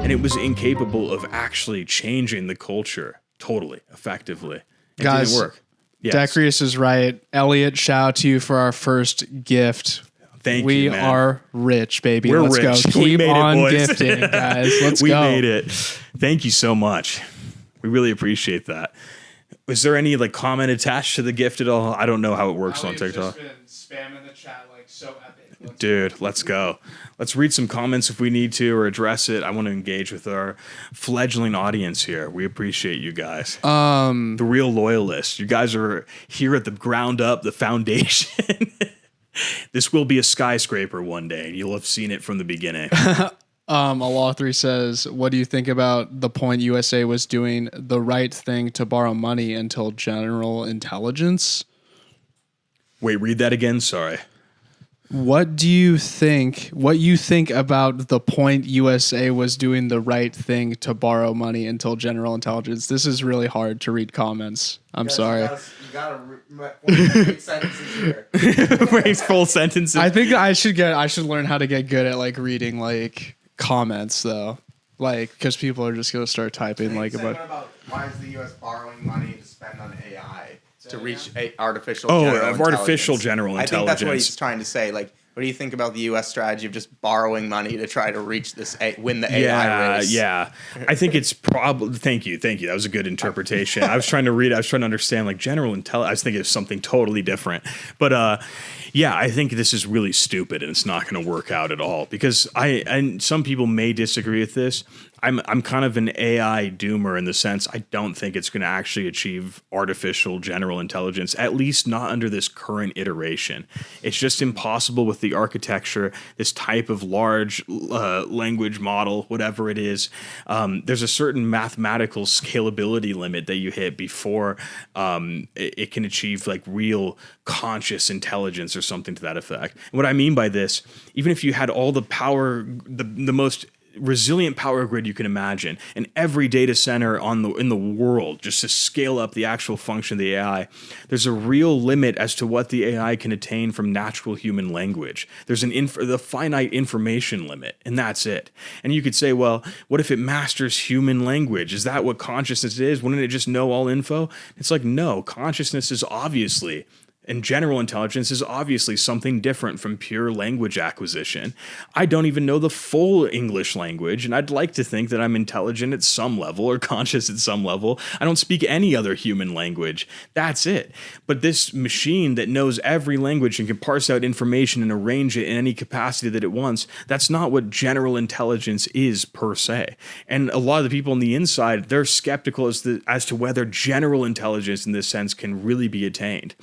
and it was incapable of actually changing the culture totally effectively. It Guys, didn't work. Yes. Decrius is right. Elliot, shout out to you for our first gift. Thank we you, man. are rich, baby. We're Let's rich. go. We Keep made it, on boys. gifting, guys. Let's we go. made it. Thank you so much. We really appreciate that. Was there any like comment attached to the gift at all? I don't know how it works on TikTok. Just been spamming the chat like so epic. Dude, let's go. Let's read some comments if we need to or address it. I want to engage with our fledgling audience here. We appreciate you guys. The real loyalists. You guys are here at the ground up, the foundation. This will be a skyscraper one day. You'll have seen it from the beginning. Allah3 says, what do you think about the point USA was doing the right thing to borrow money until general intelligence? Wait, read that again? Sorry. What you think about the point USA was doing the right thing to borrow money until general intelligence? This is really hard to read comments. I'm sorry. You gotta read sentences here. Wait, full sentences. I think I should learn how to get good at like reading like comments though. Like, because people are just going to start typing like about why is the U.S. borrowing money to spend on AI to reach artificial general intelligence. I think that's what he's trying to say. Like, what do you think about the U.S. strategy of just borrowing money to try to reach this, win the AI race? Yeah. I think it's probably. Thank you. That was a good interpretation. I was trying to understand like general intelligence. I was thinking of something totally different. But yeah, I think this is really stupid and it's not going to work out at all because and some people may disagree with this. I'm kind of an AI doomer in the sense I don't think it's going to actually achieve artificial general intelligence, at least not under this current iteration. It's just impossible with the architecture, this type of large language model, whatever it is. There's a certain mathematical scalability limit that you hit before it can achieve like real conscious intelligence or something to that effect. And what I mean by this, even if you had all the power, the most resilient power grid you can imagine, and every data center in the world just to scale up the actual function of the AI, there's a real limit as to what the AI can attain from natural human language. There's the finite information limit, and that's it. And you could say, well, what if it masters human language? Is that what consciousness is? Wouldn't it just know all info? It's like, no, consciousness is obviously, and general intelligence is obviously something different from pure language acquisition. I don't even know the full English language, and I'd like to think that I'm intelligent at some level or conscious at some level. I don't speak any other human language. That's it. But this machine that knows every language and can parse out information and arrange it in any capacity that it wants, that's not what general intelligence is per se. And a lot of the people on the inside, they're skeptical as to whether general intelligence in this sense can really be attained.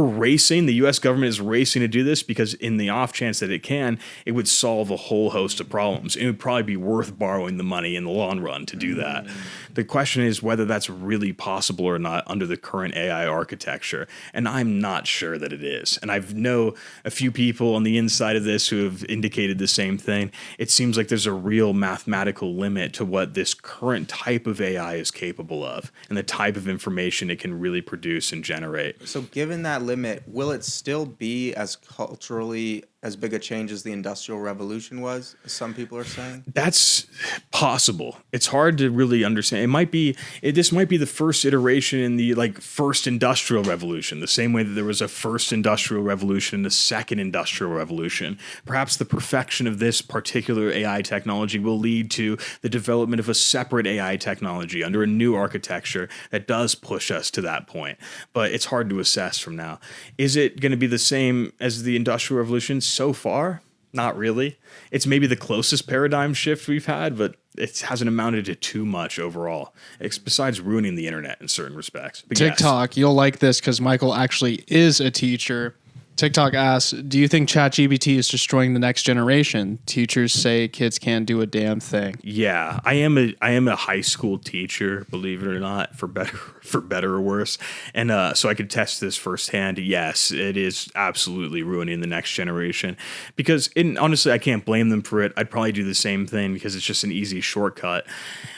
The U.S. government is racing to do this because in the off chance that it can, it would solve a whole host of problems. It would probably be worth borrowing the money in the long run to do that. The question is whether that's really possible or not under the current AI architecture. And I'm not sure that it is. And I know a few people on the inside of this who have indicated the same thing. It seems like there's a real mathematical limit to what this current type of AI is capable of and the type of information it can really produce and generate. So given that limit, will it still be as culturally as big a change as the Industrial Revolution was, as some people are saying? That's possible. It's hard to really understand. This might be the first iteration in the first Industrial Revolution, the same way that there was a first Industrial Revolution and a second Industrial Revolution. Perhaps the perfection of this particular AI technology will lead to the development of a separate AI technology under a new architecture that does push us to that point. But it's hard to assess from now. Is it going to be the same as the Industrial Revolution? So far, not really. It's maybe the closest paradigm shift we've had, but it hasn't amounted to too much overall, besides ruining the internet in certain respects. But TikTok, you'll like this because Michael actually is a teacher. TikTok asks, do you think ChatGPT is destroying the next generation? Teachers say kids can't do a damn thing. Yeah, I am a high school teacher, believe it or not, for better or worse. And so I could test this firsthand. Yes, it is absolutely ruining the next generation. Because honestly, I can't blame them for it. I'd probably do the same thing because it's just an easy shortcut.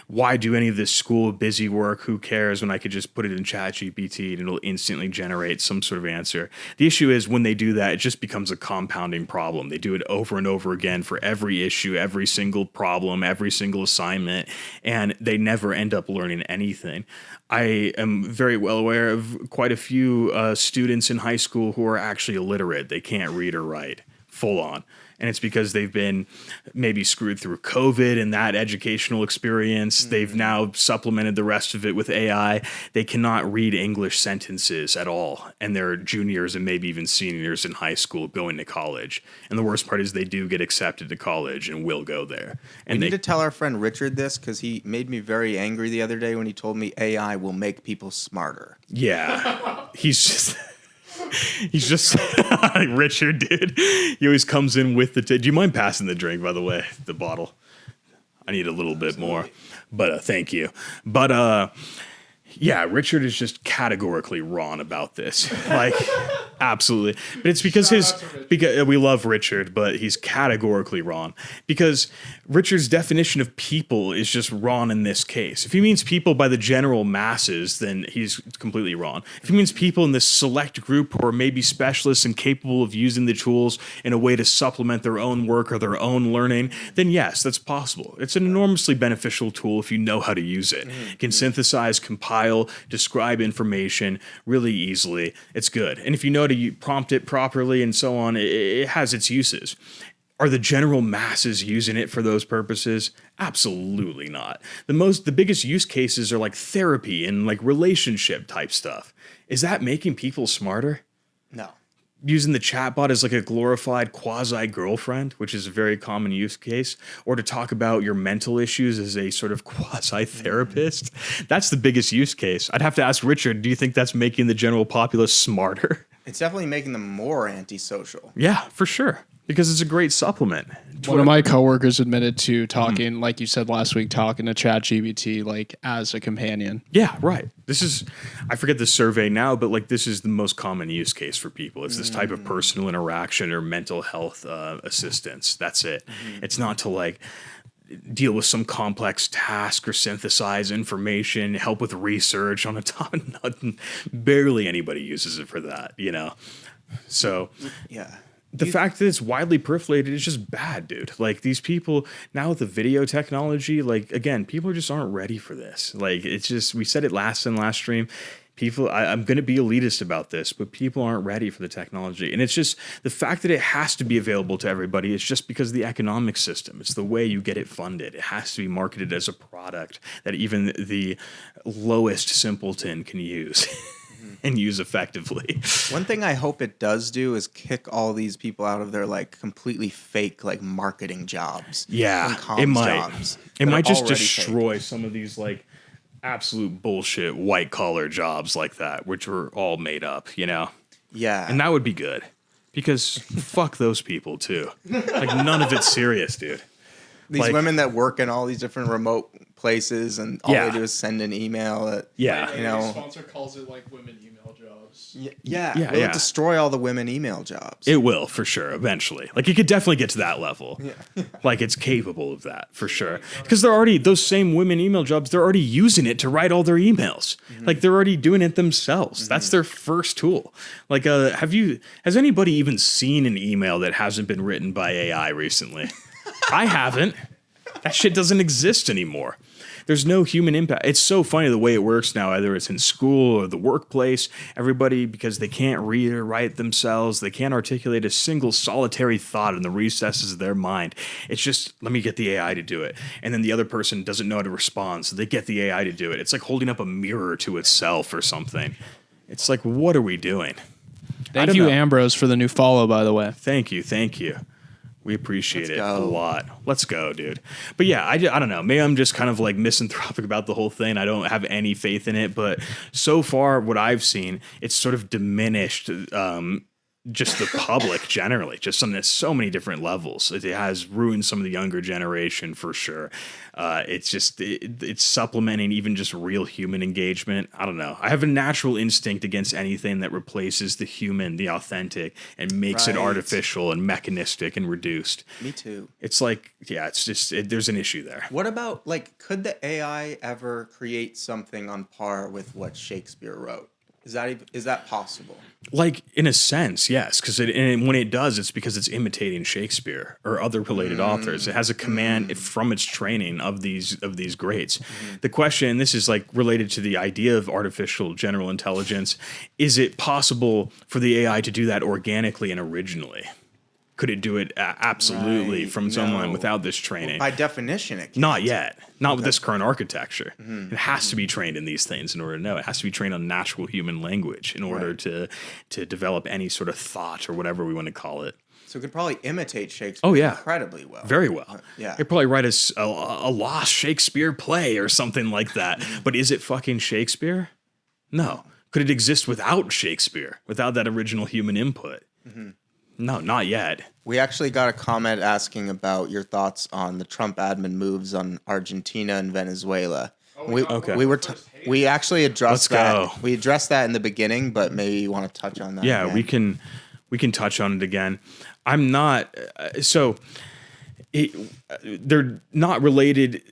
Why do any of this school busy work? Who cares when I could just put it in ChatGPT and it'll instantly generate some sort of answer? The issue is when they they do that, it just becomes a compounding problem. They do it over and over again for every issue, every single problem, every single assignment, and they never end up learning anything. I am very well aware of quite a few students in high school who are actually illiterate. They can't read or write full on. And it's because they've been maybe screwed through COVID and that educational experience. They've now supplemented the rest of it with AI. They cannot read English sentences at all. And they're juniors and maybe even seniors in high school going to college. And the worst part is they do get accepted to college and will go there. And we need to tell our friend Richard this because he made me very angry the other day when he told me AI will make people smarter. Yeah. He's just Richard, dude. He always comes in with the. Do you mind passing the drink, by the way? The bottle. I need a little bit more, but thank you. But yeah, Richard is just categorically wrong about this. Like, absolutely. But it's because because we love Richard, but he's categorically wrong because Richard's definition of people is just wrong in this case. If he means people by the general masses, then he's completely wrong. If he means people in this select group who are maybe specialists and capable of using the tools in a way to supplement their own work or their own learning, then yes, that's possible. It's an enormously beneficial tool if you know how to use it. It can synthesize, compile, describe information really easily. It's good. And if you know to prompt it properly and so on, it has its uses. Are the general masses using it for those purposes? Absolutely not. The biggest use cases are like therapy and like relationship type stuff. Is that making people smarter? No. Using the chatbot as like a glorified quasi-girlfriend, which is a very common use case, or to talk about your mental issues as a sort of quasi-therapist. That's the biggest use case. I'd have to ask Richard, do you think that's making the general populace smarter? It's definitely making them more antisocial. Yeah, for sure. Because it's a great supplement. One of my coworkers admitted to talking, like you said last week, talking to ChatGPT like as a companion. Yeah, right. This is, I forget the survey now, but like this is the most common use case for people. It's this type of personal interaction or mental health assistance. That's it. It's not to like deal with some complex task or synthesize information, help with research on a topic. Barely anybody uses it for that, you know? So Yeah. the fact that it's widely proliferated is just bad, dude. Like these people now with the video technology, like again, people just aren't ready for this. Like it's just, we said it last stream. People, I'm going to be elitist about this, but people aren't ready for the technology. And it's just the fact that it has to be available to everybody is just because of the economic system. It's the way you get it funded. It has to be marketed as a product that even the lowest simpleton can use. And use effectively. One thing I hope it does do is kick all these people out of their like completely fake like marketing jobs. Yeah, and comms it might. jobs It that might are just already destroy fake. some of these like absolute bullshit white collar jobs like that, which were all made up, you know? Yeah. And that would be good because fuck those people too. Like none of it's serious, dude. These like- women that work in all these different remote places and all Yeah. they do is send an email that, Yeah. you know. sponsor calls it like women email jobs. Yeah. Yeah, Will yeah. it destroy all the women email jobs? It will for sure eventually. Like it could definitely get to that level. Yeah. Like it's capable of that for sure. Because they're already, those same women email jobs, they're already using it to write all their emails. Like they're already doing it themselves. That's their first tool. Like has anybody even seen an email that hasn't been written by AI recently? I haven't. That shit doesn't exist anymore. There's no human impact. It's so funny the way it works now, either it's in school or the workplace. Everybody, because they can't read or write themselves, they can't articulate a single solitary thought in the recesses of their mind. It's just, let me get the AI to do it. And then the other person doesn't know how to respond, so they get the AI to do it. It's like holding up a mirror to itself or something. It's like, what are we doing? Thank you, Ambrose, for the new follow, by the way. Thank you. We appreciate Let's it go. a lot. Let's go, dude. But yeah, I don't know. Maybe I'm just kind of like misanthropic about the whole thing. I don't have any faith in it. But so far, what I've seen, it's sort of diminished just the public generally, just on so many different levels. It has ruined some of the younger generation for sure. It's just, it's supplementing even just real human engagement. I don't know. I have a natural instinct against anything that replaces the human, the authentic, and makes it Right. artificial and mechanistic and reduced. Me too. It's like, yeah, it's just, there's an issue there. What about, like, could the AI ever create something on par with what Shakespeare wrote? Is that possible? Like, in a sense, yes, because when it does, it's because it's imitating Shakespeare or other related authors. It has a command from its training of these greats. The question, and this is like related to the idea of artificial general intelligence, is it possible for the AI to do that organically and originally? Could it do it absolutely from someone without this training? Well, by definition, it can't. Not yet. Not with this current architecture. It has to be trained in these things in order to know. It has to be trained on natural human language in order to develop any sort of thought or whatever we want to call it. So it could probably imitate Shakespeare incredibly well. Very well. Yeah. It could probably write a lost Shakespeare play or something like that. But is it fucking Shakespeare? No. Could it exist without Shakespeare, without that original human input? No, not yet. We actually got a comment asking about your thoughts on the Trump admin moves on Argentina and Venezuela. We actually addressed that. We addressed that in the beginning, but maybe you want to touch on that. Yeah, again. we can touch on it again. I'm not they're not related.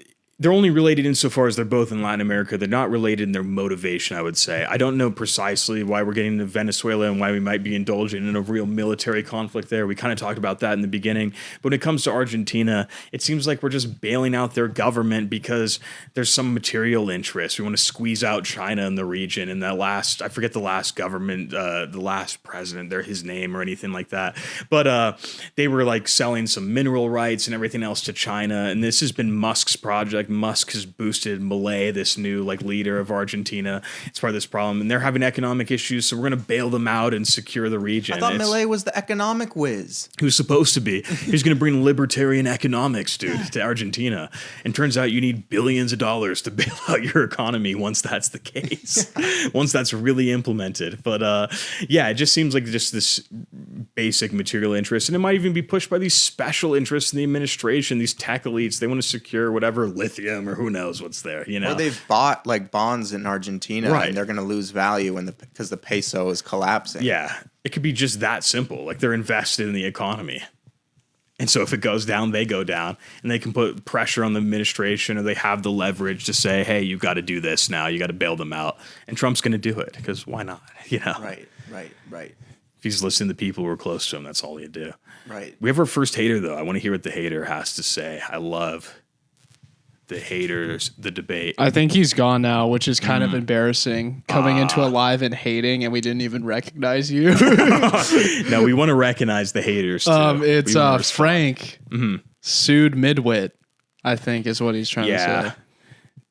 They're only related insofar as they're both in Latin America. They're not related in their motivation, I would say. I don't know precisely why we're getting into Venezuela and why we might be indulging in a real military conflict there. We kind of talked about that in the beginning. But when it comes to Argentina, it seems like we're just bailing out their government because there's some material interest. We want to squeeze out China in the region. And I forget the last government, the last president, his name or anything like that. But they were like selling some mineral rights and everything else to China. And this has been Musk's project. Musk has boosted Milei, this new leader of Argentina. It's part of this problem, and they're having economic issues, so we're going to bail them out and secure the region. I thought Milei was the economic whiz. He was supposed to be. He's going to bring libertarian economics, dude, to Argentina. And turns out you need billions of dollars to bail out your economy once that's the case, once that's really implemented. But it just seems like just this basic material interest, and it might even be pushed by these special interests in the administration, these tech elites. They want to secure whatever lithium or who knows what's there, Or they've bought bonds in Argentina, and they're going to lose value because the peso is collapsing. Yeah, it could be just that simple. Like they're invested in the economy. And so if it goes down, they go down, and they can put pressure on the administration, or they have the leverage to say, hey, you've got to do this now. You got to bail them out. And Trump's going to do it because why not? Right. If he's listening to people who are close to him, that's all he'd do. Right. We have our first hater, though. I want to hear what the hater has to say. I love the haters, the debate. I think he's gone now, which is kind of embarrassing. Coming into a live and hating, and we didn't even recognize you. No, we want to recognize the haters too. It's Frank sued Midwit, I think is what he's trying to say.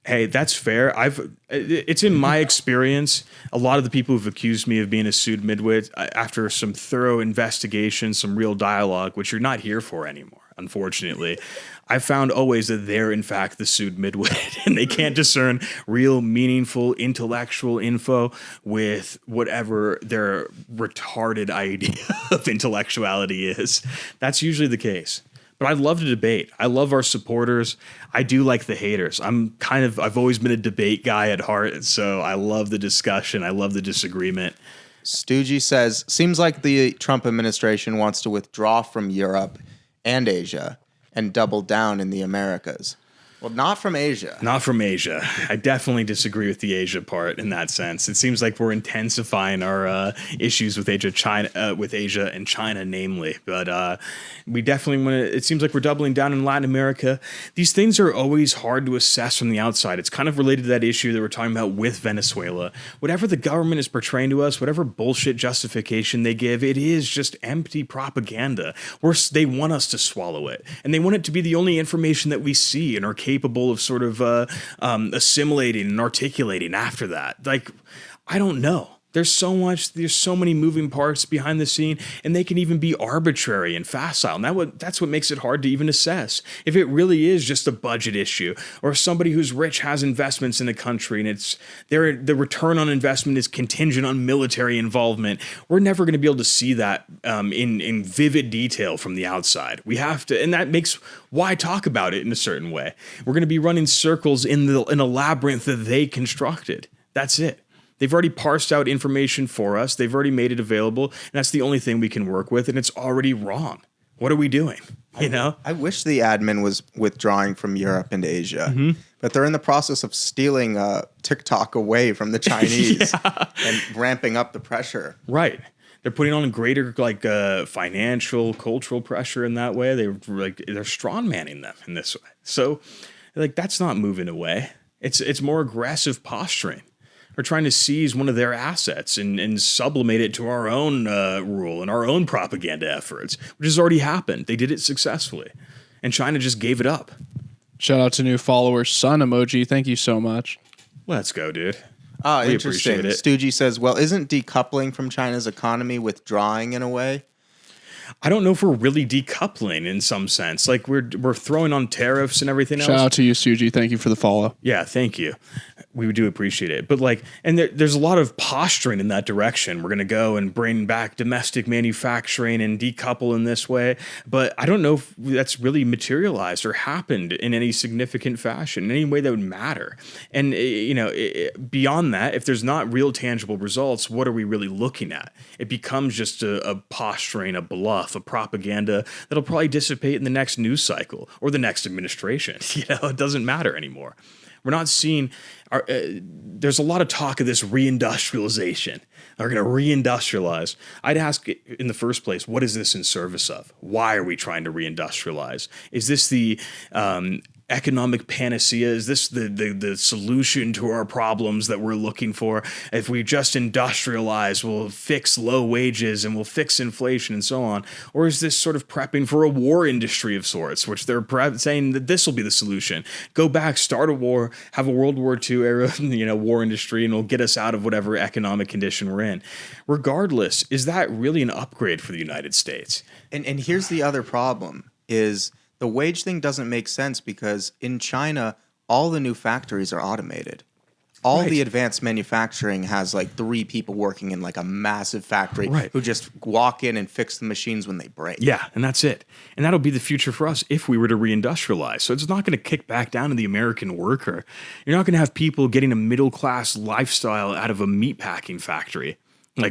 Hey, that's fair. It's in my experience, a lot of the people who've accused me of being a sued midwit, after some thorough investigation, some real dialogue, which you're not here for anymore, unfortunately, I found always that they're in fact the sued midwit, and they can't discern real, meaningful, intellectual info with whatever their retarded idea of intellectuality is. That's usually the case. But I love to debate. I love our supporters. I do like the haters. I've always been a debate guy at heart, so I love the discussion. I love the disagreement. Stoogie says, seems like the Trump administration wants to withdraw from Europe and Asia and double down in the Americas. Well, not from Asia. Not from Asia. I definitely disagree with the Asia part in that sense. It seems like we're intensifying our issues with Asia and China, namely. But we definitely want to. It seems like we're doubling down in Latin America. These things are always hard to assess from the outside. It's kind of related to that issue that we're talking about with Venezuela. Whatever the government is portraying to us, whatever bullshit justification they give, it is just empty propaganda. They want us to swallow it, and they want it to be the only information that we see and are capable of sort of assimilating and articulating after that. Like, I don't know. There's so many moving parts behind the scene, and they can even be arbitrary and facile. And that's what makes it hard to even assess. If it really is just a budget issue, or if somebody who's rich has investments in a country and the return on investment is contingent on military involvement, we're never going to be able to see that in vivid detail from the outside. We have to, and that makes why talk about it in a certain way. We're going to be running circles in a labyrinth that they constructed. That's it. They've already parsed out information for us. They've already made it available. And that's the only thing we can work with. And it's already wrong. What are we doing? You know? I wish the admin was withdrawing from Europe and Asia, but they're in the process of stealing TikTok away from the Chinese and ramping up the pressure. Right. They're putting on greater financial, cultural pressure in that way. They're straw manning them in this way. So that's not moving away. It's more aggressive posturing. We're trying to seize one of their assets and sublimate it to our own rule and our own propaganda efforts, which has already happened. They did it successfully, and China just gave it up. Shout out to new follower, Sun Emoji. Thank you so much. Let's go, dude. Oh, We interesting. appreciate it. Stoogie says, well, isn't decoupling from China's economy withdrawing in a way? I don't know if we're really decoupling in some sense. Like we're throwing on tariffs and everything else. Shout out to you, Suji. Thank you for the follow. Yeah, thank you. We do appreciate it. But there's a lot of posturing in that direction. We're going to go and bring back domestic manufacturing and decouple in this way. But I don't know if that's really materialized or happened in any significant fashion, in any way that would matter. And, beyond that, if there's not real tangible results, what are we really looking at? It becomes just a posturing, a bluff, a propaganda that'll probably dissipate in the next news cycle or the next administration. It doesn't matter anymore. We're not seeing. There's a lot of talk of this reindustrialization. They're going to reindustrialize. I'd ask in the first place, what is this in service of? Why are we trying to reindustrialize? Is this the economic panacea? Is this the solution to our problems that we're looking for? If we just industrialize, we'll fix low wages and we'll fix inflation and so on. Or is this sort of prepping for a war industry of sorts, which they're saying that this will be the solution? Go back, start a war, have a World War II era, war industry, and it'll get us out of whatever economic condition we're in. Regardless, is that really an upgrade for the United States? And here's the other problem is the wage thing doesn't make sense because in China, all the new factories are automated. All the advanced manufacturing has 3 people working in a massive factory who just walk in and fix the machines when they break. Yeah, and that's it. And that'll be the future for us if we were to reindustrialize. So it's not going to kick back down to the American worker. You're not going to have people getting a middle-class lifestyle out of a meatpacking factory.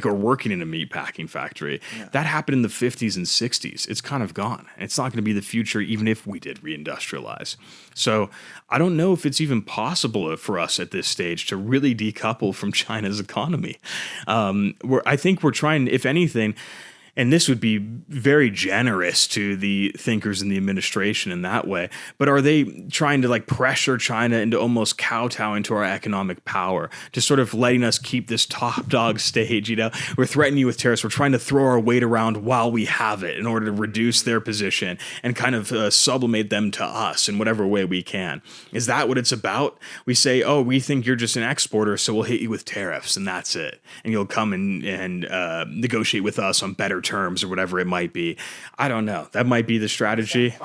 Or working in a meatpacking factory. Yeah. That happened in the 50s and 60s. It's kind of gone. It's not going to be the future even if we did reindustrialize. So I don't know if it's even possible for us at this stage to really decouple from China's economy. I think we're trying, if anything, and this would be very generous to the thinkers in the administration in that way. But are they trying to pressure China into almost kowtowing to our economic power, to sort of letting us keep this top dog stage? We're threatening you with tariffs. We're trying to throw our weight around while we have it in order to reduce their position and kind of sublimate them to us in whatever way we can. Is that what it's about? We say, oh, we think you're just an exporter, so we'll hit you with tariffs, and that's it. And you'll come and negotiate with us on better terms or whatever it might be. I don't know. That might be the strategy.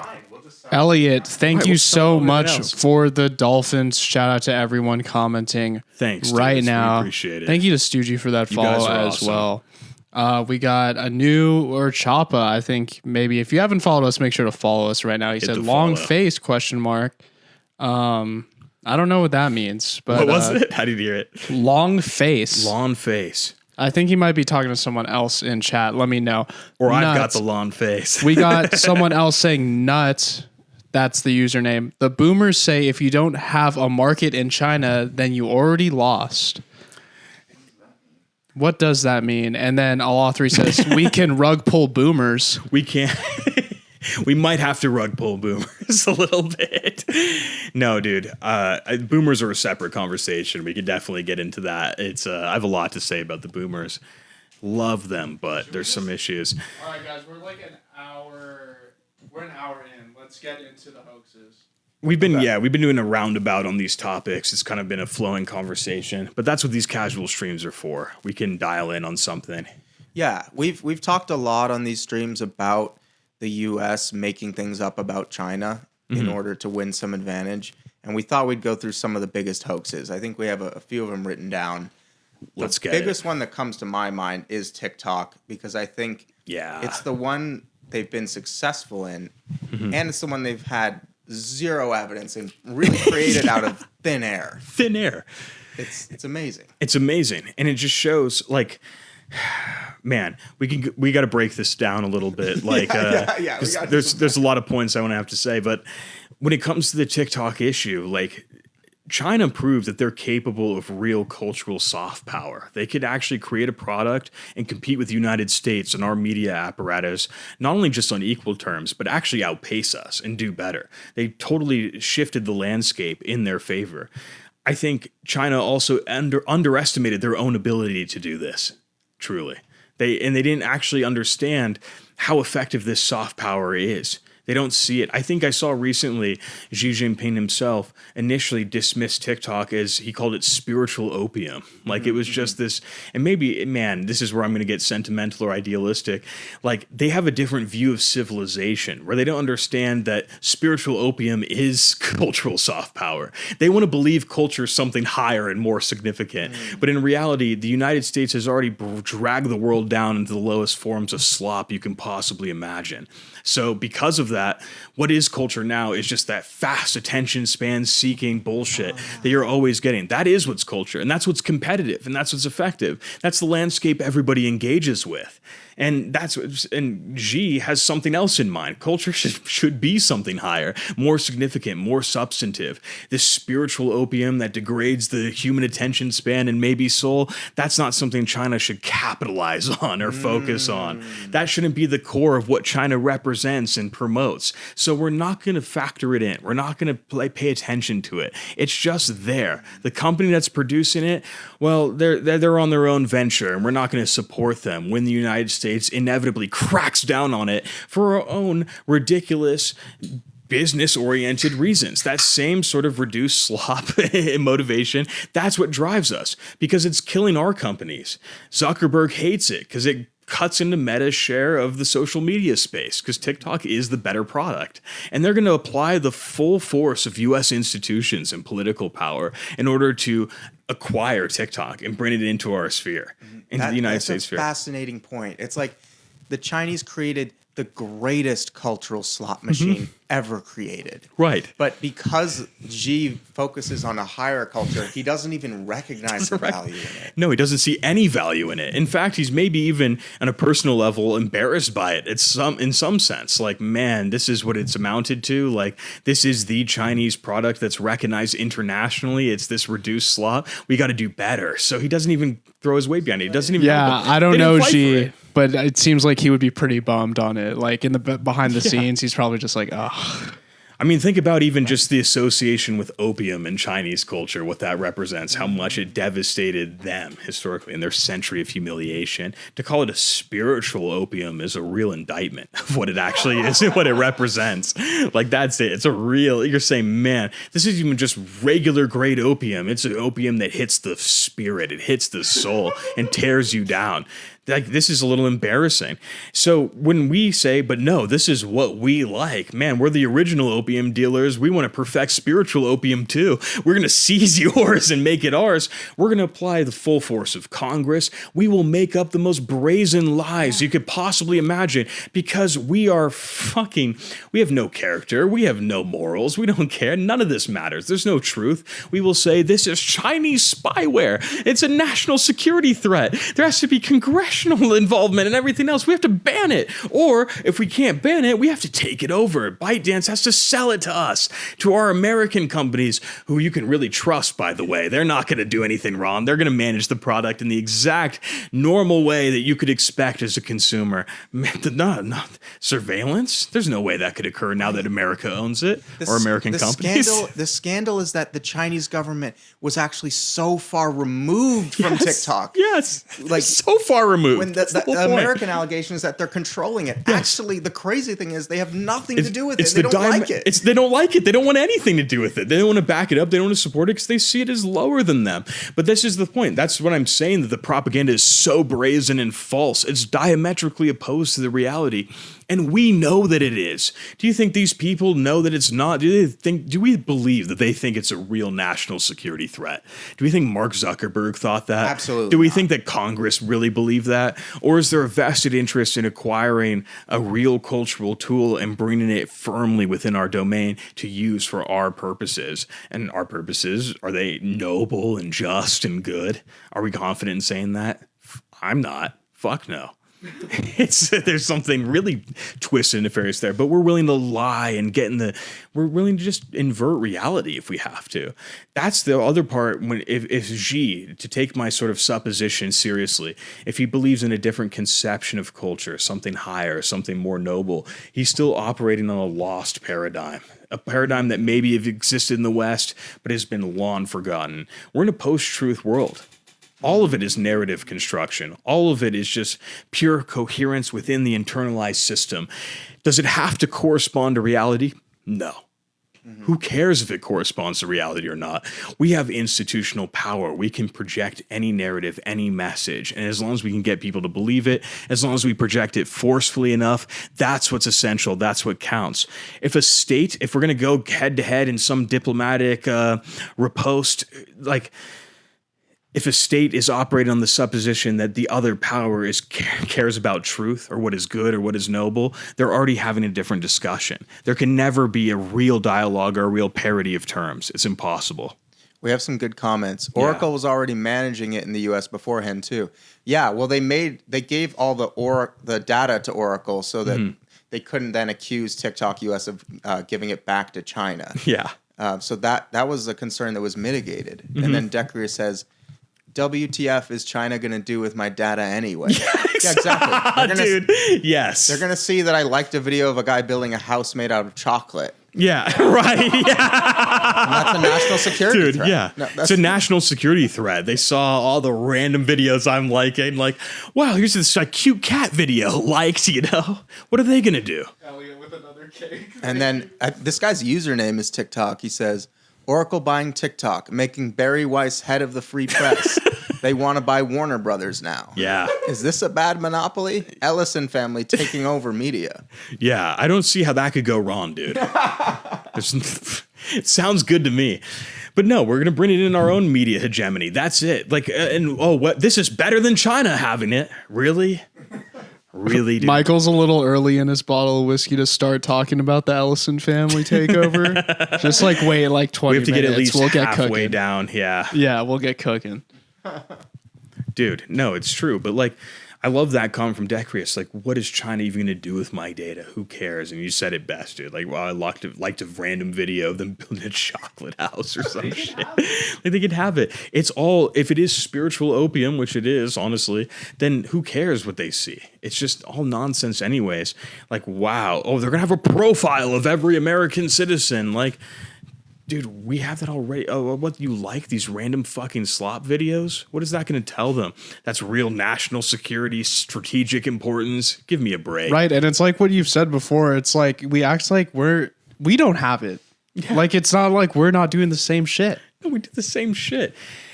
Elliot, thank you so much for the Dolphins. Shout out to everyone commenting. Thanks right now. We appreciate it. Thank you to Stoogie for that follow as well. We got a new Choppa. I think maybe if you haven't followed us, make sure to follow us right now. He said long face ? I don't know what that means, but what was it? How did you hear it? Long face. Long face. I think he might be talking to someone else in chat. Let me know. Or I've got the long face. We got someone else saying nut. That's the username. The boomers say if you don't have a market in China, then you already lost. What does that mean? And then All3 says we can rug pull boomers. We can't. We might have to rug pull boomers a little bit. No, dude. Boomers are a separate conversation. We could definitely get into that. I have a lot to say about the boomers. Love them, but there's some issues. All right, guys. We're an hour. We're an hour in. Let's get into the hoaxes. We've been doing a roundabout on these topics. It's kind of been a flowing conversation, but that's what these casual streams are for. We can dial in on something. Yeah, we've talked a lot on these streams about the U.S. making things up about China in order to win some advantage. And we thought we'd go through some of the biggest hoaxes. I think we have a few of them written down. Let's get it. The biggest one that comes to my mind is TikTok, because I think it's the one they've been successful in, and it's the one they've had zero evidence and really created out of thin air. Thin air. It's amazing. It's amazing. And it just shows, Man, we got to break this down a little bit. Like, there's a lot of points I want to have to say, but when it comes to the TikTok issue, like, China proved that they're capable of real cultural soft power. They could actually create a product and compete with the United States and our media apparatus, not only just on equal terms, but actually outpace us and do better. They totally shifted the landscape in their favor. I think China also underestimated their own ability to do this, truly. They didn't actually understand how effective this soft power is. They don't see it. I think I saw recently Xi Jinping himself initially dismiss TikTok as, he called it spiritual opium. Like, it was just this, and maybe, man, this is where I'm going to get sentimental or idealistic. Like, they have a different view of civilization where they don't understand that spiritual opium is cultural soft power. They want to believe culture is something higher and more significant. But in reality, the United States has already dragged the world down into the lowest forms of slop you can possibly imagine. So because of that, what is culture now is just that fast attention span seeking bullshit that you're always getting. That is what's culture, and that's what's competitive, and that's what's effective. That's the landscape everybody engages with. And Xi has something else in mind. Culture should be something higher, more significant, more substantive. This spiritual opium that degrades the human attention span and maybe soul, that's not something China should capitalize on or focus on. That shouldn't be the core of what China represents and promotes. So we're not going to factor it in. We're not going to pay attention to it. It's just there. The company that's producing it, well, they're on their own venture, and we're not going to support them when the United States inevitably cracks down on it for our own ridiculous business-oriented reasons. That same sort of reduced slop motivation, that's what drives us, because it's killing our companies. Zuckerberg hates it because it cuts into Meta's share of the social media space, because TikTok is the better product. And they're going to apply the full force of U.S. institutions and political power in order to acquire TikTok and bring it into our sphere, into the United States sphere. That's a fascinating point. It's like the Chinese created the greatest cultural slot machine ever created. Right. But because Xi focuses on a higher culture, he doesn't even recognize the value in it. No, he doesn't see any value in it. In fact, he's maybe even on a personal level embarrassed by it. It's in some sense, like, man, this is what it's amounted to. Like, this is the Chinese product that's recognized internationally. It's this reduced slot. We got to do better. So he doesn't even throw his weight behind it. He doesn't even. Yeah, I don't know Xi, but it seems like he would be pretty bummed on it. Like, in the behind the scenes, he's probably just like, ugh. I mean, think about even just the association with opium in Chinese culture, what that represents, how much it devastated them historically in their century of humiliation. To call it a spiritual opium is a real indictment of what it actually is and what it represents. Like, that's it. It's a real, you're saying, man, this isn't even just regular grade opium. It's an opium that hits the spirit, it hits the soul and tears you down. Like, this is a little embarrassing. So when we say, but no, this is what we like, man, we're the original opium dealers. We want to perfect spiritual opium too. We're going to seize yours and make it ours. We're going to apply the full force of Congress. We will make up the most brazen lies you could possibly imagine, because we have no character. We have no morals. We don't care. None of this matters. There's no truth. We will say this is Chinese spyware. It's a national security threat. There has to be congressional involvement and everything else. We have to ban it. Or if we can't ban it, we have to take it over. ByteDance has to sell it to us, to our American companies, who you can really trust, by the way. They're not going to do anything wrong. They're going to manage the product in the exact normal way that you could expect as a consumer. Not surveillance. There's no way that could occur now that America owns it, or American companies. The scandal is that the Chinese government was actually so far removed from TikTok. Yes. Like, so far removed. When the American allegation is that they're controlling it. Yes. Actually, the crazy thing is they have nothing to do with it. They don't like it. They don't like it. They don't want anything to do with it. They don't want to back it up. They don't want to support it because they see it as lower than them. But this is the point. That's what I'm saying, that the propaganda is so brazen and false. It's diametrically opposed to the reality. And we know that it is. Do you think these people know that it's not? Do we believe that they think it's a real national security threat? Do we think Mark Zuckerberg thought that? Absolutely. Do we think that Congress really believed that? Or is there a vested interest in acquiring a real cultural tool and bringing it firmly within our domain to use for our purposes? And our purposes, are they noble and just and good? Are we confident in saying that? I'm not. Fuck no. There's something really twisted and nefarious there, but we're willing to lie and we're willing to just invert reality if we have to. That's the other part. When if Xi, to take my sort of supposition seriously, if he believes in a different conception of culture, something higher, something more noble, he's still operating on a lost paradigm. A paradigm that maybe have existed in the West, but has been long forgotten. We're in a post-truth world. All of it is narrative construction. All of it is just pure coherence within the internalized system. Does it have to correspond to reality? No. Mm-hmm. Who cares if it corresponds to reality or not? We have institutional power. We can project any narrative, any message. And as long as we can get people to believe it, as long as we project it forcefully enough, that's what's essential. That's what counts. If we're going to go head to head in some diplomatic riposte, if a state is operating on the supposition that the other power cares about truth or what is good or what is noble, they're already having a different discussion. There can never be a real dialogue or a real parity of terms. It's impossible. We have some good comments. Oracle was already managing it in the U.S. beforehand too. Yeah, well, they gave all the data to Oracle so that they couldn't then accuse TikTok US of giving it back to China. Yeah. So that was a concern that was mitigated. Mm-hmm. And then Decria says, WTF is China going to do with my data anyway? Yeah, exactly. Dude, yes. They're going to see that I liked a video of a guy building a house made out of chocolate. Yeah, right. Yeah. And that's a national security threat. Yeah. No, it's a national security threat. They saw all the random videos I'm liking, like, wow, here's this cute cat video liked, What are they going to do? Elliot with another cake. And then this guy's username is TikTok. He says, Oracle buying TikTok, making Barry Weiss head of the free press. They want to buy Warner Brothers now. Yeah. Is this a bad monopoly? Ellison family taking over media. Yeah, I don't see how that could go wrong, dude. It sounds good to me. But no, we're going to bring it in our own media hegemony. That's it. This is better than China having it. Really? Really, dude. Michael's a little early in his bottle of whiskey to start talking about the Ellison family takeover. Just wait 20 minutes. We have to get at least we'll halfway get cooking. down. Yeah. Yeah, we'll get cooking. Dude, no, it's true. But I love that comment from Decrius. What is China even going to do with my data? Who cares? And you said it best, dude. I liked a random video of them building a chocolate house or some shit. They could have it. It's all, if it is spiritual opium, which it is, honestly, then who cares what they see? It's just all nonsense anyways. Wow. Oh, they're going to have a profile of every American citizen. Dude, we have that already. Oh, what you like? These random fucking slop videos? What is that going to tell them? That's real national security, strategic importance. Give me a break. Right, and it's like what you've said before. It's we act like we don't have it. Yeah. It's not like we're not doing the same shit. No, we do the same shit.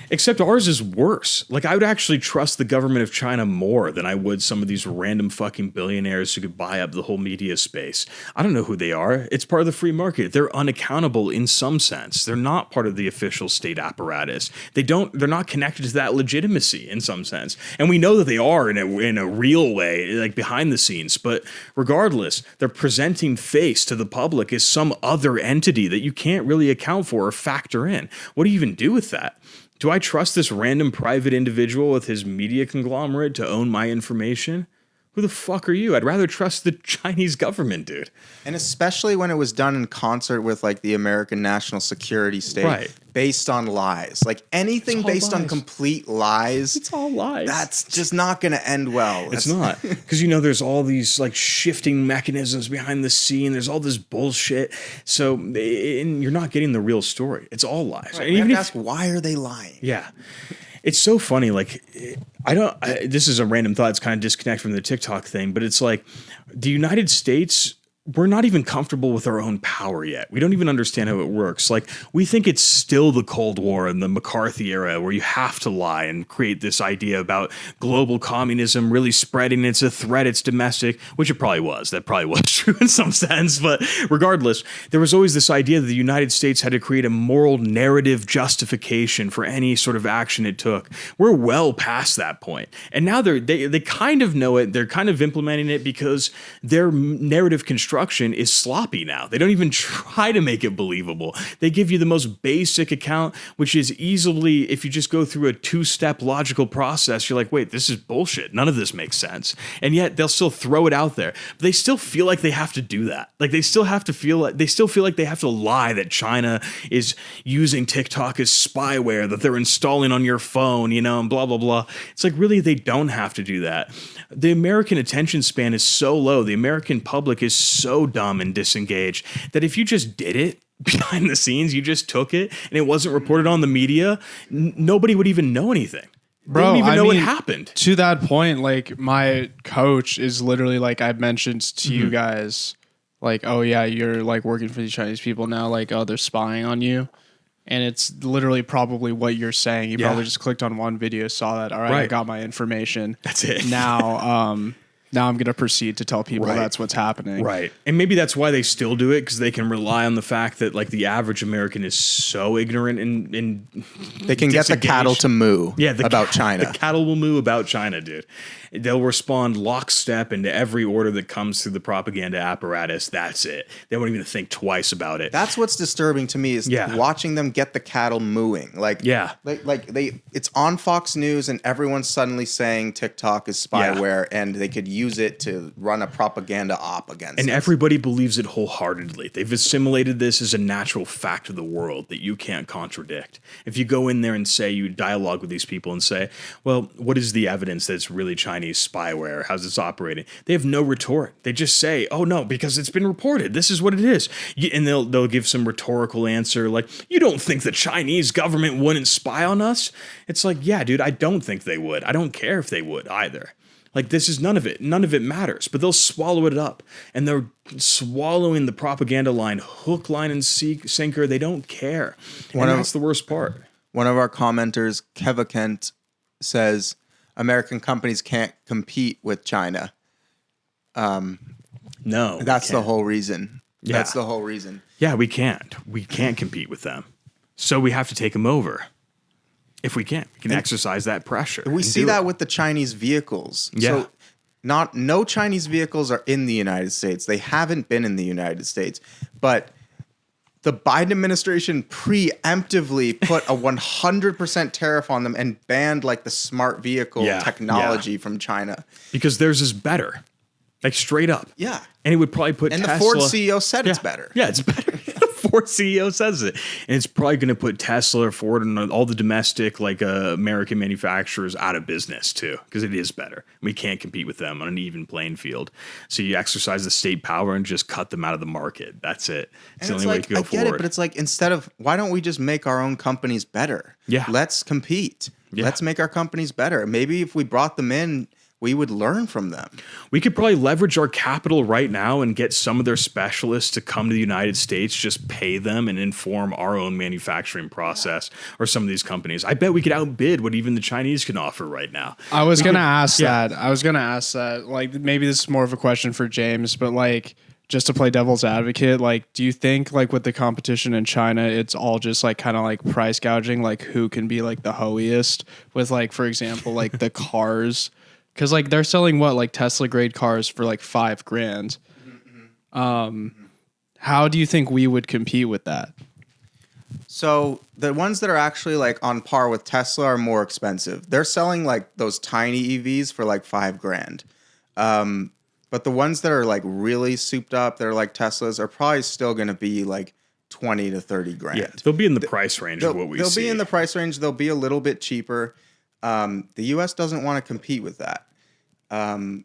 Except ours is worse. I would actually trust the government of China more than I would some of these random fucking billionaires who could buy up the whole media space. I don't know who they are. It's part of the free market. They're unaccountable in some sense. They're not part of the official state apparatus. They're not connected to that legitimacy in some sense. And we know that they are in a real way, behind the scenes. But regardless, they're presenting face to the public as some other entity that you can't really account for or factor in. What do you even do with that? Do I trust this random private individual with his media conglomerate to own my information? Who the fuck are you? I'd rather trust the Chinese government, dude. And especially when it was done in concert with the American national security state, right, based on lies. Anything based on complete lies. It's all lies. That's just not going to end well. It's not. Because, there's all these shifting mechanisms behind the scene. There's all this bullshit. So you're not getting the real story. It's all lies. Right. You have to ask, why are they lying? Yeah. It's so funny. This is a random thought. It's kind of disconnect from the TikTok thing, but it's the United States, we're not even comfortable with our own power yet. We don't even understand how it works. We think it's still the Cold War and the McCarthy era where you have to lie and create this idea about global communism really spreading. It's a threat. It's domestic, which it probably was. That probably was true in some sense. But regardless, there was always this idea that the United States had to create a moral narrative justification for any sort of action it took. We're well past that point. And now they kind of know it. They're kind of implementing it because their narrative construction instruction is sloppy now. They don't even try to make it believable. They give you the most basic account, which is easily, if you just go through a 2-step logical process, you're like, wait, this is bullshit. None of this makes sense. And yet they'll still throw it out there. But they still feel like they have to do that. Like they still feel like they have to lie that China is using TikTok as spyware that they're installing on your phone, and blah, blah, blah. It's like, really, they don't have to do that. The American attention span is so low. The American public is so dumb and disengaged that if you just did it behind the scenes, you just took it and it wasn't reported on the media, nobody would even know anything. Bro, they don't even know what happened. To that point, like my coach is literally like, I mentioned to you guys, like, oh yeah, you're like working for these Chinese people now, like, oh, they're spying on you. And it's literally probably what you're saying. You probably just clicked on one video, saw that. All right, I got my information. That's it. Now I'm going to proceed to tell people that's what's happening. Right. And maybe that's why they still do it, because they can rely on the fact that like the average American is so ignorant and they can get the cattle to moo about China. The cattle will moo about China, dude. They'll respond lockstep into every order that comes through the propaganda apparatus. That's it. They won't even think twice about it. That's what's disturbing to me is watching them get the cattle mooing. It's on Fox News and everyone's suddenly saying TikTok is spyware and they could use it to run a propaganda op against And us. everybody believes it wholeheartedly. They've assimilated this as a natural fact of the world that you can't contradict. If you go in there and say, you dialogue with these people and say, well, what is the evidence that it's really Chinese spyware? How's this operating? They have no retort. They just say, oh no, because it's been reported. This is what it is. And they'll give some rhetorical answer like, you don't think the Chinese government wouldn't spy on us? It's like, yeah, dude, I don't think they would. I don't care if they would either. Like, this is none of it. None of it matters. But they'll swallow it up. And they're swallowing the propaganda line, hook, line, and sinker. They don't care. And that's the worst part. One of our commenters, Keva Kent, says American companies can't compete with China. No. That's the whole reason. Yeah. That's the whole reason. Yeah, we can't. We can't compete with them. So we have to take them over. If we can exercise that pressure. We see that with the Chinese vehicles. Yeah. So no Chinese vehicles are in the United States. They haven't been in the United States. But the Biden administration preemptively put a 100% tariff on them and banned like the smart vehicle technology from China. Because theirs is better. Like straight up. Yeah. And it would probably put And Tesla, the Ford CEO said it's better. Yeah, it's better. The Ford CEO says it. And it's probably going to put Tesla or Ford and all the domestic like American manufacturers out of business too, because it is better. We can't compete with them on an even playing field. So you exercise the state power and just cut them out of the market. That's it. It's the only way to go forward. I get it, but it's like instead of why don't we just make our own companies better? Yeah. Let's compete. Yeah. Let's make our companies better. Maybe if we brought them in, we would learn from them. We could probably leverage our capital right now and get some of their specialists to come to the United States, just pay them and inform our own manufacturing process or some of these companies. I bet we could outbid what even the Chinese can offer right now. I was going to ask that. I was going to ask that. Like, maybe this is more of a question for James, but like, just to play devil's advocate, like, do you think like with the competition in China, it's all just like kind of like price gouging, like who can be like the hoiest with like, for example, like the cars? Because like they're selling what, like Tesla grade cars for like $5,000. How do you think we would compete with that? So the ones that are actually like on par with Tesla are more expensive. They're selling like those tiny EVs for like $5,000. But the ones that are like really souped up, that are like Teslas, are probably still going to be like 20 to 30 grand. Yeah, they'll be in the price range of what we see. They'll be in the price range. They'll be a little bit cheaper. The U.S. doesn't want to compete with that. And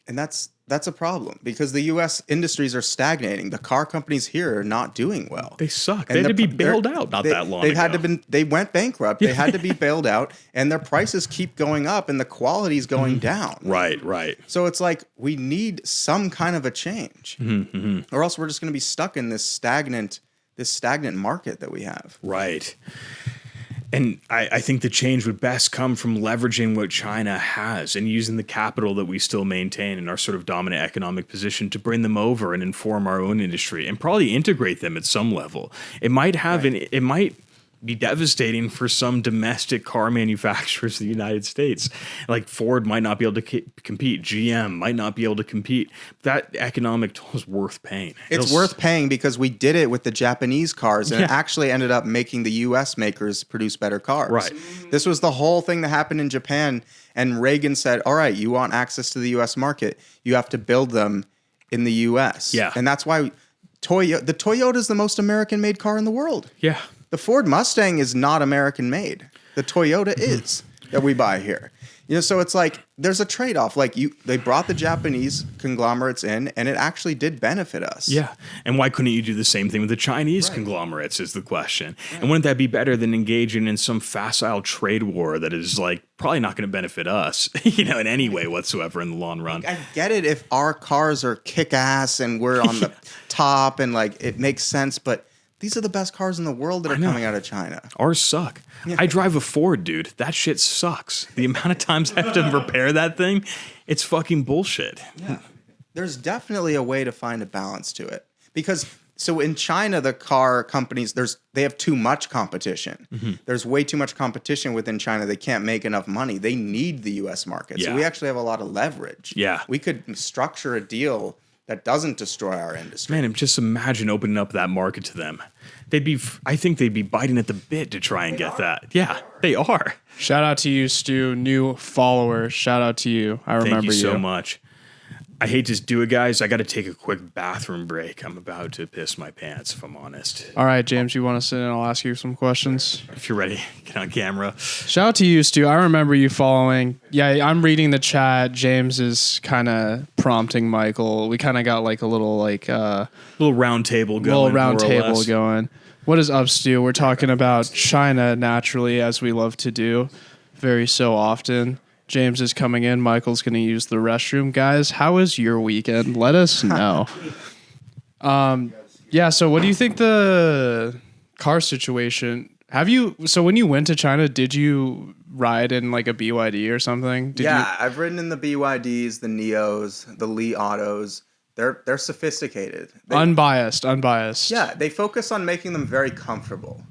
that's a problem because the U.S. industries are stagnating. The car companies here are not doing well. They suck. They had to be bailed out that long ago. They went bankrupt. They had to be bailed out, and their prices keep going up, and the quality is going down. Right. So it's like we need some kind of a change, or else we're just going to be stuck in this stagnant market that we have. Right. And I think the change would best come from leveraging what China has and using the capital that we still maintain in our sort of dominant economic position to bring them over and inform our own industry and probably integrate them at some level. It might have be devastating for some domestic car manufacturers in the United States. Like Ford might not be able to compete. GM might not be able to compete. That economic toll is worth paying. It's worth paying because we did it with the Japanese cars, and it actually ended up making the U.S. makers produce better cars. Right. This was the whole thing that happened in Japan, and Reagan said, all right, you want access to the U.S. market, you have to build them in the U.S. Yeah. And that's why the Toyota is the most American-made car in the world. Yeah. The Ford Mustang is not American-made. The Toyota is that we buy here. So it's like there's a trade-off. Like they brought the Japanese conglomerates in, and it actually did benefit us. Yeah. And why couldn't you do the same thing with the Chinese conglomerates is the question. Right. And wouldn't that be better than engaging in some facile trade war that is like probably not going to benefit us, in any way whatsoever in the long run? I get it if our cars are kick-ass and we're on the top and like it makes sense, but these are the best cars in the world that are coming out of China. Ours suck. Yeah. I drive a Ford, dude. That shit sucks. The amount of times I have to repair that thing, it's fucking bullshit. Yeah. There's definitely a way to find a balance to it. Because so in China, the car companies, they have too much competition. Mm-hmm. There's way too much competition within China. They can't make enough money. They need the U.S. market. Yeah. So we actually have a lot of leverage. Yeah. We could structure a deal that doesn't destroy our industry. Man, just imagine opening up that market to them. I think they'd be biting at the bit to try and get that. Yeah, they are. Shout out to you, Stu, new follower. Shout out to you. I remember you. Thank you so much. I hate to do it, guys. I got to take a quick bathroom break. I'm about to piss my pants, if I'm honest. All right, James, you want to sit and I'll ask you some questions? If you're ready, get on camera. Shout out to you, Stu. I remember you following. Yeah, I'm reading the chat. James is kind of prompting Michael. We kind of got like a little little round table going. What is up, Stu? We're talking about China naturally, as we love to do very so often. James is coming in. Michael's going to use the restroom. Guys, how is your weekend? Let us know. Yeah, so what do you think the car situation? So when you went to China, did you ride in like a BYD or something? I've ridden in the BYDs, the Neos, the Li Autos. They're sophisticated. Unbiased. Yeah, they focus on making them very comfortable.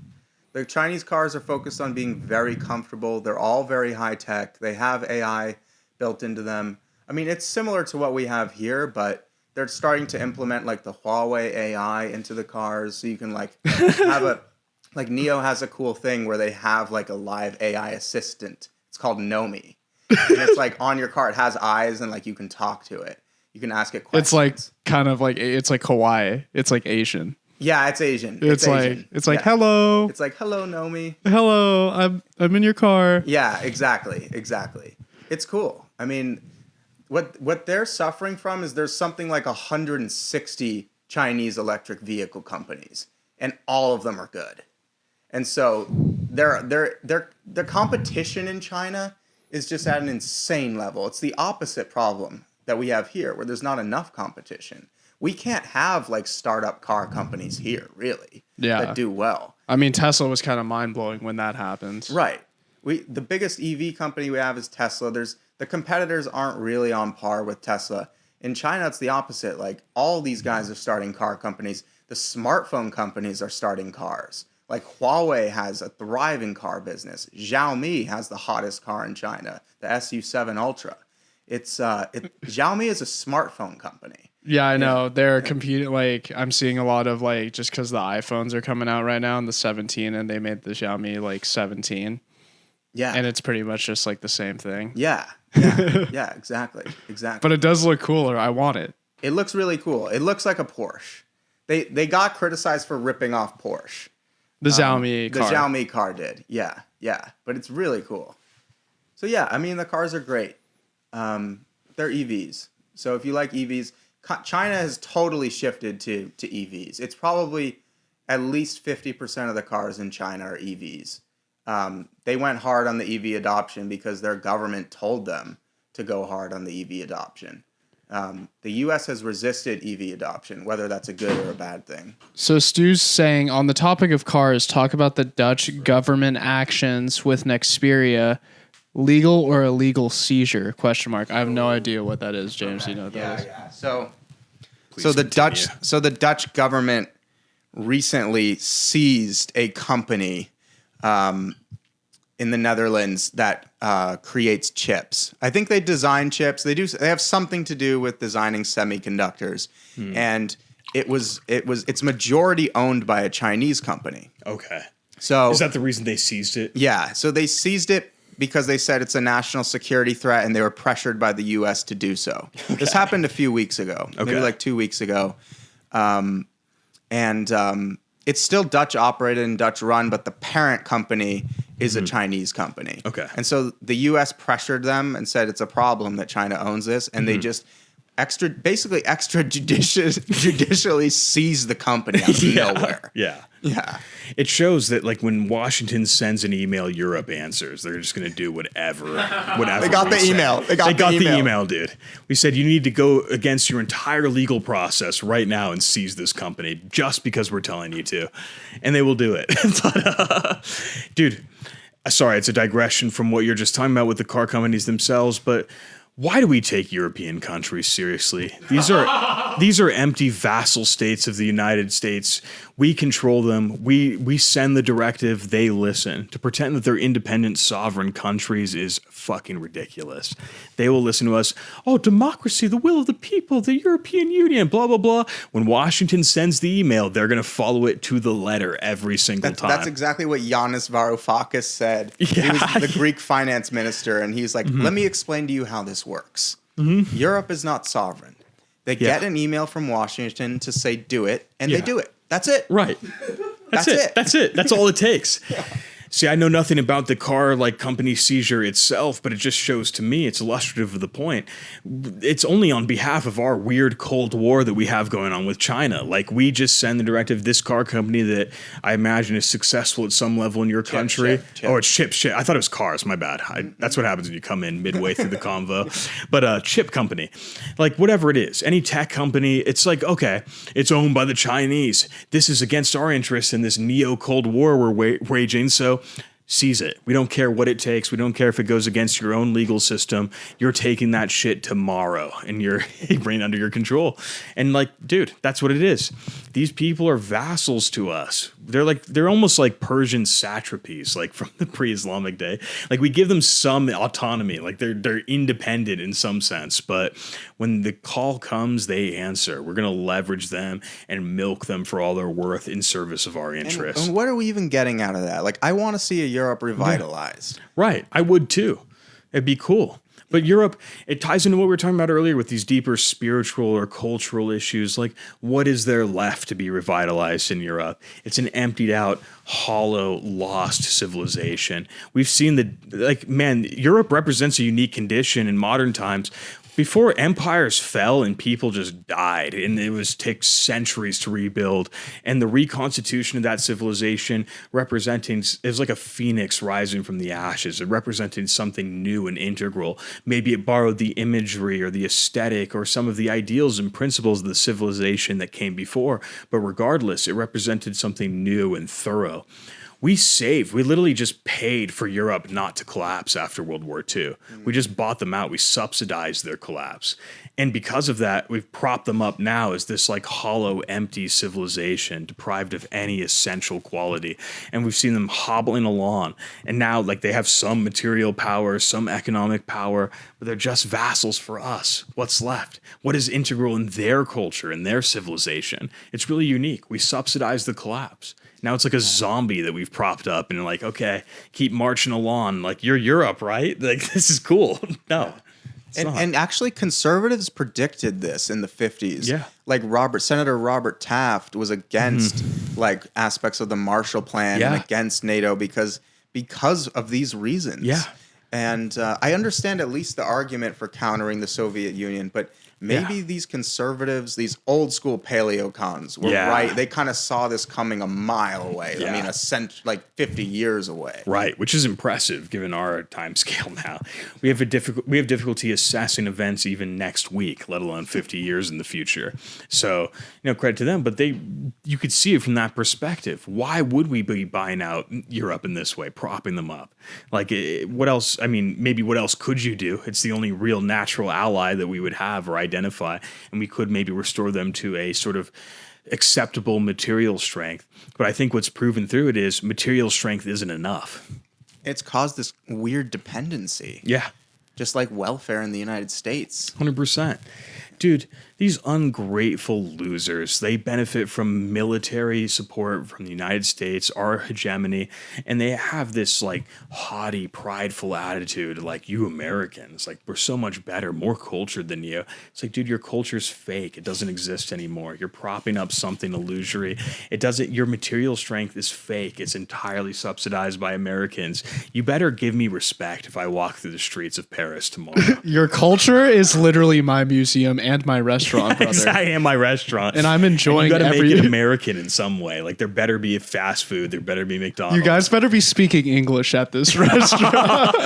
The Chinese cars are focused on being very comfortable. They're all very high tech. They have AI built into them. I mean, it's similar to what we have here, but they're starting to implement like the Huawei AI into the cars. So you can like have like Neo has a cool thing where they have like a live AI assistant. It's called Nomi. And it's like on your car. It has eyes and like you can talk to it. You can ask it questions. It's like kind of like, it's like Hawaii. It's like Asian. Yeah, it's Asian. It's like hello. It's like hello, Nomi. Hello, I'm in your car. Yeah, exactly. It's cool. I mean, what they're suffering from is there's something like 160 Chinese electric vehicle companies, and all of them are good. And so the competition in China is just at an insane level. It's the opposite problem that we have here, where there's not enough competition. We can't have like startup car companies here, really, that do well. I mean, Tesla was kind of mind-blowing when that happened. Right. The biggest EV company we have is Tesla. The competitors aren't really on par with Tesla. In China, it's the opposite. Like all these guys are starting car companies. The smartphone companies are starting cars. Like Huawei has a thriving car business. Xiaomi has the hottest car in China, the SU7 Ultra. Xiaomi is a smartphone company. Yeah, I know. They're competing. Like, I'm seeing a lot of, like, just because the iPhones are coming out right now and the 17, and they made the Xiaomi, like, 17. Yeah. And it's pretty much just, like, the same thing. Yeah, exactly. But it does look cooler. I want it. It looks really cool. It looks like a Porsche. They got criticized for ripping off Porsche. The Xiaomi car. The Xiaomi car did. Yeah. But it's really cool. So, yeah, I mean, the cars are great. They're EVs. So if you like EVs... China has totally shifted to EVs. It's probably at least 50% of the cars in China are EVs. They went hard on the EV adoption because their government told them to go hard on the EV adoption. The U.S. has resisted EV adoption, whether that's a good or a bad thing. So Stu's saying, on the topic of cars, talk about the Dutch government actions with Nexperia. Legal or illegal seizure? ? I have no idea what that is, James. You know what that is? Yeah. So the Dutch government recently seized a company in the Netherlands that creates chips. I think they design chips. They have something to do with designing semiconductors, and it's majority owned by a Chinese company. Okay. So is that the reason they seized it? Yeah. So they seized it because they said it's a national security threat, and they were pressured by the U.S. to do so. Okay. This happened a few weeks ago, maybe like 2 weeks ago, and it's still Dutch operated and Dutch run, but the parent company is a Chinese company. Okay. And so the U.S. pressured them and said it's a problem that China owns this, and they just extrajudicially seized the company out of nowhere. Yeah. Yeah. It shows that like when Washington sends an email, Europe answers. They're just going to do whatever. They got the email. They got the email, dude. We said you need to go against your entire legal process right now and seize this company just because we're telling you to. And they will do it. But, dude, sorry, it's a digression from what you're just talking about with the car companies themselves, but why do we take European countries seriously? These are empty vassal states of the United States. We control them. We send the directive. They listen. To pretend that they're independent, sovereign countries is fucking ridiculous. They will listen to us. Oh, democracy, the will of the people, the European Union, blah, blah, blah. When Washington sends the email, they're going to follow it to the letter every single time. That's exactly what Yanis Varoufakis said. Yeah. He was the Greek finance minister, and he's like, let me explain to you how this works. Europe is not sovereign. They get an email from Washington to say do it, and they do it. That's it. Right. That's it. That's it. That's all it takes. Yeah. See, I know nothing about the car company seizure itself, but it just shows to me, it's illustrative of the point. It's only on behalf of our weird Cold War that we have going on with China. Like, we just send the directive, this car company that I imagine is successful at some level in your country. Chip. Oh, it's chip. I thought it was cars. My bad. That's what happens when you come in midway through the convo. But chip company, like whatever it is, any tech company, it's like, okay, it's owned by the Chinese. This is against our interests in this neo-Cold War we're waging. So seize it. We don't care what it takes. We don't care if it goes against your own legal system. You're taking that shit tomorrow and you're bringing it under your control. And dude, that's what it is. These people are vassals to us. They're almost like Persian satrapies, from the pre-Islamic day. We give them some autonomy. They're independent in some sense, but when the call comes, they answer. We're going to leverage them and milk them for all they're worth in service of our interests. And what are we even getting out of that? I want to see a Europe revitalized. Yeah. Right. I would too. It'd be cool. But Europe, it ties into what we were talking about earlier with these deeper spiritual or cultural issues. What is there left to be revitalized in Europe? It's an emptied out, hollow, lost civilization. We've seen Europe represents a unique condition in modern times. Before empires fell and people just died, and it takes centuries to rebuild, and the reconstitution of that civilization is like a phoenix rising from the ashes. It represented something new and integral. Maybe it borrowed the imagery or the aesthetic or some of the ideals and principles of the civilization that came before, but regardless, it represented something new and thorough. We literally just paid for Europe not to collapse after World War II. We just bought them out. We subsidized their collapse. And because of that, we've propped them up now as this hollow, empty civilization deprived of any essential quality. And we've seen them hobbling along. And now they have some material power, some economic power, but they're just vassals for us. What's left? What is integral in their culture, in their civilization? It's really unique. We subsidize the collapse. Now it's like a zombie that we've propped up and okay, keep marching along. You're Europe, right? This is cool. No. And actually conservatives predicted this in the 50s. Yeah. Senator Robert Taft was against aspects of the Marshall Plan and against NATO because of these reasons. Yeah. And I understand at least the argument for countering the Soviet Union, but maybe these conservatives, these old school paleocons were right. They kind of saw this coming a mile away. Yeah. I mean, 50 years away. Right, which is impressive given our time scale now. We have difficulty assessing events even next week, let alone 50 years in the future. So, credit to them, but you could see it from that perspective. Why would we be buying out Europe in this way, propping them up? What else? I mean, maybe what else could you do? It's the only real natural ally that we would have or identify, and we could maybe restore them to a sort of acceptable material strength. But I think what's proven through it is material strength isn't enough. It's caused this weird dependency. Yeah. Just like welfare in the United States. 100%. Dude, these ungrateful losers, they benefit from military support from the United States, our hegemony, and they have this like haughty, prideful attitude like, you Americans, like we're so much better, more cultured than you. It's like, dude, your culture's fake. It doesn't exist anymore. You're propping up something illusory. Your material strength is fake. It's entirely subsidized by Americans. You better give me respect if I walk through the streets of Paris tomorrow. Your culture is literally my museum and my restaurant, brother. I am my restaurant. And I'm enjoying you gotta make it American in some way. Like there better be a fast food. There better be McDonald's. You guys better be speaking English at this restaurant.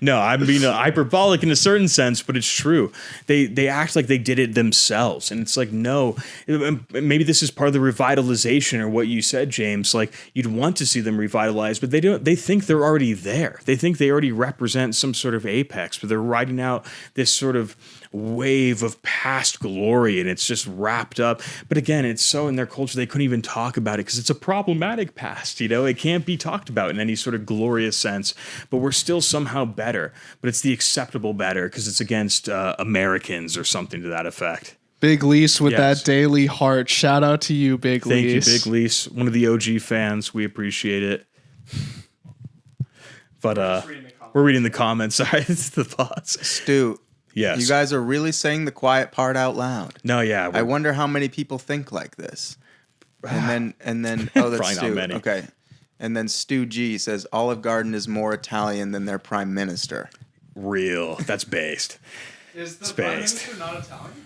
No, I'm being hyperbolic in a certain sense, but it's true. They act like they did it themselves. And it's like, no, maybe this is part of the revitalization or what you said, James. Like you'd want to see them revitalized, but they don't. They think they're already there. They think they already represent some sort of apex, but they're riding out this sort of wave of past glory, and it's just wrapped up. But again, it's so in their culture they couldn't even talk about it because it's a problematic past. It can't be talked about in any sort of glorious sense. But we're still somehow better. But it's the acceptable better because it's against Americans or something to that effect. Big Lease with that daily heart. Shout out to you, Big Lease. Thank you, Big Lease. One of the OG fans. We appreciate it. But we're reading the comments. Sorry, it's the thoughts. Stu. Yes. You guys are really saying the quiet part out loud. No, yeah. I wonder how many people think like this. And then oh, that's Probably Stu. not many. Okay. And then Stu G says Olive Garden is more Italian than their prime minister. Real. That's based. Is the prime minister not Italian?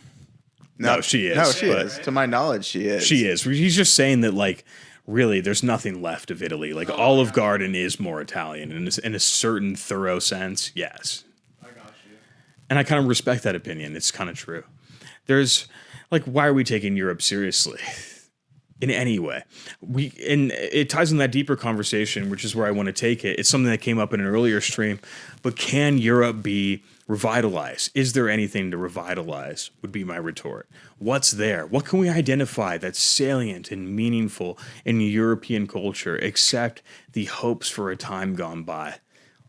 No, she is. No, she is. To my knowledge, she is. She is. He's just saying that, like, really, there's nothing left of Italy. Like, Olive Garden is more Italian in a certain thorough sense. Yes. And I kind of respect that opinion. It's kind of true. There's, like, why are we taking Europe seriously in any way? And it ties in that deeper conversation, which is where I want to take it. It's something that came up in an earlier stream. But can Europe be revitalized? Is there anything to revitalize? Would be my retort. What's there? What can we identify that's salient and meaningful in European culture, except the hopes for a time gone by?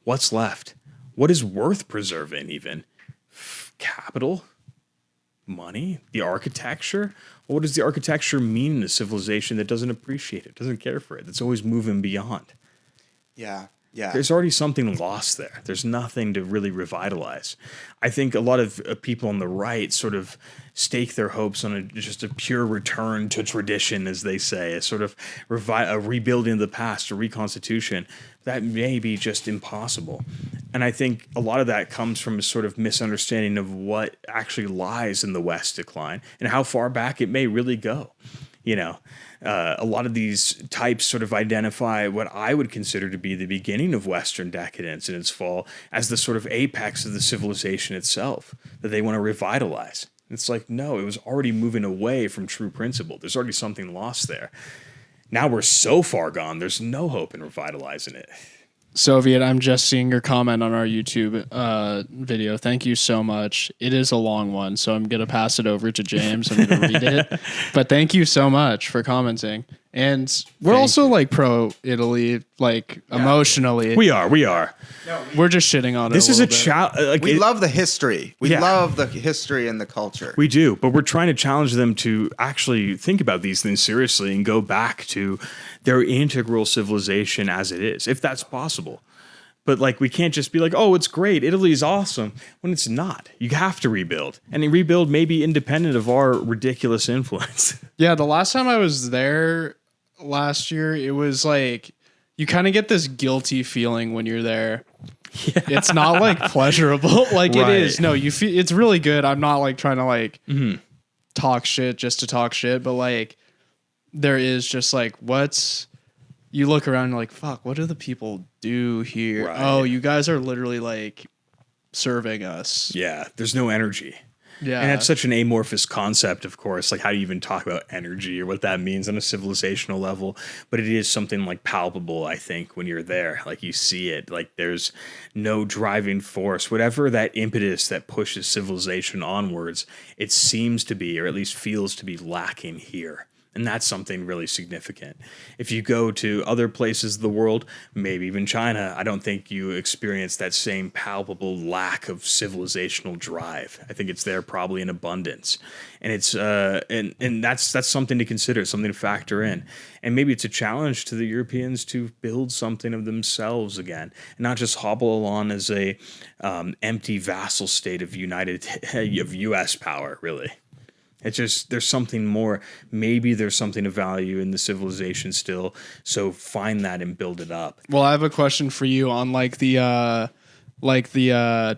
What's left? What is worth preserving even? Capital, money, the architecture. What does the architecture mean in a civilization that doesn't appreciate it, doesn't care for it, that's always moving beyond? Yeah. There's already something lost there. There's nothing to really revitalize. I think a lot of people on the right sort of stake their hopes on just a pure return to tradition, as they say, a sort of a rebuilding of the past, a reconstitution. That may be just impossible. And I think a lot of that comes from a sort of misunderstanding of what actually lies in the West's decline and how far back it may really go. A lot of these types sort of identify what I would consider to be the beginning of Western decadence and its fall as the sort of apex of the civilization itself that they want to revitalize. It's like, no, it was already moving away from true principle. There's already something lost there. Now we're so far gone, there's no hope in revitalizing it. Soviet, I'm just seeing your comment on our YouTube video. Thank you so much. It is a long one, so I'm going to pass it over to James. I'm going to read it. But thank you so much for commenting. And we're also like pro Italy, like emotionally. We are. We're just shitting on it. This is a challenge. We love the history. We love the history and the culture. We do, but we're trying to challenge them to actually think about these things seriously and go back to their integral civilization as it is, if that's possible. But like, we can't just be like, oh, it's great, Italy's awesome, when it's not. You have to rebuild. And rebuild may be independent of our ridiculous influence. Yeah, the last time I was there last year, it was like, you kind of get this guilty feeling when you're there. Yeah. It's not like pleasurable like right. It is. No, you feel it's really good. I'm not like trying to like talk shit just to talk shit, but like there is just like you look around and you're like, fuck, what do the people do here? Right. Oh, you guys are literally like serving us. Yeah, there's no energy. Yeah. And that's such an amorphous concept, of course. Like, how do you even talk about energy or what that means on a civilizational level? But it is something like palpable, I think, when you're there. Like, you see it. Like, there's no driving force. Whatever that impetus that pushes civilization onwards, it seems to be, or at least feels to be, lacking here. And that's something really significant. If you go to other places of the world, maybe even China, I don't think you experience that same palpable lack of civilizational drive. I think it's there probably in abundance. And it's and that's something to consider, something to factor in. And maybe it's a challenge to the Europeans to build something of themselves again, and not just hobble along as a empty vassal state of U.S. power, really. It's just, there's something more. Maybe there's something of value in the civilization still. So find that and build it up. Well, I have a question for you on like the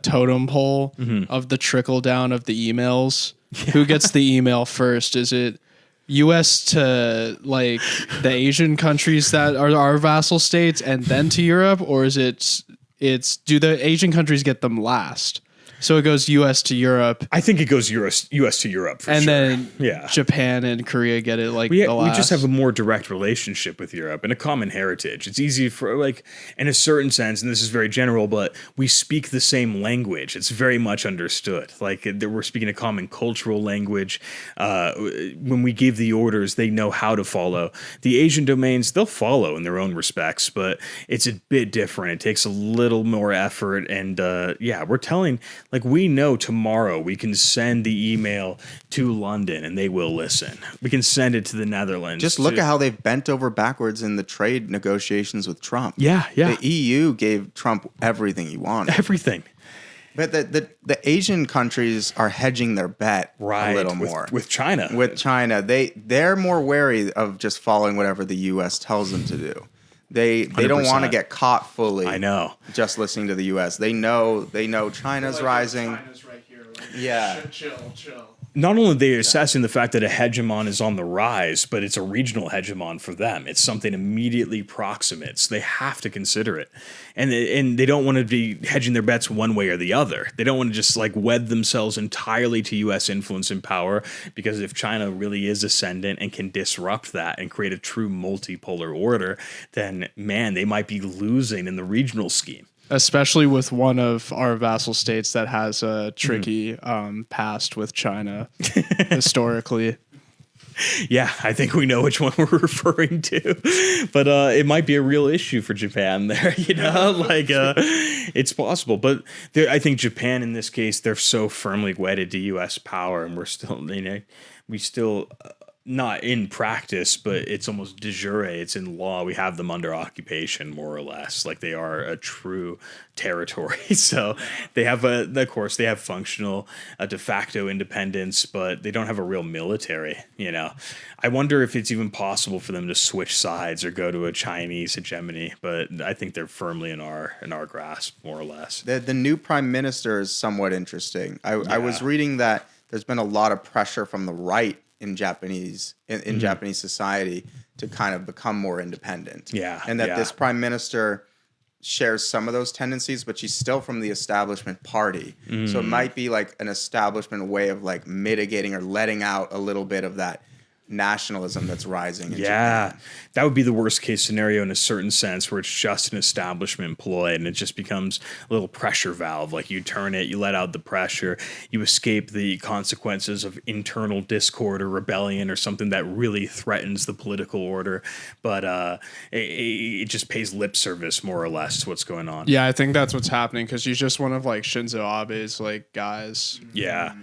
totem pole of the trickle down of the emails. Yeah. Who gets the email first? Is it U.S. to like the Asian countries that are our vassal states and then to Europe, or is it's do the Asian countries get them last? So it goes U.S. to Europe. I think it goes U.S. to Europe for and sure. And then Japan and Korea get it like we the last. We just have a more direct relationship with Europe and a common heritage. It's easy for, like, in a certain sense, and this is very general, but we speak the same language. It's very much understood. Like, we're speaking a common cultural language. When we give the orders, they know how to follow. The Asian domains, they'll follow in their own respects, but it's a bit different. It takes a little more effort. And we're telling... Like, we know tomorrow we can send the email to London and they will listen. We can send it to the Netherlands. Just look at how they've bent over backwards in the trade negotiations with Trump. Yeah. The EU gave Trump everything he wanted. Everything. But the Asian countries are hedging their bet a little more. With China. With China. They're more wary of just following whatever the U.S. tells them to do. They don't want to get caught fully. I know. Just listening to the U.S. They know China's rising. China's right here. Yeah. Chill. Not only are they assessing the fact that a hegemon is on the rise, but it's a regional hegemon for them. It's something immediately proximate. So they have to consider it. And they don't want to be hedging their bets one way or the other. They don't want to just like wed themselves entirely to U.S. influence and power, because if China really is ascendant and can disrupt that and create a true multipolar order, then, man, they might be losing in the regional scheme. Especially with one of our vassal states that has a tricky past with China historically. Yeah, I think we know which one we're referring to, but it might be a real issue for Japan there. It's possible. But I think Japan in this case, they're so firmly wedded to U.S. power, and we're still, not in practice, but it's almost de jure. It's in law. We have them under occupation, more or less. Like, they are a true territory. So they have of course, they have functional de facto independence, but they don't have a real military. I wonder if it's even possible for them to switch sides or go to a Chinese hegemony. But I think they're firmly in our grasp, more or less. The new prime minister is somewhat interesting. I was reading that there's been a lot of pressure from the right in Japanese society to kind of become more independent. Yeah. And that this prime minister shares some of those tendencies, but she's still from the establishment party. So it might be like an establishment way of like mitigating or letting out a little bit of that nationalism that's rising in Japan. That would be the worst case scenario in a certain sense, where it's just an establishment ploy and it just becomes a little pressure valve. Like, you turn it, you let out the pressure, you escape the consequences of internal discord or rebellion or something that really threatens the political order. But it just pays lip service, more or less, to what's going on. Yeah, I think that's what's happening, because he's just one of like Shinzo Abe's like guys. Yeah.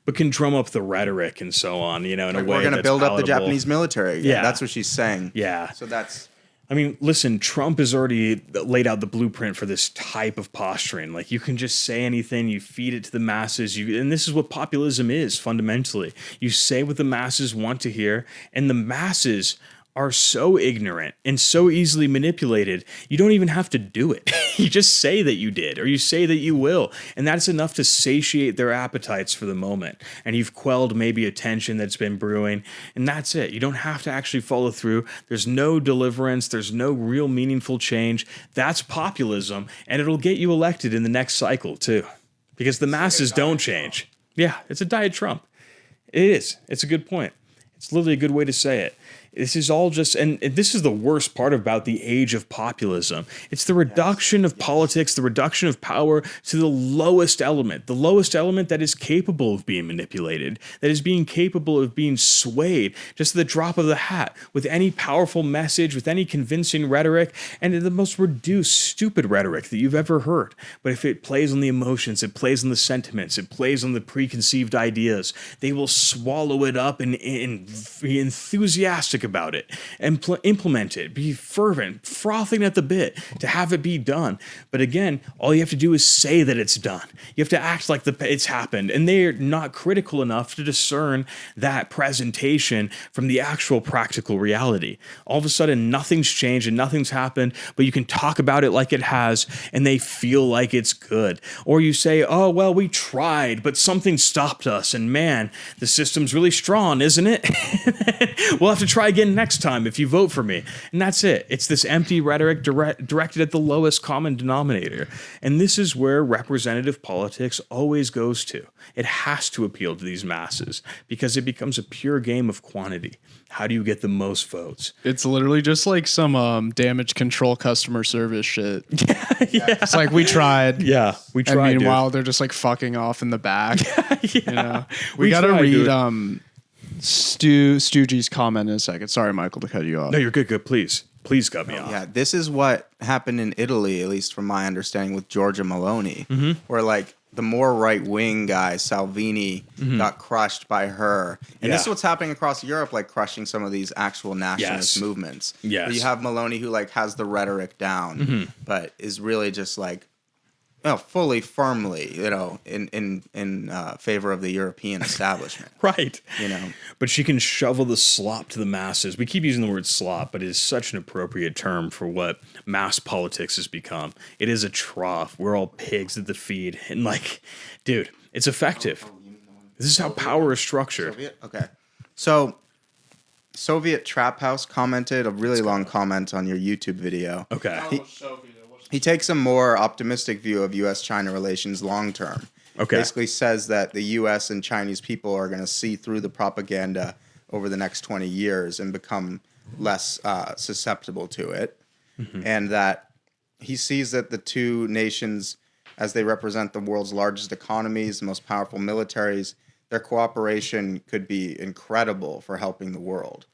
But can drum up the rhetoric and so on, in a way we're going to build palatable. up the Japanese military. Yeah. That's what she's saying. Yeah. So that's... I mean, listen, Trump has already laid out the blueprint for this type of posturing. Like, you can just say anything, you feed it to the masses, and this is what populism is, fundamentally. You say what the masses want to hear, and the masses are so ignorant and so easily manipulated, you don't even have to do it. You just say that you did, or you say that you will, and that's enough to satiate their appetites for the moment. And you've quelled maybe a tension that's been brewing, and that's it. You don't have to actually follow through. There's no deliverance. There's no real meaningful change. That's populism, and it'll get you elected in the next cycle too, because the masses don't change. Yeah, it's a diet Trump. It is. It's a good point. It's literally a good way to say it. This is all just, and this is the worst part about the age of populism. It's the reduction of politics, the reduction of power to the lowest element that is capable of being manipulated, that is being capable of being swayed just at the drop of the hat with any powerful message, with any convincing rhetoric, and the most reduced, stupid rhetoric that you've ever heard. But if it plays on the emotions, it plays on the sentiments, it plays on the preconceived ideas, they will swallow it up and be enthusiastic about it and implement it, be fervent, frothing at the bit to have it be done. But again, all you have to do is say that it's done. You have to act like it's happened, and they're not critical enough to discern that presentation from the actual practical reality. All of a sudden, nothing's changed and nothing's happened, but you can talk about it like it has, and they feel like it's good. Or you say, oh, well, we tried, but something stopped us, and man, the system's really strong, isn't it? We'll have to try again next time if you vote for me. And that's it. It's this empty rhetoric directed at the lowest common denominator. And this is where representative politics always goes to. It has to appeal to these masses because it becomes a pure game of quantity. How do you get the most votes? It's literally just like some damage control customer service shit. Yeah. It's like we tried. Yeah, we tried. And meanwhile, they're just like fucking off in the back. Yeah. You know? We got to read Stoogie's comment in a second. Sorry, Michael, to cut you off. No, you're good. Please cut me off. Yeah, this is what happened in Italy, at least from my understanding, with Giorgia Meloni, where like the more right-wing guy, Salvini, got crushed by her. And this is what's happening across Europe, like crushing some of these actual nationalist movements. Yes. You have Meloni who like has the rhetoric down, but is really just like, fully, firmly, in favor of the European establishment. Right. But she can shovel the slop to the masses. We keep using the word slop, but it is such an appropriate term for what mass politics has become. It is a trough. We're all pigs at the feed. And like, dude, it's effective. This is how power is structured. Soviet? Okay. So, Soviet Trap House commented a really long comment on your YouTube video. Okay. He takes a more optimistic view of U.S.-China relations long-term. Okay. Basically says that the U.S. and Chinese people are going to see through the propaganda over the next 20 years and become less susceptible to it. And that he sees that the two nations, as they represent the world's largest economies, the most powerful militaries, their cooperation could be incredible for helping the world.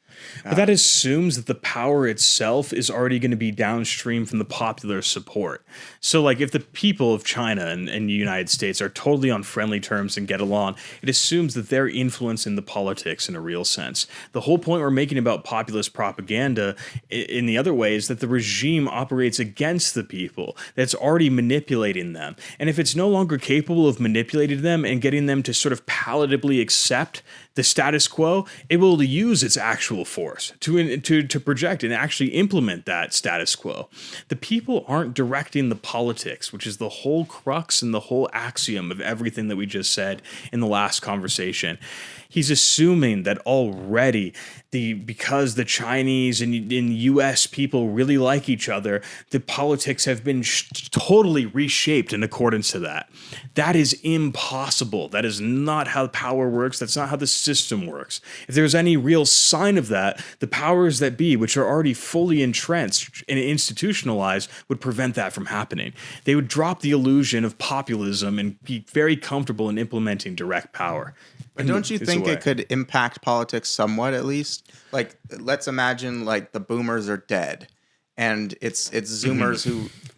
But that assumes that the power itself is already going to be downstream from the popular support. So, like, if the people of China and the United States are totally on friendly terms and get along, it assumes that they're influencing the politics in a real sense. The whole point we're making about populist propaganda in the other way is that the regime operates against the people, that's already manipulating them. And if it's no longer capable of manipulating them and getting them to sort of palatably accept the status quo, it will use its actual force to project and actually implement that status quo. The people aren't directing the politics, which is the whole crux and the whole axiom of everything that we just said in the last conversation. He's assuming that already because the Chinese and U.S. people really like each other, the politics have been totally reshaped in accordance to that. That is impossible. That is not how power works. That's not how the system works. If there's any real sign of that, the powers that be, which are already fully entrenched and institutionalized, would prevent that from happening. They would drop the illusion of populism and be very comfortable in implementing direct power. But don't you think it could impact politics somewhat, at least? Like, let's imagine like the boomers are dead, and it's Zoomers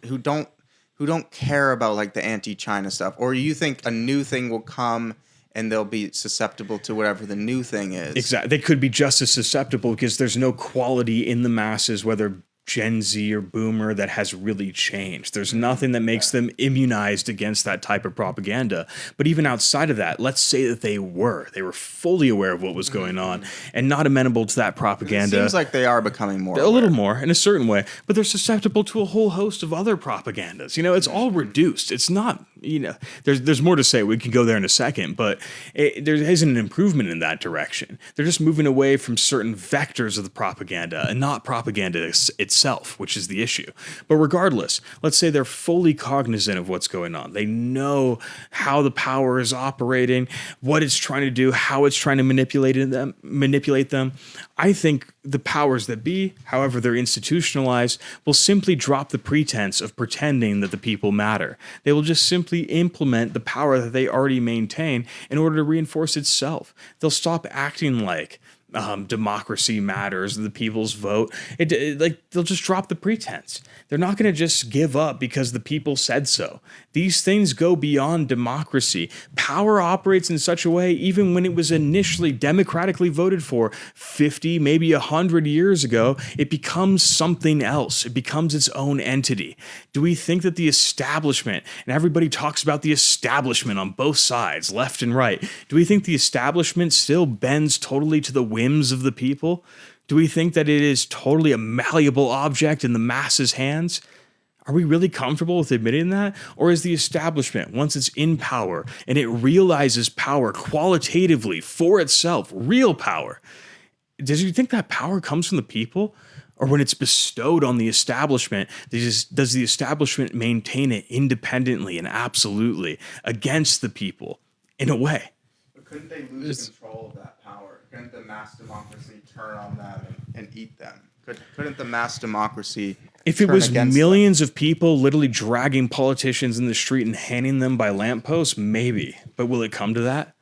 who don't care about like the anti-China stuff. Or you think a new thing will come and they'll be susceptible to whatever the new thing is? Exactly. They could be just as susceptible because there's no quality in the masses, whether Gen Z or boomer, that has really changed. There's nothing that makes them immunized against that type of propaganda. But even outside of that, let's say that they were fully aware of what was going on and not amenable to that propaganda. It seems like they are becoming more a little more in a certain way, but they're susceptible to a whole host of other propagandas. It's all reduced. It's not, there's more to say. We can go there in a second, but there isn't an improvement in that direction. They're just moving away from certain vectors of the propaganda and not propaganda itself, which is the issue. But regardless, let's say they're fully cognizant of what's going on. They know how the power is operating, what it's trying to do, how it's trying to manipulate them. I think the powers that be, however they're institutionalized, will simply drop the pretense of pretending that the people matter. They will just simply implement the power that they already maintain in order to reinforce itself. They'll stop acting like democracy matters, the people's vote. They'll just drop the pretense. They're not going to just give up because the people said so. These things go beyond democracy. Power operates in such a way, even when it was initially democratically voted for 50, maybe 100 years ago, it becomes something else. It becomes its own entity. Do we think that the establishment, and everybody talks about the establishment on both sides, left and right, do we think the establishment still bends totally to the whims of the people? Do we think that it is totally a malleable object in the masses' hands? Are we really comfortable with admitting that? Or is the establishment, once it's in power and it realizes power qualitatively for itself, real power, does you think that power comes from the people? Or when it's bestowed on the establishment, does the establishment maintain it independently and absolutely against the people in a way? But couldn't they lose control of that power? Couldn't the mass democracy turn on them and eat them? Couldn't the mass democracy if it was millions of people literally dragging politicians in the street and hanging them by lampposts, maybe. But will it come to that?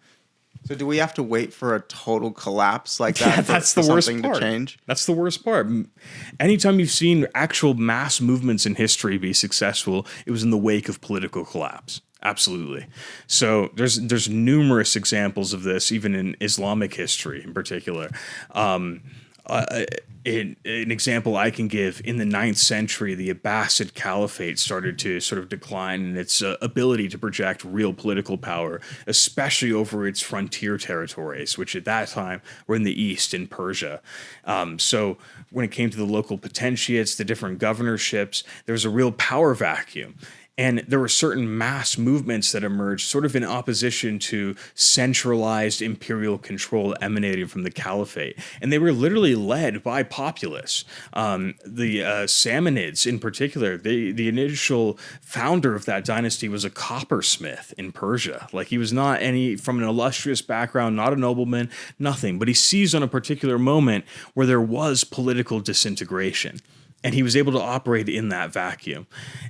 So do we have to wait for a total collapse like that? Yeah, that's the worst part. To change? That's the worst part. Anytime you've seen actual mass movements in history be successful, it was in the wake of political collapse. Absolutely. So there's numerous examples of this, even in Islamic history in particular. An example I can give, in the 9th century, the Abbasid Caliphate started to sort of decline in its ability to project real political power, especially over its frontier territories, which at that time were in the east, in Persia. So when it came to the local potentiates, the different governorships, there was a real power vacuum. And there were certain mass movements that emerged sort of in opposition to centralized imperial control emanating from the caliphate. And they were literally led by populace. The Samanids in particular, the initial founder of that dynasty was a coppersmith in Persia. Like, he was not from an illustrious background, not a nobleman, nothing. But he seized on a particular moment where there was political disintegration. And he was able to operate in that vacuum.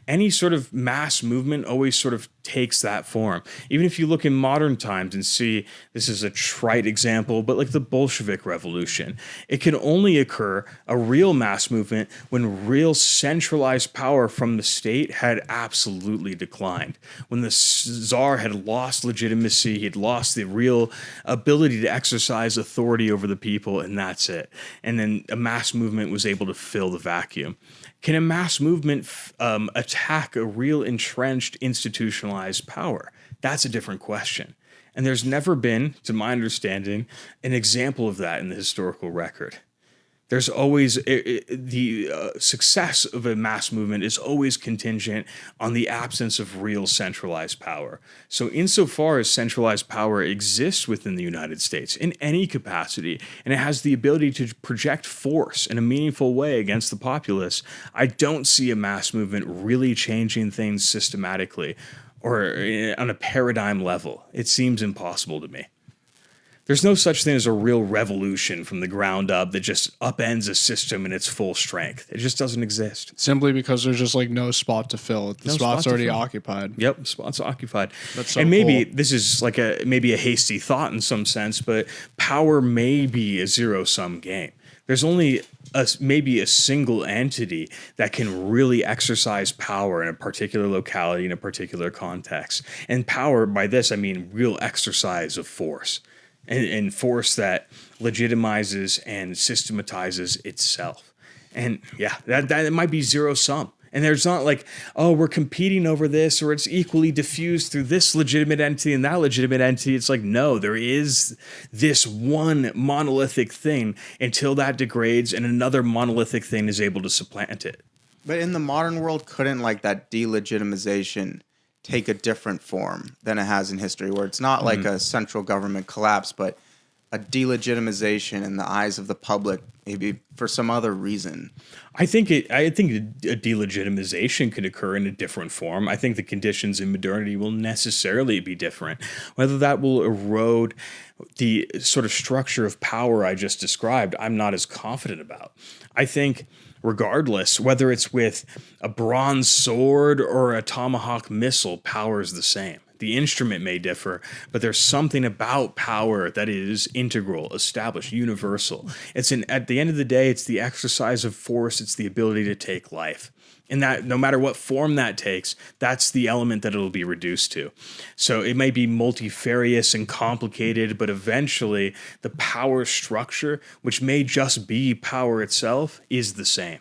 Any sort of mass movement always sort of takes that form. Even if you look in modern times and see, this is a trite example, but like the Bolshevik Revolution, it can only occur, a real mass movement, when real centralized power from the state had absolutely declined. When the Tsar had lost legitimacy, he'd lost the real ability to exercise authority over the people, and that's it. And then a mass movement was able to fill the vacuum. Can a mass movement attack a real entrenched institutionalized power? That's a different question. And there's never been, to my understanding, an example of that in the historical record. There's always the success of a mass movement is always contingent on the absence of real centralized power. So insofar as centralized power exists within the United States in any capacity, and it has the ability to project force in a meaningful way against the populace, I don't see a mass movement really changing things systematically or on a paradigm level. It seems impossible to me. There's no such thing as a real revolution from the ground up that just upends a system in its full strength. It just doesn't exist. Simply because there's just like no spot to fill. The spot's already occupied. Yep, spot's occupied. That's so and maybe cool. This is like maybe a hasty thought in some sense, but power may be a zero-sum game. There's only maybe a single entity that can really exercise power in a particular locality, in a particular context. And power, by this, I mean real exercise of force. And force that legitimizes and systematizes itself. And yeah, that might be zero sum. And there's not like, oh, we're competing over this, or it's equally diffused through this legitimate entity and that legitimate entity. It's like, no, there is this one monolithic thing until that degrades and another monolithic thing is able to supplant it. But in the modern world, couldn't like that delegitimization take a different form than it has in history, where it's not like a central government collapse, but a delegitimization in the eyes of the public, maybe for some other reason? I think a delegitimization could occur in a different form. I think the conditions in modernity will necessarily be different. Whether that will erode the sort of structure of power I just described, I'm not as confident about. I think regardless, whether it's with a bronze sword or a tomahawk missile, power is the same. The instrument may differ, but there's something about power that is integral, established, universal. At the end of the day, it's the exercise of force. It's the ability to take life. And that no matter what form that takes, that's the element that it'll be reduced to. So it may be multifarious and complicated, but eventually the power structure, which may just be power itself, is the same.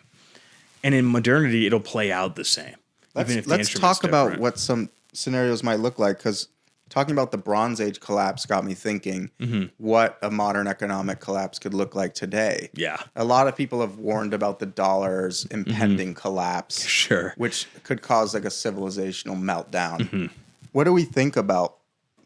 And in modernity, it'll play out the same. Let's talk about what some scenarios might look like, because talking about the Bronze Age collapse got me thinking what a modern economic collapse could look like today. Yeah. A lot of people have warned about the dollar's impending collapse, Sure, which could cause like a civilizational meltdown. What do we think about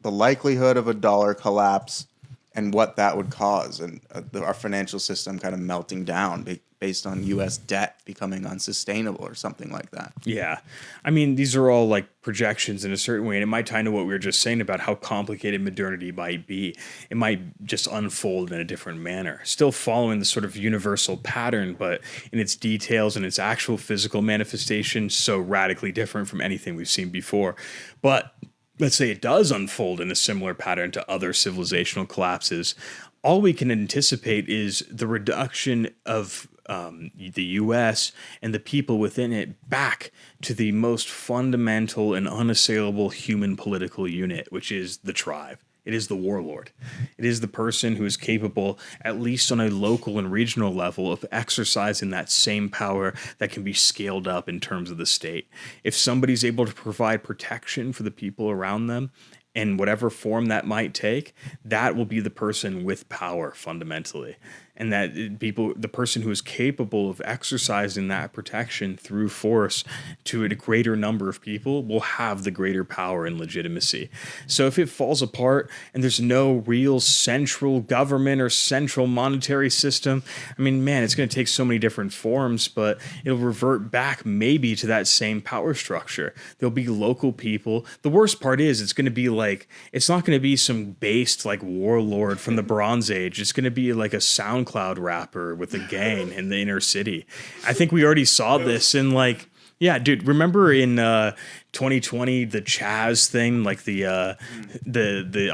the likelihood of a dollar collapse and what that would cause, and our financial system kind of melting down based on U.S. debt becoming unsustainable or something like that? Yeah. I mean, these are all like projections in a certain way, and it might tie into what we were just saying about how complicated modernity might be. It might just unfold in a different manner, still following the sort of universal pattern, but in its details and its actual physical manifestation, so radically different from anything we've seen before. But let's say it does unfold in a similar pattern to other civilizational collapses. All we can anticipate is the reduction of the U.S. and the people within it back to the most fundamental and unassailable human political unit, which is the tribe. It is the warlord. It is the person who is capable, at least on a local and regional level, of exercising that same power that can be scaled up in terms of the state. If somebody's able to provide protection for the people around them, in whatever form that might take, that will be the person with power fundamentally. And that the person who is capable of exercising that protection through force to a greater number of people will have the greater power and legitimacy. So if it falls apart and there's no real central government or central monetary system, I mean, man, it's going to take so many different forms, but it'll revert back maybe to that same power structure. There'll be local people. The worst part is it's going to be like, it's not going to be some based like warlord from the Bronze Age. It's going to be like a SoundCloud rapper with a gang in the inner city. I think we already saw this in like, yeah, dude, remember in 2020 the Chaz thing, like the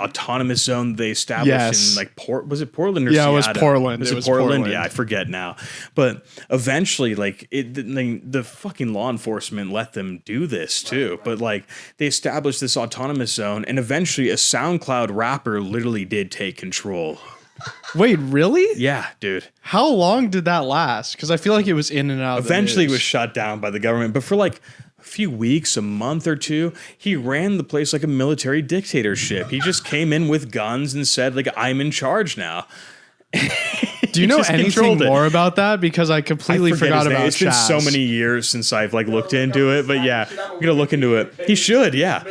autonomous zone they established in like was it Portland or Seattle? Yeah, it was Portland. Was it Portland? Yeah, I forget now. But eventually, like the fucking law enforcement let them do this too. But like they established this autonomous zone, and eventually a SoundCloud rapper literally did take control. Wait, really? Yeah, dude. How long did that last? Because I feel like it was in and out. Eventually, it was shut down by the government, but for like a few weeks, a month or two, he ran the place like a military dictatorship. He just came in with guns and said, like, I'm in charge now. Do you know anything more about that? Because I completely forgot about it. It's been so many years since I've like looked into it, but yeah, I'm gonna look into it. He should, yeah.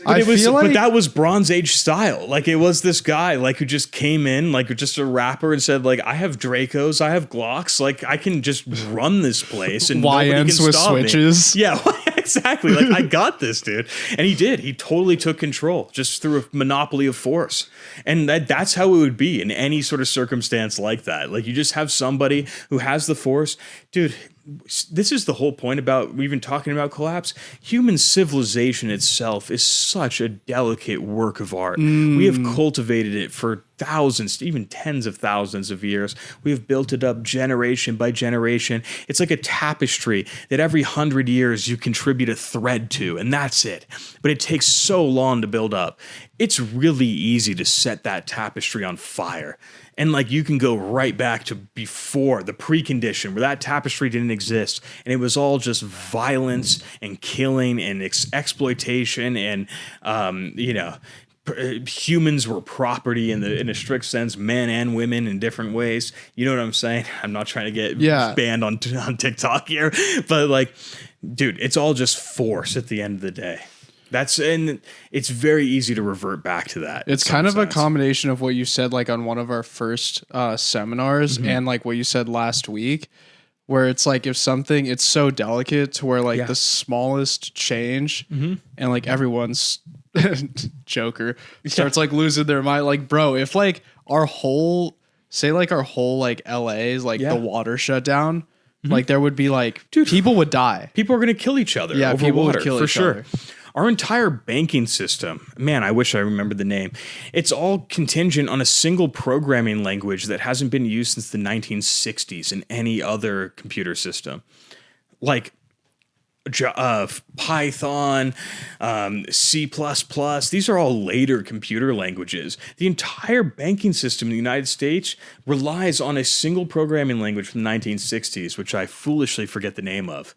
But but that was Bronze Age style. Like it was this guy like who just came in like just a rapper and said like, I have Dracos, I have Glocks, like I can just run this place and nobody can with stop switches. Me. Yeah, exactly. Like I got this, dude. And he did. He totally took control just through a monopoly of force. And that's how it would be in any sort of circumstance like that. Like you just have somebody who has the force, dude. This is the whole point about we've been talking about collapse. Human civilization itself is such a delicate work of art. We have cultivated it for thousands, even tens of thousands of years. We have built it up generation by generation. It's like a tapestry that every 100 years you contribute a thread to, and that's it. But it takes so long to build up. It's really easy to set that tapestry on fire. And like you can go right back to before the precondition where that tapestry didn't exist, and it was all just violence and killing and exploitation, and humans were property in a strict sense, men and women in different ways. You know what I'm saying? I'm not trying to get banned on TikTok here, but like, dude, it's all just force at the end of the day. And it's very easy to revert back to that. It's kind of a combination of what you said, like on one of our first seminars, and like what you said last week, where it's like if something, it's so delicate to where like the smallest change and like everyone's Joker starts like losing their mind. Like, bro, if like our whole, say like our whole like LA is like the water shut down, like there would be like, people would die. People are going to kill each other over people water, would kill for each sure. other. Our entire banking system, man, I wish I remembered the name. It's all contingent on a single programming language that hasn't been used since the 1960s in any other computer system. Like Python, C++, these are all later computer languages. The entire banking system in the United States relies on a single programming language from the 1960s, which I foolishly forget the name of.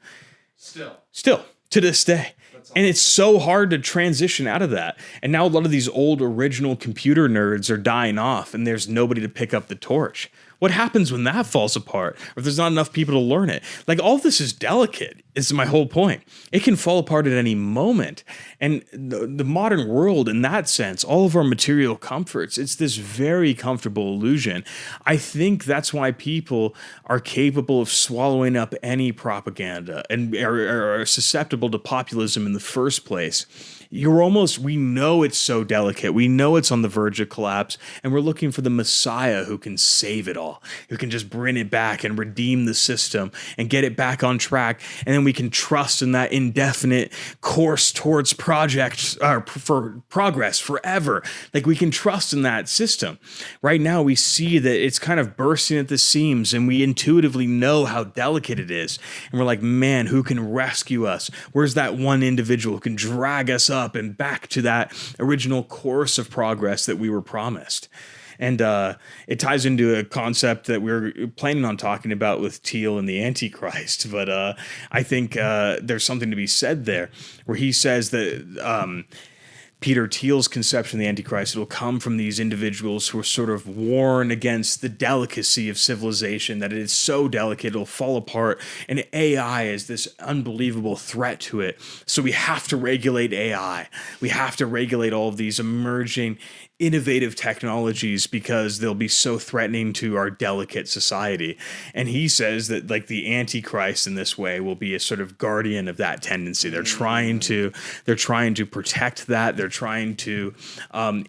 Still, to this day. And it's so hard to transition out of that. And now a lot of these old original computer nerds are dying off and there's nobody to pick up the torch. What happens when that falls apart? Or if there's not enough people to learn it? Like, all this is delicate, is my whole point. It can fall apart at any moment. And the modern world, in that sense, all of our material comforts, it's this very comfortable illusion. I think that's why people are capable of swallowing up any propaganda and are susceptible to populism in the first place. We know it's so delicate. We know it's on the verge of collapse, and we're looking for the Messiah who can save it all, who can just bring it back and redeem the system and get it back on track. And then we can trust in that indefinite course towards for progress forever. Like, we can trust in that system. Right now, we see that it's kind of bursting at the seams, and we intuitively know how delicate it is. And we're like, man, who can rescue us? Where's that one individual who can drag us up and back to that original course of progress that we were promised? And it ties into a concept that we're planning on talking about with Thiel and the Antichrist. But I think there's something to be said there, where he says that Peter Thiel's conception of the Antichrist will come from these individuals who are sort of warned against the delicacy of civilization, that it is so delicate, it'll fall apart, and AI is this unbelievable threat to it. So we have to regulate AI. We have to regulate all of these emerging innovative technologies because they'll be so threatening to our delicate society. And he says that, like, the Antichrist in this way will be a sort of guardian of that tendency. They're trying to protect that. They're trying to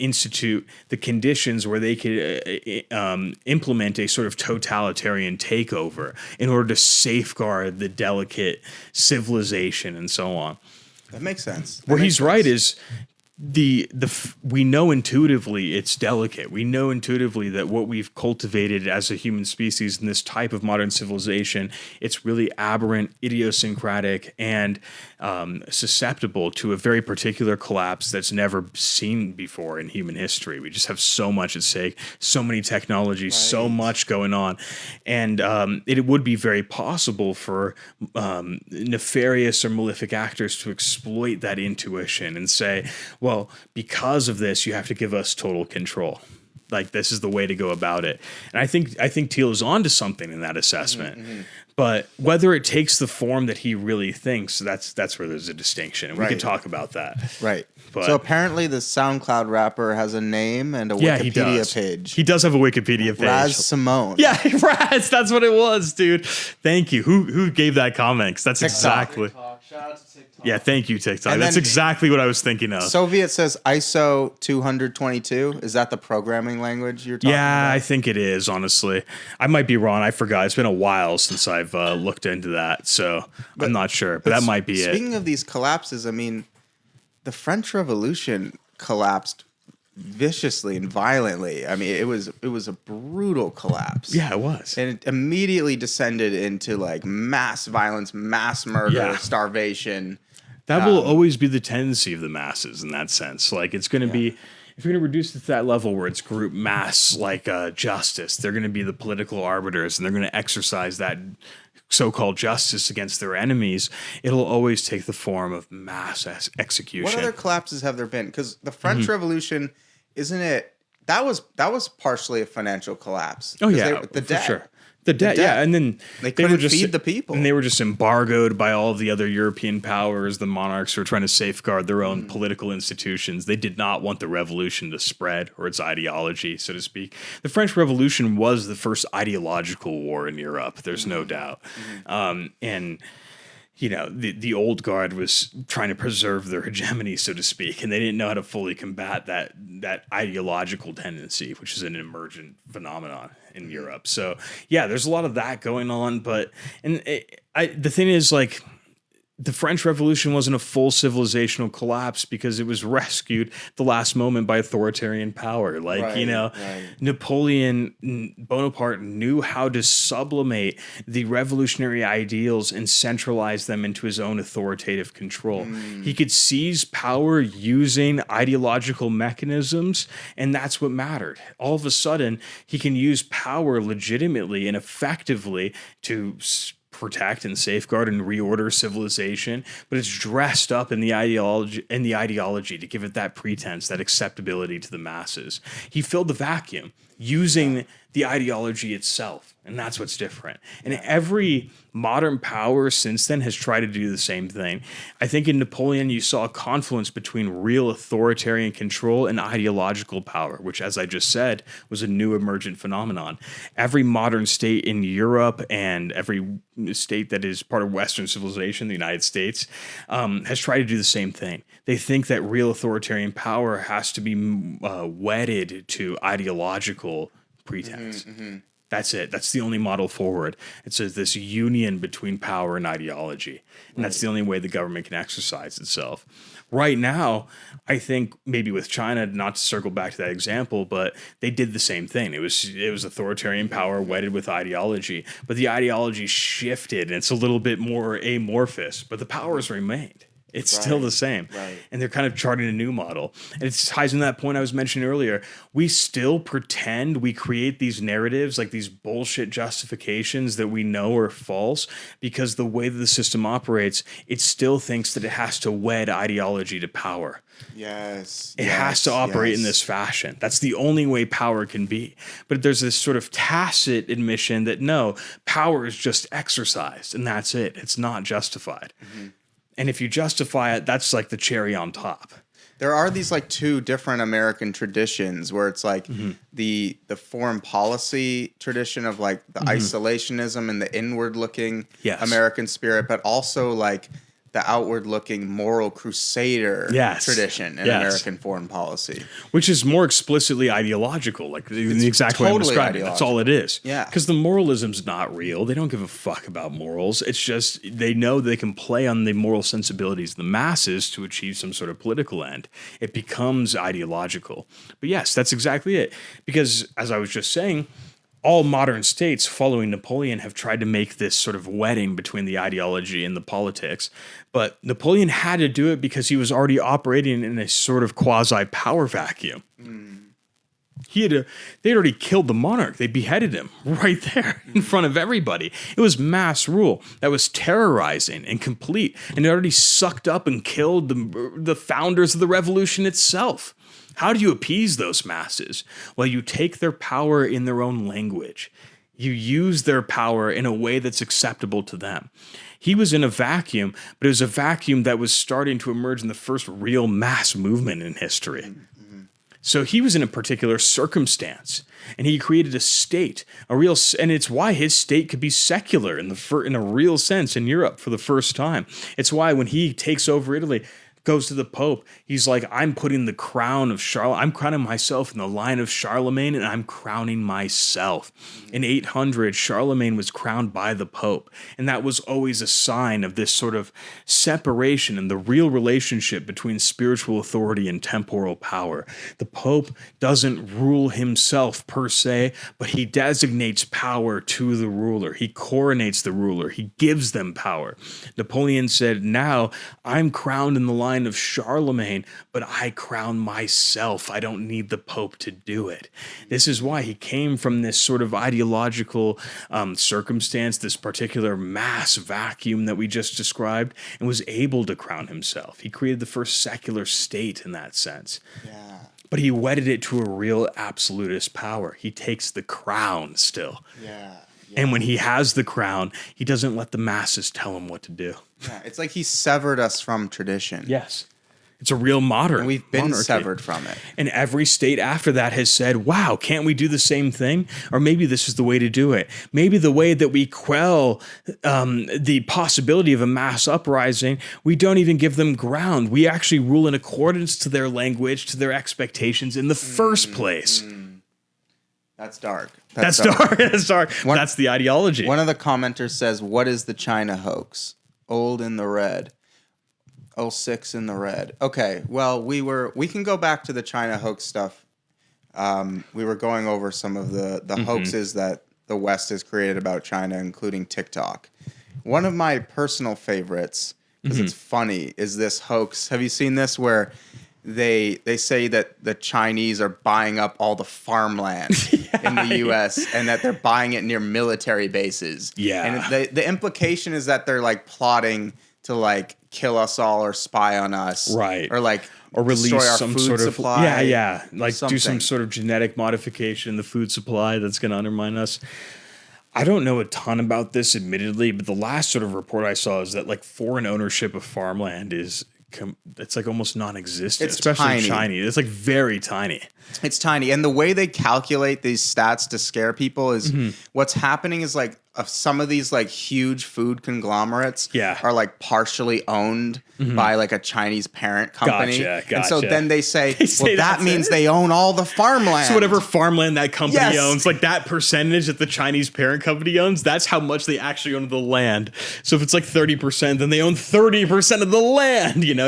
institute the conditions where they could implement a sort of totalitarian takeover in order to safeguard the delicate civilization and so on. That makes sense. Where he's right is we know intuitively it's delicate. We know intuitively that what we've cultivated as a human species in this type of modern civilization, it's really aberrant, idiosyncratic, and susceptible to a very particular collapse that's never seen before in human history. We just have so much at stake, so many technologies, so much going on. And it would be very possible for nefarious or malefic actors to exploit that intuition and say, well, because of this, you have to give us total control. Like, this is the way to go about it. And I think Thiel is onto something in that assessment. Mm-hmm. But whether it takes the form that he really thinks, that's where there's a distinction. And we can talk about that. Right. But, so apparently the SoundCloud rapper has a name and a Wikipedia page. He does have a Wikipedia page. Raz Simone. Yeah, Raz. That's what it was, dude. Thank you. Who gave that comment? 'Cause that's TikTok. Exactly. Shout out to TikTok. Yeah, thank you, TikTok. That's exactly what I was thinking of. Soviet says ISO 222. Is that the programming language you're talking about? Yeah, I think it is, honestly. I might be wrong. I forgot. It's been a while since I've looked into that, so I'm not sure. But that might be it. Speaking of these collapses, I mean, the French Revolution collapsed viciously and violently. I mean, it was a brutal collapse. Yeah, it was. And it immediately descended into like mass violence, mass murder, starvation. That will always be the tendency of the masses in that sense. Like, it's going to be, if you're going to reduce it to that level where it's group mass, like justice, they're going to be the political arbiters and they're going to exercise that so-called justice against their enemies. It'll always take the form of mass execution. What other collapses have there been? Because the French Revolution, isn't it? That was partially a financial collapse. Oh yeah, the debt. for sure. The debt, yeah, and then they couldn't feed the people, and they were just embargoed by all of the other European powers. The monarchs were trying to safeguard their own political institutions. They did not want the revolution to spread, or its ideology, so to speak. The French Revolution was the first ideological war in Europe. There's no doubt, and you know, the old guard was trying to preserve their hegemony, so to speak, and they didn't know how to fully combat that ideological tendency, which is an emergent phenomenon in Europe. So yeah, there's a lot of that going on, but the thing is, like, the French Revolution wasn't a full civilizational collapse because it was rescued at the last moment by authoritarian power. Like, Napoleon Bonaparte knew how to sublimate the revolutionary ideals and centralize them into his own authoritative control. He could seize power using ideological mechanisms, and that's what mattered. All of a sudden, he can use power legitimately and effectively to protect and safeguard and reorder civilization, but it's dressed up in the ideology to give it that pretense, that acceptability to the masses. He filled the vacuum using the ideology itself, and that's what's different. And every modern power since then has tried to do the same thing. I think in Napoleon, you saw a confluence between real authoritarian control and ideological power, which, as I just said, was a new emergent phenomenon. Every modern state in Europe and every state that is part of Western civilization, the United States, has tried to do the same thing. They think that real authoritarian power has to be wedded to ideological pretense. That's it. That's the only model forward. It's this union between power and ideology. And that's the only way the government can exercise itself. Right now, I think maybe with China, not to circle back to that example, but they did the same thing. It was authoritarian power wedded with ideology, but the ideology shifted and it's a little bit more amorphous, but the powers remained. It's still the same. And they're kind of charting a new model. And it ties in that point I was mentioning earlier. We still pretend we create these narratives, like these bullshit justifications that we know are false, because the way that the system operates, it still thinks that it has to wed ideology to power. It has to operate in this fashion. That's the only way power can be. But there's this sort of tacit admission that no, power is just exercised, and that's it. It's not justified. And if you justify it, that's like the cherry on top. There are these like two different American traditions where it's like the foreign policy tradition of like the isolationism and the inward looking American spirit, but also like the outward-looking moral crusader tradition in American foreign policy. Which is more explicitly ideological, like the exact way I'm describing it. That's all it is. Because the moralism's not real. They don't give a fuck about morals. It's just they know they can play on the moral sensibilities of the masses to achieve some sort of political end. It becomes ideological. But yes, that's exactly it. Because, as I was just saying, all modern states following Napoleon have tried to make this sort of wedding between the ideology and the politics. But Napoleon had to do it because he was already operating in a sort of quasi-power vacuum. They'd already killed the monarch. They beheaded him right there in front of everybody. It was mass rule that was terrorizing and complete. And it already sucked up and killed the founders of the revolution itself. How do you appease those masses? Well, you take their power in their own language. You use their power in a way that's acceptable to them. He was in a vacuum, but it was a vacuum that was starting to emerge in the first real mass movement in history. So he was in a particular circumstance, and he created a state, and it's why his state could be secular in a real sense in Europe for the first time. It's why when he takes over Italy, goes to the Pope, he's like, I'm putting the crown of I'm crowning myself in the line of Charlemagne, and I'm crowning myself. In 800, Charlemagne was crowned by the Pope, and that was always a sign of this sort of separation and the real relationship between spiritual authority and temporal power. The Pope doesn't rule himself per se, but he designates power to the ruler. He coronates the ruler. He gives them power. Napoleon said, now I'm crowned in the line of Charlemagne, but I crown myself. I don't need the Pope to do it. This is why he came from this sort of ideological circumstance, this particular mass vacuum that we just described, and was able to crown himself. He created the first secular state in that sense. But he wedded it to a real absolutist power. He takes the crown still. And when he has the crown, he doesn't let the masses tell him what to do. Yeah, it's like he severed us from tradition. Yes. It's a real modern. And we've been monarchy. severed from it. And every state after that has said, wow, can't we do the same thing? Or maybe this is the way to do it. Maybe the way that we quell the possibility of a mass uprising, we don't even give them ground. We actually rule in accordance to their language, to their expectations in the first place. That's dark. That's dark. That's dark. That's the ideology. One of the commenters says, what is the China hoax? Old in the red. 06 in the red. Okay, well, we can go back to the China hoax stuff. We were going over some of the hoaxes that the West has created about China, including TikTok. One of my personal favorites, because it's funny, is this hoax. Have you seen this where they say that the Chinese are buying up all the farmland in the U.S. and that they're buying it near military bases? Yeah. And the implication is that they're like plotting to like kill us all or spy on us, right? Or like release destroy our some food sort of supply, like something. Do some sort of genetic modification in the food supply that's going to undermine us. I don't know a ton about this, admittedly, but the last sort of report I saw is that like foreign ownership of farmland it's like almost non-existent, it's especially tiny. It's like very tiny. It's tiny, and the way they calculate these stats to scare people is what's happening is like some of these like huge food conglomerates are like partially owned by like a Chinese parent company. Gotcha. And so then they say well, that means they own all the farmland. So whatever farmland that company owns, like that percentage that the Chinese parent company owns, that's how much they actually own of the land. So if it's like 30%, then they own 30% of the land, you know?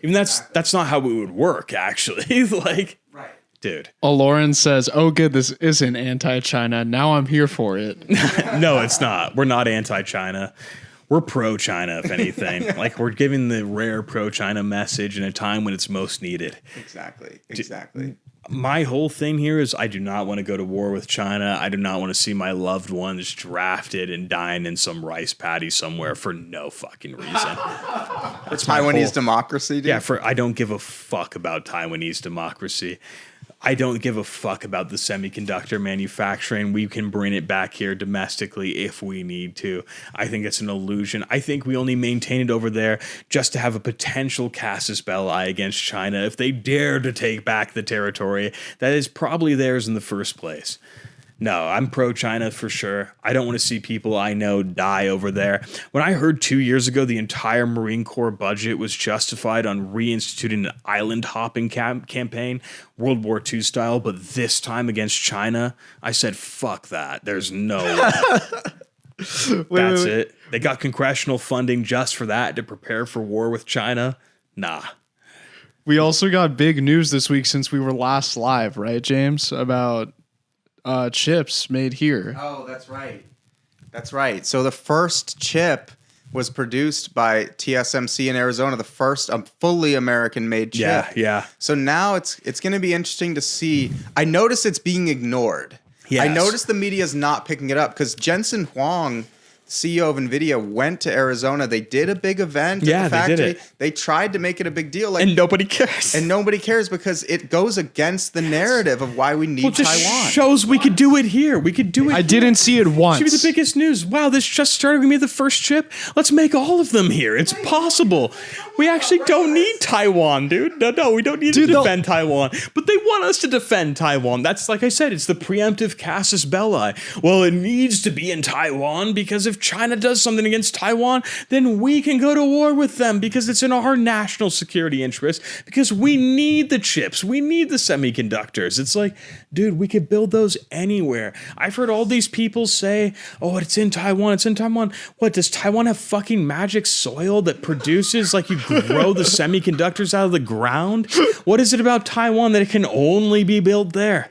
Even that's not how it would work, actually. Like, dude. Lauren says, oh, good, this isn't anti-China. Now I'm here for it. No, it's not. We're not anti-China. We're pro-China, if anything. Like, we're giving the rare pro-China message in a time when it's most needed. Exactly. My whole thing here is I do not want to go to war with China. I do not want to see my loved ones drafted and dying in some rice paddy somewhere for no fucking reason. It's Taiwanese democracy, dude? Yeah, I don't give a fuck about Taiwanese democracy. I don't give a fuck about the semiconductor manufacturing. We can bring it back here domestically if we need to. I think it's an illusion. I think we only maintain it over there just to have a potential casus belli against China if they dare to take back the territory that is probably theirs in the first place. No, I'm pro-China for sure. I don't want to see people I know die over there. When I heard 2 years ago the entire Marine Corps budget was justified on reinstituting an island hopping campaign, World War II style, but this time against China, I said, fuck that. There's no way. That's it. They got congressional funding just for that to prepare for war with China. Nah. We also got big news this week since we were last live, right, James? About chips made here. Oh, that's right. So the first chip was produced by TSMC in Arizona, the first fully American-made chip. Yeah. So now it's going to be interesting to see. I notice it's being ignored. Yes. I noticed the media's not picking it up because Jensen Huang, CEO of NVIDIA, went to Arizona. They did a big event at the factory. They did it. They tried to make it a big deal. And nobody cares. And nobody cares because it goes against the narrative of why we need Taiwan. Just shows we could do it here. We could do it I didn't see it once. Should be the biggest news. Wow, this just started. We made the first chip. Let's make all of them here. It's possible. We actually don't need Taiwan, dude. No, we don't need to defend Taiwan. But they want us to defend Taiwan. That's, like I said, it's the preemptive casus belli. Well, it needs to be in Taiwan because if China does something against Taiwan, then we can go to war with them because it's in our national security interest, because we need the chips. We need the semiconductors. It's like, dude, we could build those anywhere. I've heard all these people say, oh, it's in Taiwan. It's in Taiwan. What, does Taiwan have fucking magic soil that produces, like, you grow the semiconductors out of the ground? What is it about Taiwan that it can only be built there?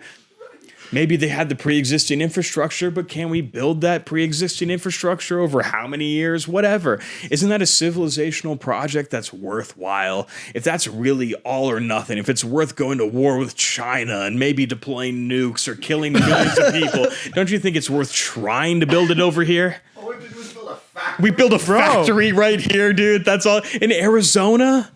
Maybe they had the pre-existing infrastructure, but can we build that pre-existing infrastructure over how many years? Whatever. Isn't that a civilizational project that's worthwhile? If that's really all or nothing, if it's worth going to war with China and maybe deploying nukes or killing millions of people, don't you think it's worth trying to build it over here? All we did was build a factory. We built a factory right here, dude. That's all. In Arizona?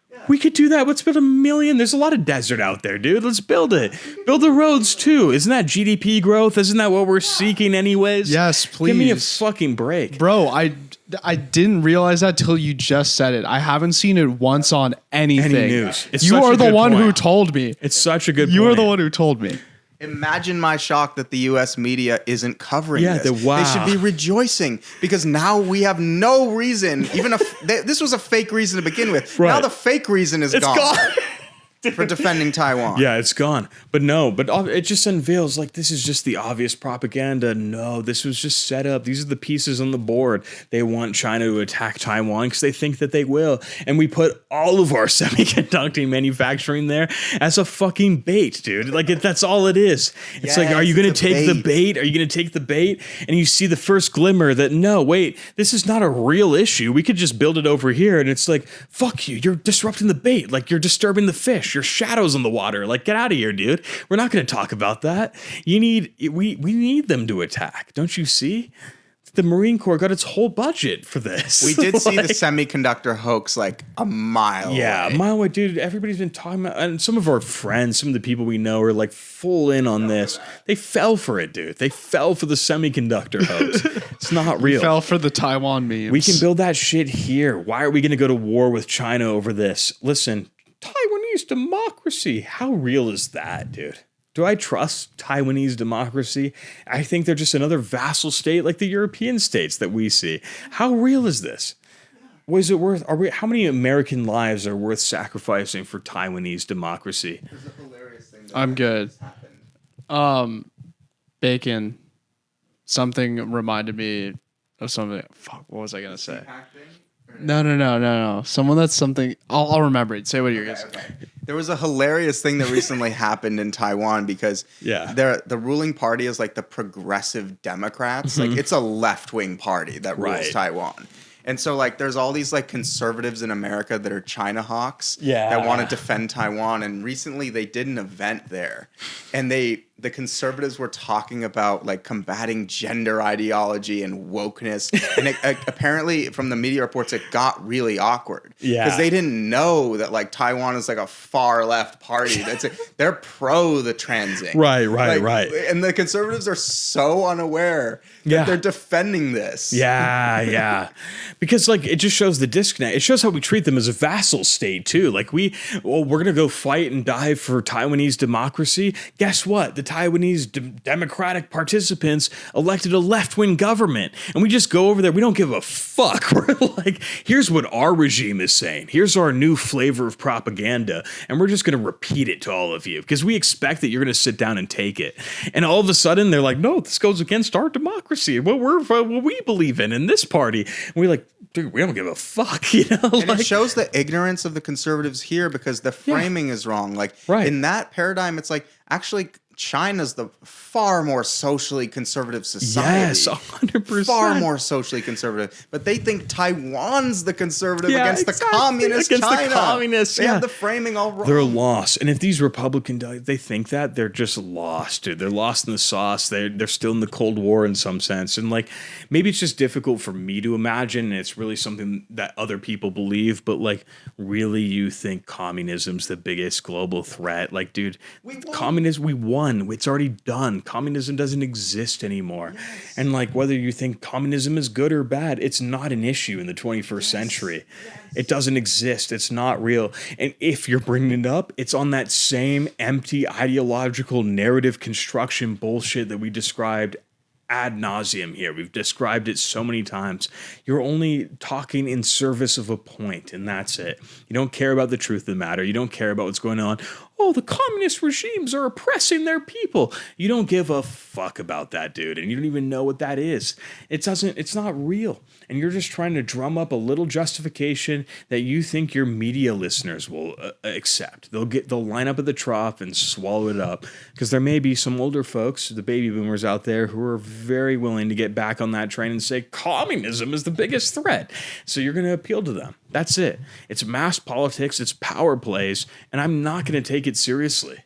Yeah, We could do that. Let's build 1 million. There's a lot of desert out there, dude. Let's build it. Build the roads too. Isn't that GDP growth? Isn't that what we're seeking anyways? Yes, please. Give me a fucking break. Bro, I didn't realize that till you just said it. I haven't seen it once on anything. Any news. It's You such are a the good one point. who told me. It's such a good You point. are the one who told me. Imagine my shock that the U.S. media isn't covering this. Wow. They should be rejoicing because now we have no reason. Even if this was a fake reason to begin with. Right. Now the fake reason is gone. For defending Taiwan. Yeah, it's gone. But it just unveils like this is just the obvious propaganda. No, this was just set up. These are the pieces on the board. They want China to attack Taiwan because they think that they will. And we put all of our semiconductor manufacturing there as a fucking bait, dude. Like that's all it is. It's like, are you going to take the bait? Are you going to take the bait? And you see the first glimmer that no, wait, this is not a real issue. We could just build it over here. And it's like, fuck you. You're disrupting the bait. Like you're disturbing the fish. Your shadows on the water. Like, get out of here, dude. We're not going to talk about that. We need them to attack. Don't you see? The Marine Corps got its whole budget for this. We did see the semiconductor hoax like a mile away. A mile away, dude. Everybody's been talking about, and some of our friends, some of the people we know are like full in on this. They fell for it, dude. They fell for the semiconductor hoax. It's not real. Fell for the Taiwan memes. We can build that shit here. Why are we going to go to war with China over this? Listen, Taiwanese democracy. How real is that, dude? Do I trust Taiwanese democracy? I think they're just another vassal state like the European states that we see. How real is this? Was it worth? How many American lives are worth sacrificing for Taiwanese democracy? I'm good. Bacon. Something reminded me of something. Fuck, what was I gonna say? No. Someone that's something. I'll remember it. Say what you're gonna say. There was a hilarious thing that recently happened in Taiwan because the ruling party is like the Progressive Democrats. Like it's a left-wing party that rules Taiwan. And so like there's all these like conservatives in America that are China hawks that want to defend Taiwan. And recently they did an event there. And the conservatives were talking about like combating gender ideology and wokeness. And apparently from the media reports, it got really awkward. Yeah. Because they didn't know that like Taiwan is like a far left party. They're pro the transing. Right. And the conservatives are so unaware that they're defending this. Yeah. Because like it just shows the disconnect. It shows how we treat them as a vassal state too. Like we're going to go fight and die for Taiwanese democracy. Guess what? The Taiwanese democratic participants elected a left-wing government, and we just go over there. We don't give a fuck. We're like, here's what our regime is saying. Here's our new flavor of propaganda, and we're just going to repeat it to all of you because we expect that you're going to sit down and take it. And all of a sudden, they're like, no, this goes against our democracy. What we believe in this party. And we're like, dude, we don't give a fuck, you know? And it shows the ignorance of the conservatives here because the framing is wrong. Like in that paradigm, it's like actually China's the far more socially conservative society. Yes, 100%. Far more socially conservative. But they think Taiwan's the conservative against the communist against China. The communists, they have the framing all wrong. They're lost. And if these Republicans, they think that, they're just lost, dude. They're lost in the sauce. They're still in the Cold War in some sense. And like, maybe it's just difficult for me to imagine. And it's really something that other people believe. But like, really, you think communism's the biggest global threat? Like, dude, communism, we won. It's already done. Communism doesn't exist anymore. Yes. And like whether you think communism is good or bad, it's not an issue in the 21st century. Yes. It doesn't exist. It's not real. And if you're bringing it up, it's on that same empty ideological narrative construction bullshit that we described ad nauseum here. We've described it so many times. You're only talking in service of a point, and that's it. You don't care about the truth of the matter. You don't care about what's going on. Oh, the communist regimes are oppressing their people. You don't give a fuck about that, dude, and you don't even know what that is. It's not real. And you're just trying to drum up a little justification that you think your media listeners will accept. They'll line up at the trough and swallow it up because there may be some older folks, the baby boomers out there, who are very willing to get back on that train and say communism is the biggest threat. So you're going to appeal to them. That's it. It's mass politics. It's power plays, and I'm not going to take it seriously.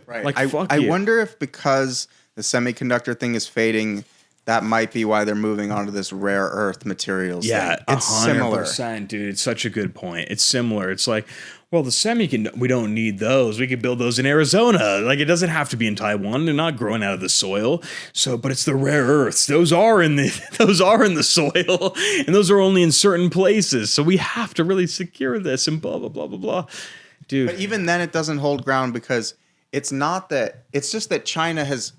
Right. Like, I wonder if because the semiconductor thing is fading, that might be why they're moving on to this rare earth materials. Yeah, thing. It's 100%, similar, dude. It's such a good point. It's similar. It's like, well, we don't need those. We could build those in Arizona. Like, it doesn't have to be in Taiwan. They're not growing out of the soil. So, but it's the rare earths. Those are in the soil, and those are only in certain places. So we have to really secure this and blah blah blah blah blah, dude. but even then, it doesn't hold ground because it's not that. It's just that China has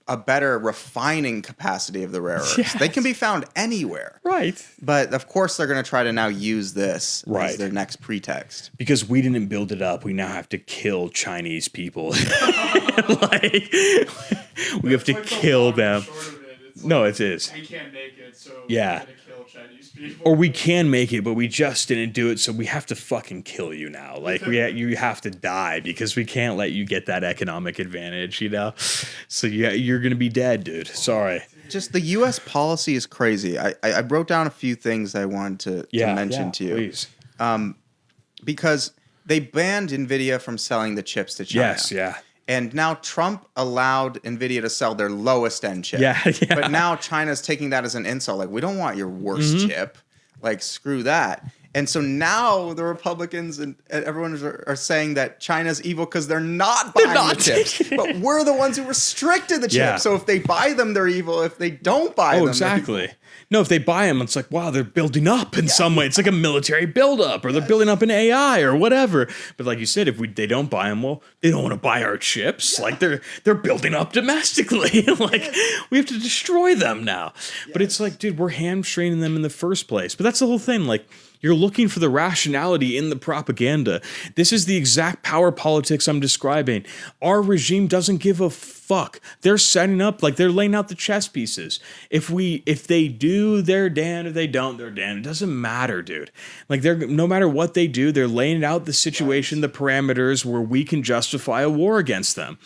a better refining capacity of the rare earths. Yes. They can be found anywhere. Right. But of course, they're going to try to now use this Right. as their next pretext. Because we didn't build it up, we now have to kill Chinese people. Like, we have to kill them. No, it is. We can't make it, so Yeah. we're gonna kill Chinese people. Or we can make it, but we just didn't do it, so we have to fucking kill you now. Like, you have to die because we can't let you get that economic advantage, you know? So yeah, you're gonna be dead, dude. Sorry. Just the U.S. policy is crazy. I wrote down a few things I wanted to mention to you. Please. Because they banned NVIDIA from selling the chips to China. Yes, yeah. And now Trump allowed NVIDIA to sell their lowest end chip. Yeah, yeah. But now China's taking that as an insult. Like, we don't want your worst Mm-hmm. chip. Like, screw that. And so now the Republicans and everyone are saying that China's evil because they're not buying the chips. But we're the ones who restricted the chips. Yeah. So if they buy them, they're evil. If they don't buy them, Exactly. No, if they buy them, it's like, wow, they're building up in some way. It's like a military buildup, or they're building up an AI or whatever. But like you said, if they don't buy them, well, they don't want to buy our chips. Like they're building up domestically. Like we have to destroy them now. But it's like, dude, we're hamstringing them in the first place. But that's the whole thing. Like, you're looking for the rationality in the propaganda. This is the exact power politics I'm describing. Our regime doesn't give a fuck. They're setting up, like, they're laying out the chess pieces. If they do, they're damned. If they don't, they're damned. It doesn't matter, dude. Like, no matter what they do, they're laying out the situation, the parameters where we can justify a war against them.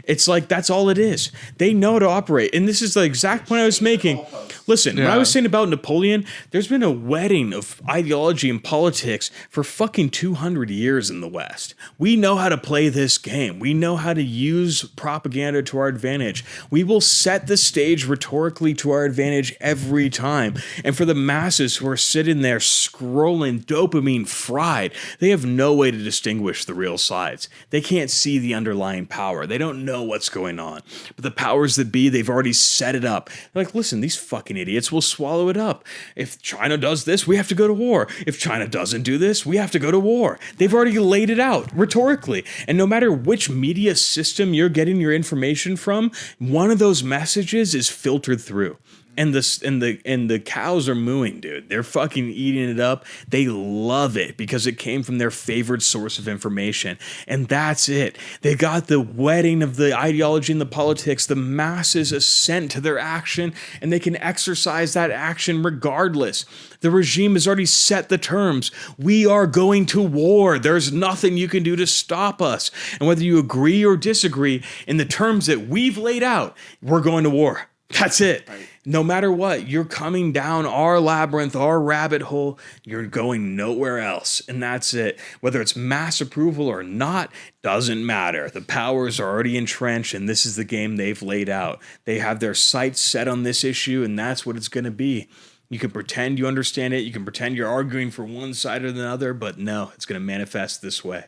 It's like, that's all it is. They know how to operate. And this is the exact point I was making. Listen, when I was saying about Napoleon, there's been a wedding of ideology and politics for fucking 200 years in the West. We know how to play this game. We know how to use propaganda to our advantage. We will set the stage rhetorically to our advantage every time. And for the masses who are sitting there scrolling dopamine fried, they have no way to distinguish the real sides. They can't see the underlying power. They don't know what's going on. But the powers that be, they've already set it up. They're like, listen, these fucking idiots will swallow it up. If China does this, we have to go to war. If China doesn't do this, we have to go to war. They've already laid it out rhetorically. And no matter which media system you're getting your information from, one of those messages is filtered through. And the cows are mooing, dude. They're fucking eating it up. They love it because it came from their favorite source of information. And that's it. They got the wedding of the ideology and the politics. The masses assent to their action, and they can exercise that action regardless. The regime has already set the terms. We are going to war. There's nothing you can do to stop us. And whether you agree or disagree, in the terms that we've laid out, we're going to war. That's it. Right. No matter what, you're coming down our labyrinth, our rabbit hole. You're going nowhere else. And that's it. Whether it's mass approval or not, doesn't matter. The powers are already entrenched, and this is the game they've laid out. They have their sights set on this issue, and that's what it's going to be. You can pretend you understand it. You can pretend you're arguing for one side or the other, but no, it's going to manifest this way.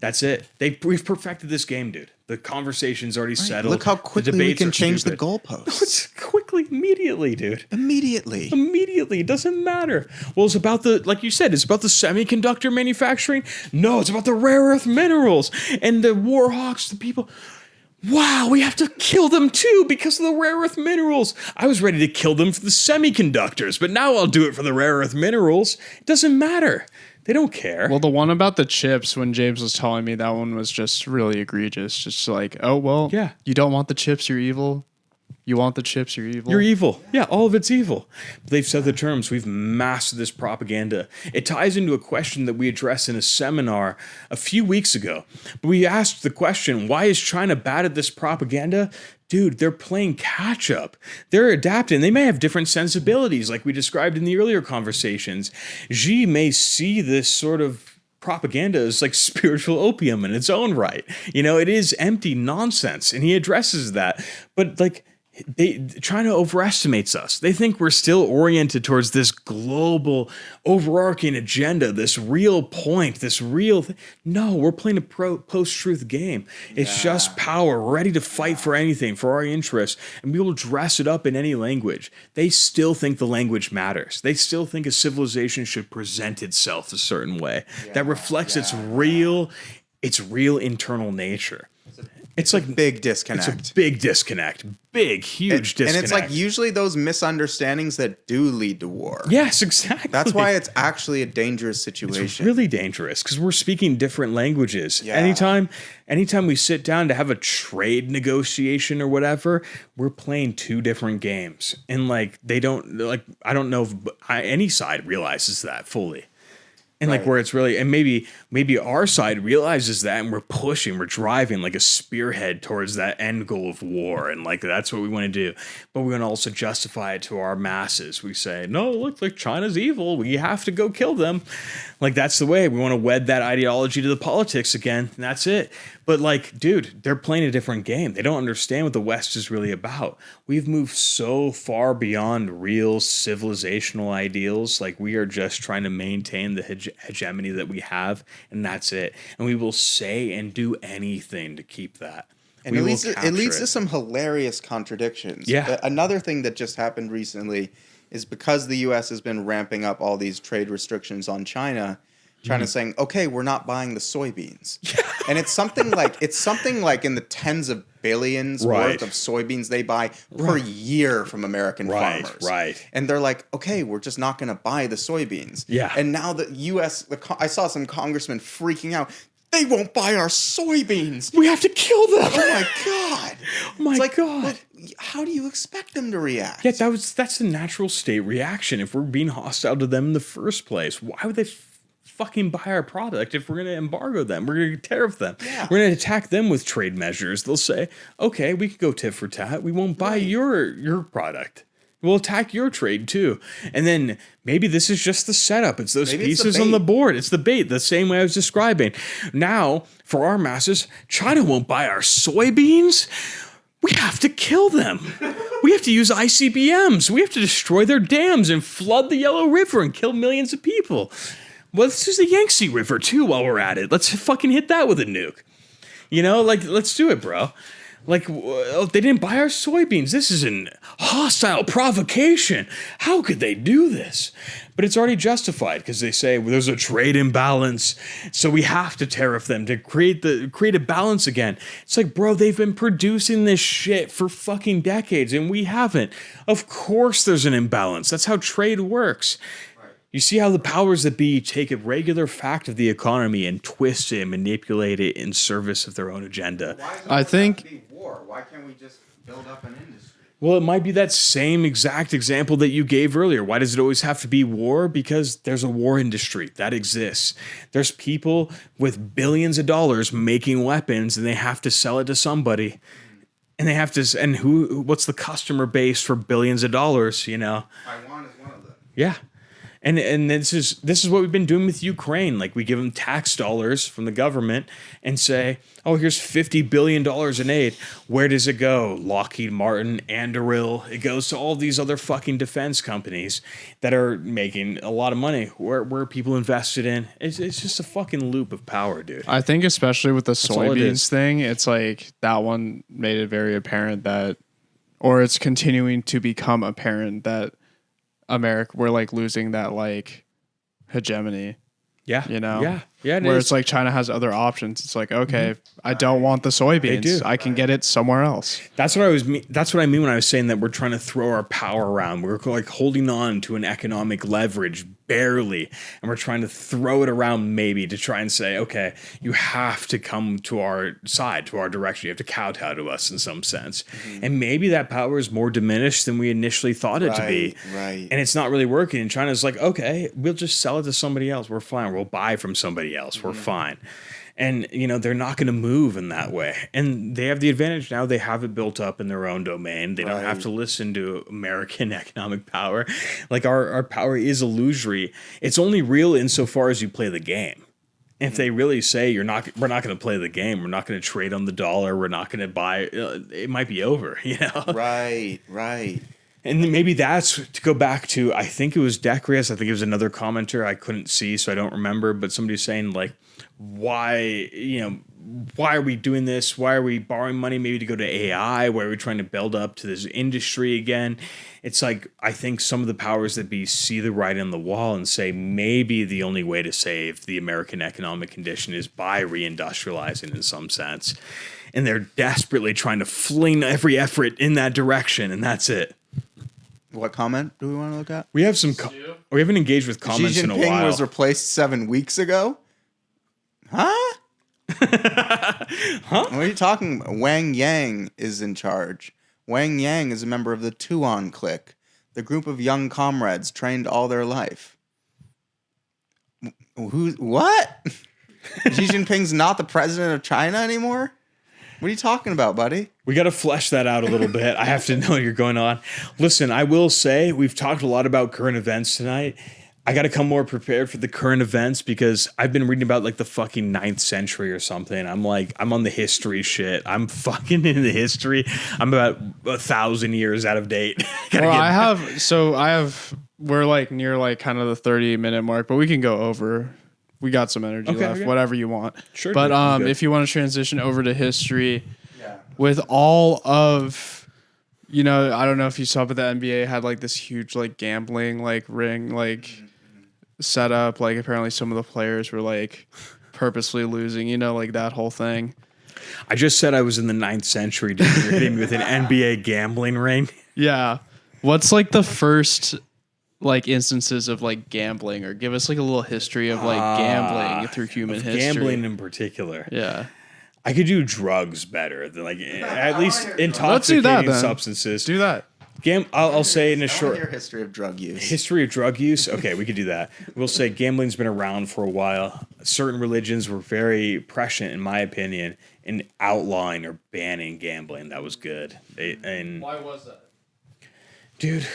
That's it. We've perfected this game, dude. The conversation's already settled. Look how quickly we can change the goalposts. It's quickly, immediately, dude. Immediately. It doesn't matter. Well, it's about like you said, it's about the semiconductor manufacturing. No, it's about the rare earth minerals and the war hawks, the people. Wow, we have to kill them too because of the rare earth minerals. I was ready to kill them for the semiconductors, but now I'll do it for the rare earth minerals. It doesn't matter. They don't care. Well, the one about the chips, when James was telling me, that one was just really egregious. Just like, oh, well, yeah. You don't want the chips, you're evil. You want the chips, you're evil. You're evil. Yeah, all of it's evil. They've set the terms. We've mastered this propaganda. It ties into a question that we addressed in a seminar a few weeks ago. But we asked the question, why is China bad at this propaganda? Dude, they're playing catch up. They're adapting. They may have different sensibilities, like we described in the earlier conversations. Xi may see this sort of propaganda as like spiritual opium in its own right. You know, it is empty nonsense, and he addresses that. But like, China overestimates us. They think we're still oriented towards this global overarching agenda, this real point, this real No, we're playing a post-truth game. It's just power. We're ready to fight for anything, for our interests, and we will dress it up in any language. They still think the language matters. They still think a civilization should present itself a certain way that reflects its real internal nature. It's like big disconnect. It's a big disconnect. Big, huge disconnect. And it's like usually those misunderstandings that do lead to war. Yes, exactly. That's why it's actually a dangerous situation. It's really dangerous because we're speaking different languages. Yeah. Anytime we sit down to have a trade negotiation or whatever, we're playing two different games. And like I don't know if any side realizes that fully. And like where it's really, and maybe our side realizes that, and we're driving like a spearhead towards that end goal of war, and like that's what we want to do. But we want to also justify it to our masses. We say, no, look, like China's evil. We have to go kill them. Like that's the way we want to wed that ideology to the politics again, and that's it. But like, dude, they're playing a different game. They don't understand what the West is really about. We've moved so far beyond real civilizational ideals. Like we are just trying to maintain the hegemony that we have, and that's it. And we will say and do anything to keep that. And it leads to some hilarious contradictions. Yeah. Another thing that just happened recently is because the U.S. has been ramping up all these trade restrictions on China. China's saying, okay, we're not buying the soybeans. And it's something like in the tens of billions worth of soybeans they buy per year from American farmers. Right. And they're like, okay, we're just not going to buy the soybeans. Yeah. And now the U.S., I saw some congressmen freaking out. They won't buy our soybeans. We have to kill them. Oh my God. Oh my God. Well, how do you expect them to react? Yeah, that's the natural state reaction. If we're being hostile to them in the first place, why would they fucking buy our product if we're going to embargo them? We're going to tariff them. Yeah. We're going to attack them with trade measures. They'll say, okay, we can go tit for tat. We won't buy your product. We'll attack your trade too. And then maybe this is just the setup. It's those pieces on the board. It's the bait, the same way I was describing. Now, for our masses, China won't buy our soybeans. We have to kill them. We have to use ICBMs. We have to destroy their dams and flood the Yellow River and kill millions of people. Well, let's use the Yangtze River too while we're at it. Let's fucking hit that with a nuke. You know, like, let's do it, bro. Like, they didn't buy our soybeans. This is an hostile provocation. How could they do this? But it's already justified because they say, well, there's a trade imbalance, so we have to tariff them to create a balance again. It's like, bro, they've been producing this shit for fucking decades, and we haven't. Of course there's an imbalance. That's how trade works. You see how the powers that be take a regular fact of the economy and twist it and manipulate it in service of their own agenda. Why can't it be war? Why can't we just build up an industry? Well, it might be that same exact example that you gave earlier. Why does it always have to be war? Because there's a war industry that exists. There's people with billions of dollars making weapons, and they have to sell it to somebody. And they have to. And what's the customer base for billions of dollars? You know, Taiwan is one of them. Yeah. And this is what we've been doing with Ukraine. Like, we give them tax dollars from the government and say, oh, here's $50 billion in aid. Where does it go? Lockheed Martin, Anduril. It goes to all these other fucking defense companies that are making a lot of money. Where people invested in. It's just a fucking loop of power, dude. I think especially with the soybeans thing, it's like that one made it very apparent that, or it's continuing to become apparent that America, we're like losing that like hegemony. Yeah. You know? Yeah. Where it's like China has other options. It's like, okay, I don't want the soybeans. I can get it somewhere else. That's what I mean when I was saying that we're trying to throw our power around. We're like holding on to an economic leverage barely, and we're trying to throw it around maybe to try and say, okay, you have to come to our side, to our direction. You have to kowtow to us in some sense. Mm-hmm. And maybe that power is more diminished than we initially thought it to be. Right. And it's not really working. And China's like, okay, we'll just sell it to somebody else. We're fine. We'll buy from somebody else. We're fine. And, you know, they're not going to move in that way. And they have the advantage now. They have it built up in their own domain. They don't have to listen to American economic power. Like, our power is illusory. It's only real insofar as you play the game. And if they really say we're not going to play the game, we're not going to trade on the dollar, we're not going to buy, it might be over, you know? Right. And maybe that's to go back to, I think it was Decrius. I think it was another commenter I couldn't see, so I don't remember. But somebody saying like, why are we doing this? Why are we borrowing money maybe to go to AI? Why are we trying to build up to this industry again? It's like, I think some of the powers that be see the writing on the wall and say maybe the only way to save the American economic condition is by reindustrializing in some sense. And they're desperately trying to fling every effort in that direction, and that's it. What comment do we want to look at? We have we haven't engaged with comments in a while. Xi Jinping was replaced 7 weeks ago? Huh? What are you talking about? Wang Yang is in charge. Wang Yang is a member of the Tuan clique, the group of young comrades trained all their life. What? Xi Jinping's not the president of China anymore? What are you talking about, buddy? We got to flesh that out a little bit. I have to know you're going on. Listen, I will say we've talked a lot about current events tonight. I got to come more prepared for the current events because I've been reading about like the fucking 9th century or something. I'm on the history shit. I'm fucking in the history. I'm about 1,000 years out of date. We're like near like kind of the 30-minute mark, but we can go over. We got some energy left, whatever you want. Sure. But if you want to transition over to history, with all of, I don't know if you saw, but the NBA had like this huge like gambling like ring like set up. Like apparently some of the players were like purposely losing, like that whole thing. I just said I was in the 9th century. Dude, you're hitting me with an NBA gambling ring. Yeah. What's like the first like instances of like gambling, or give us like a little history of like gambling through human history? Gambling in particular. Yeah. I could do drugs better than like at least intoxicating substances. Do that. I'll say in a short history of drug use. History of drug use. Okay, we could do that. We'll say gambling's been around for a while. Certain religions were very prescient, in my opinion, in outlawing or banning gambling. That was good. Why was that? Dude.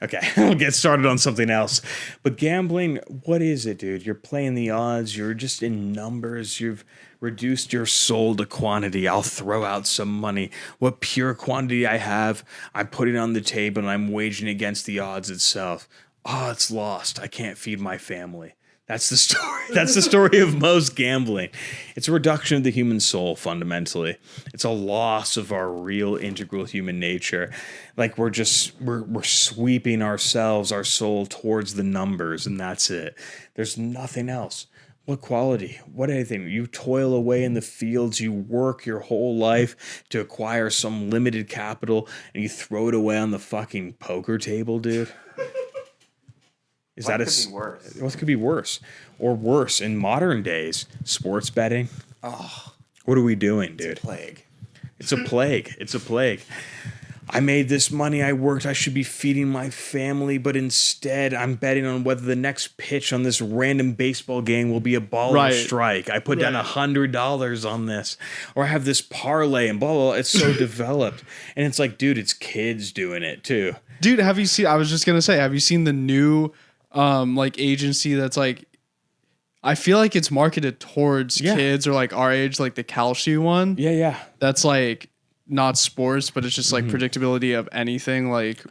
Okay, we'll get started on something else. But gambling, what is it, dude? You're playing the odds. You're just in numbers. You've reduced your soul to quantity. I'll throw out some money. What pure quantity I have, I'm putting on the table and I'm waging against the odds itself. Oh, it's lost. I can't feed my family. That's the story. That's the story of most gambling. It's a reduction of the human soul, fundamentally. It's a loss of our real integral human nature. Like we're sweeping ourselves, our soul towards the numbers, and that's it. There's nothing else. What quality? What anything? You toil away in the fields, you work your whole life to acquire some limited capital, and you throw it away on the fucking poker table, dude. What could be worse? What could be worse? Or worse, in modern days, sports betting. Oh, what are we doing, dude? It's a plague. It's a plague. It's a plague. I made this money. I worked. I should be feeding my family, but instead I'm betting on whether the next pitch on this random baseball game will be a ball or a strike. I put down $100 on this, or I have this parlay and blah, blah, blah. It's so developed. And it's like, dude, it's kids doing it too. Dude, have you seen the new like agency that's like, I feel like it's marketed towards kids or like our age, like the Kalshi one. Yeah. That's like not sports, but it's just like predictability of anything. Like,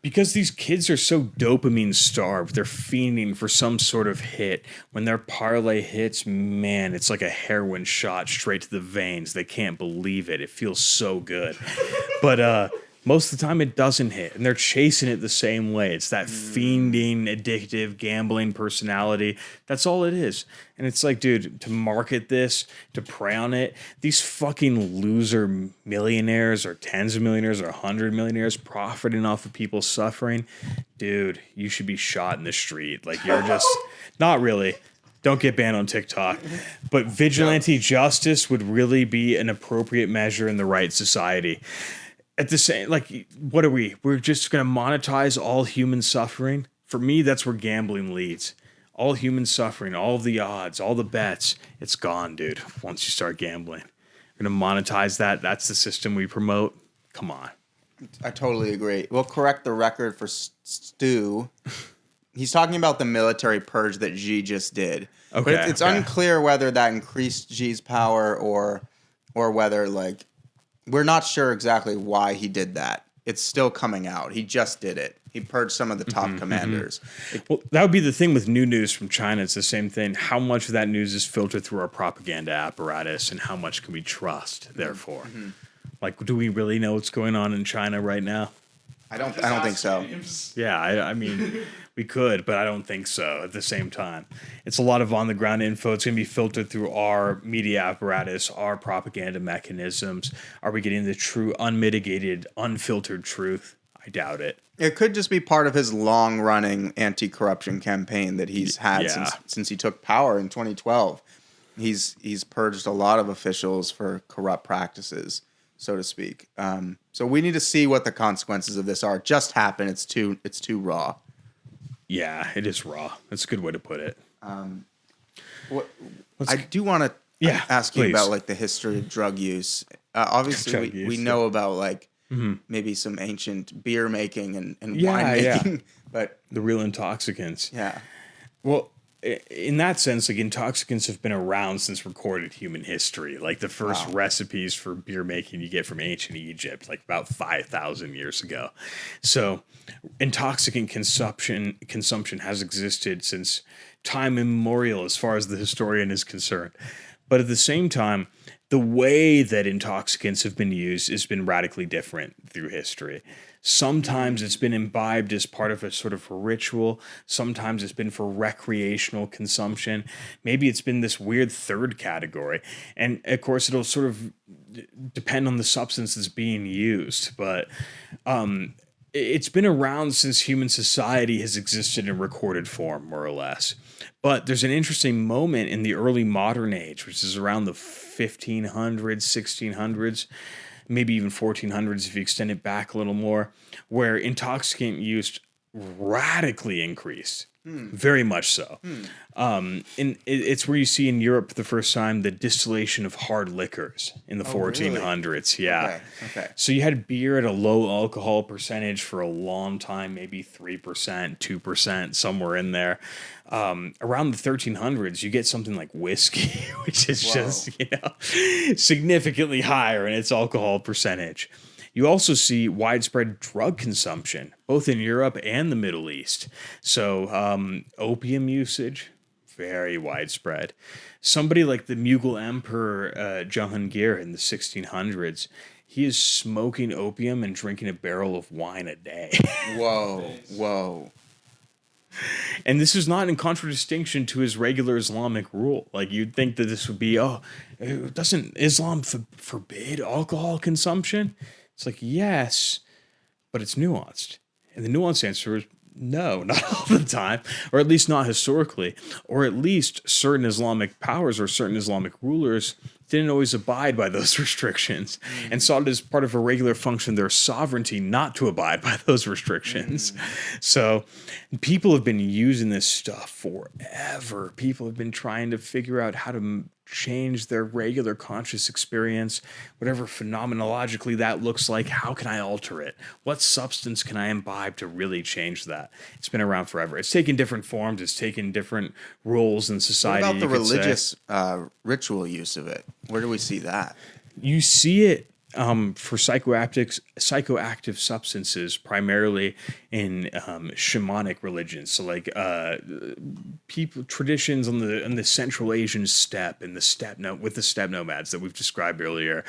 because these kids are so dopamine starved, they're fiending for some sort of hit. When their parlay hits, man, it's like a heroin shot straight to the veins. They can't believe it. It feels so good. But most of the time it doesn't hit, and they're chasing it the same way. It's that fiending, addictive, gambling personality. That's all it is. And it's like, dude, to market this, to prey on it, these fucking loser millionaires or tens of millionaires or 100 millionaires profiting off of people suffering, dude, you should be shot in the street. Like, you're just, not really. Don't get banned on TikTok. But vigilante justice would really be an appropriate measure in the right society. At the same, like, what are we? We're just going to monetize all human suffering? For me, that's where gambling leads. All human suffering, all of the odds, all the bets, it's gone, dude, once you start gambling. We're going to monetize that. That's the system we promote. Come on. I totally agree. We'll correct the record for Stu. He's talking about the military purge that Xi just did. Okay, But it's okay. unclear whether that increased Xi's power or whether, like, we're not sure exactly why he did that. It's still coming out. He just did it. He purged some of the top commanders. Well, that would be the thing with new news from China. It's the same thing. How much of that news is filtered through our propaganda apparatus, and how much can we trust? Therefore, like, do we really know what's going on in China right now? I don't think so. Yeah, I mean, we could, but I don't think so at the same time. It's a lot of on-the-ground info. It's going to be filtered through our media apparatus, our propaganda mechanisms. Are we getting the true, unmitigated, unfiltered truth? I doubt it. It could just be part of his long-running anti-corruption campaign that he's had since he took power in 2012. He's purged a lot of officials for corrupt practices, so to speak. So we need to see what the consequences of this are. It just happened. It's too raw. Yeah, it is raw. That's a good way to put it. I do want to ask you please. about, like, the history of drug use. Obviously, we know about, like, maybe some ancient beer making and wine making, but the real intoxicants. yeah. Well, in that sense, like, intoxicants have been around since recorded human history. Like, the first recipes for beer making you get from ancient Egypt, like about 5,000 years ago. So intoxicant consumption has existed since time immemorial as far as the historian is concerned. But at the same time, the way that intoxicants have been used has been radically different through history. Sometimes it's been imbibed as part of a sort of ritual. Sometimes it's been for recreational consumption. Maybe it's been this weird third category. And of course, it'll sort of depend on the substance that's being used. But it's been around since human society has existed in recorded form, more or less. But there's an interesting moment in the early modern age, which is around the 1500s, 1600s, maybe even 1400s if you extend it back a little more, where intoxicant use radically increased. Very much so. And it's where you see in Europe for the first time the distillation of hard liquors in the 1400s. Really? Yeah. Okay. So you had beer at a low alcohol percentage for a long time, maybe 3%, 2%, somewhere in there. Around the 1300s, you get something like whiskey, which is just, significantly higher in its alcohol percentage. You also see widespread drug consumption, both in Europe and the Middle East. So opium usage, very widespread. Somebody like the Mughal Emperor Jahangir in the 1600s, he is smoking opium and drinking a barrel of wine a day. Whoa. And this is not in contradistinction to his regular Islamic rule. Like, you'd think that this would be, doesn't Islam forbid alcohol consumption? It's like, yes, but it's nuanced. And the nuanced answer is no, not all the time, or at least not historically, or at least certain Islamic powers or certain Islamic rulers didn't always abide by those restrictions and saw it as part of a regular function of their sovereignty not to abide by those restrictions. So people have been using this stuff forever. People have been trying to figure out how to change their regular conscious experience, whatever phenomenologically that looks like. How can I alter it? What substance can I imbibe to really change that? It's been around forever. It's taken different forms. It's taken different roles in society. What about the religious ritual use of it? Where do we see that? You see it for psychoactive substances, primarily in shamanic religions. So, like traditions on the Central Asian steppe and with the steppe nomads that we've described earlier.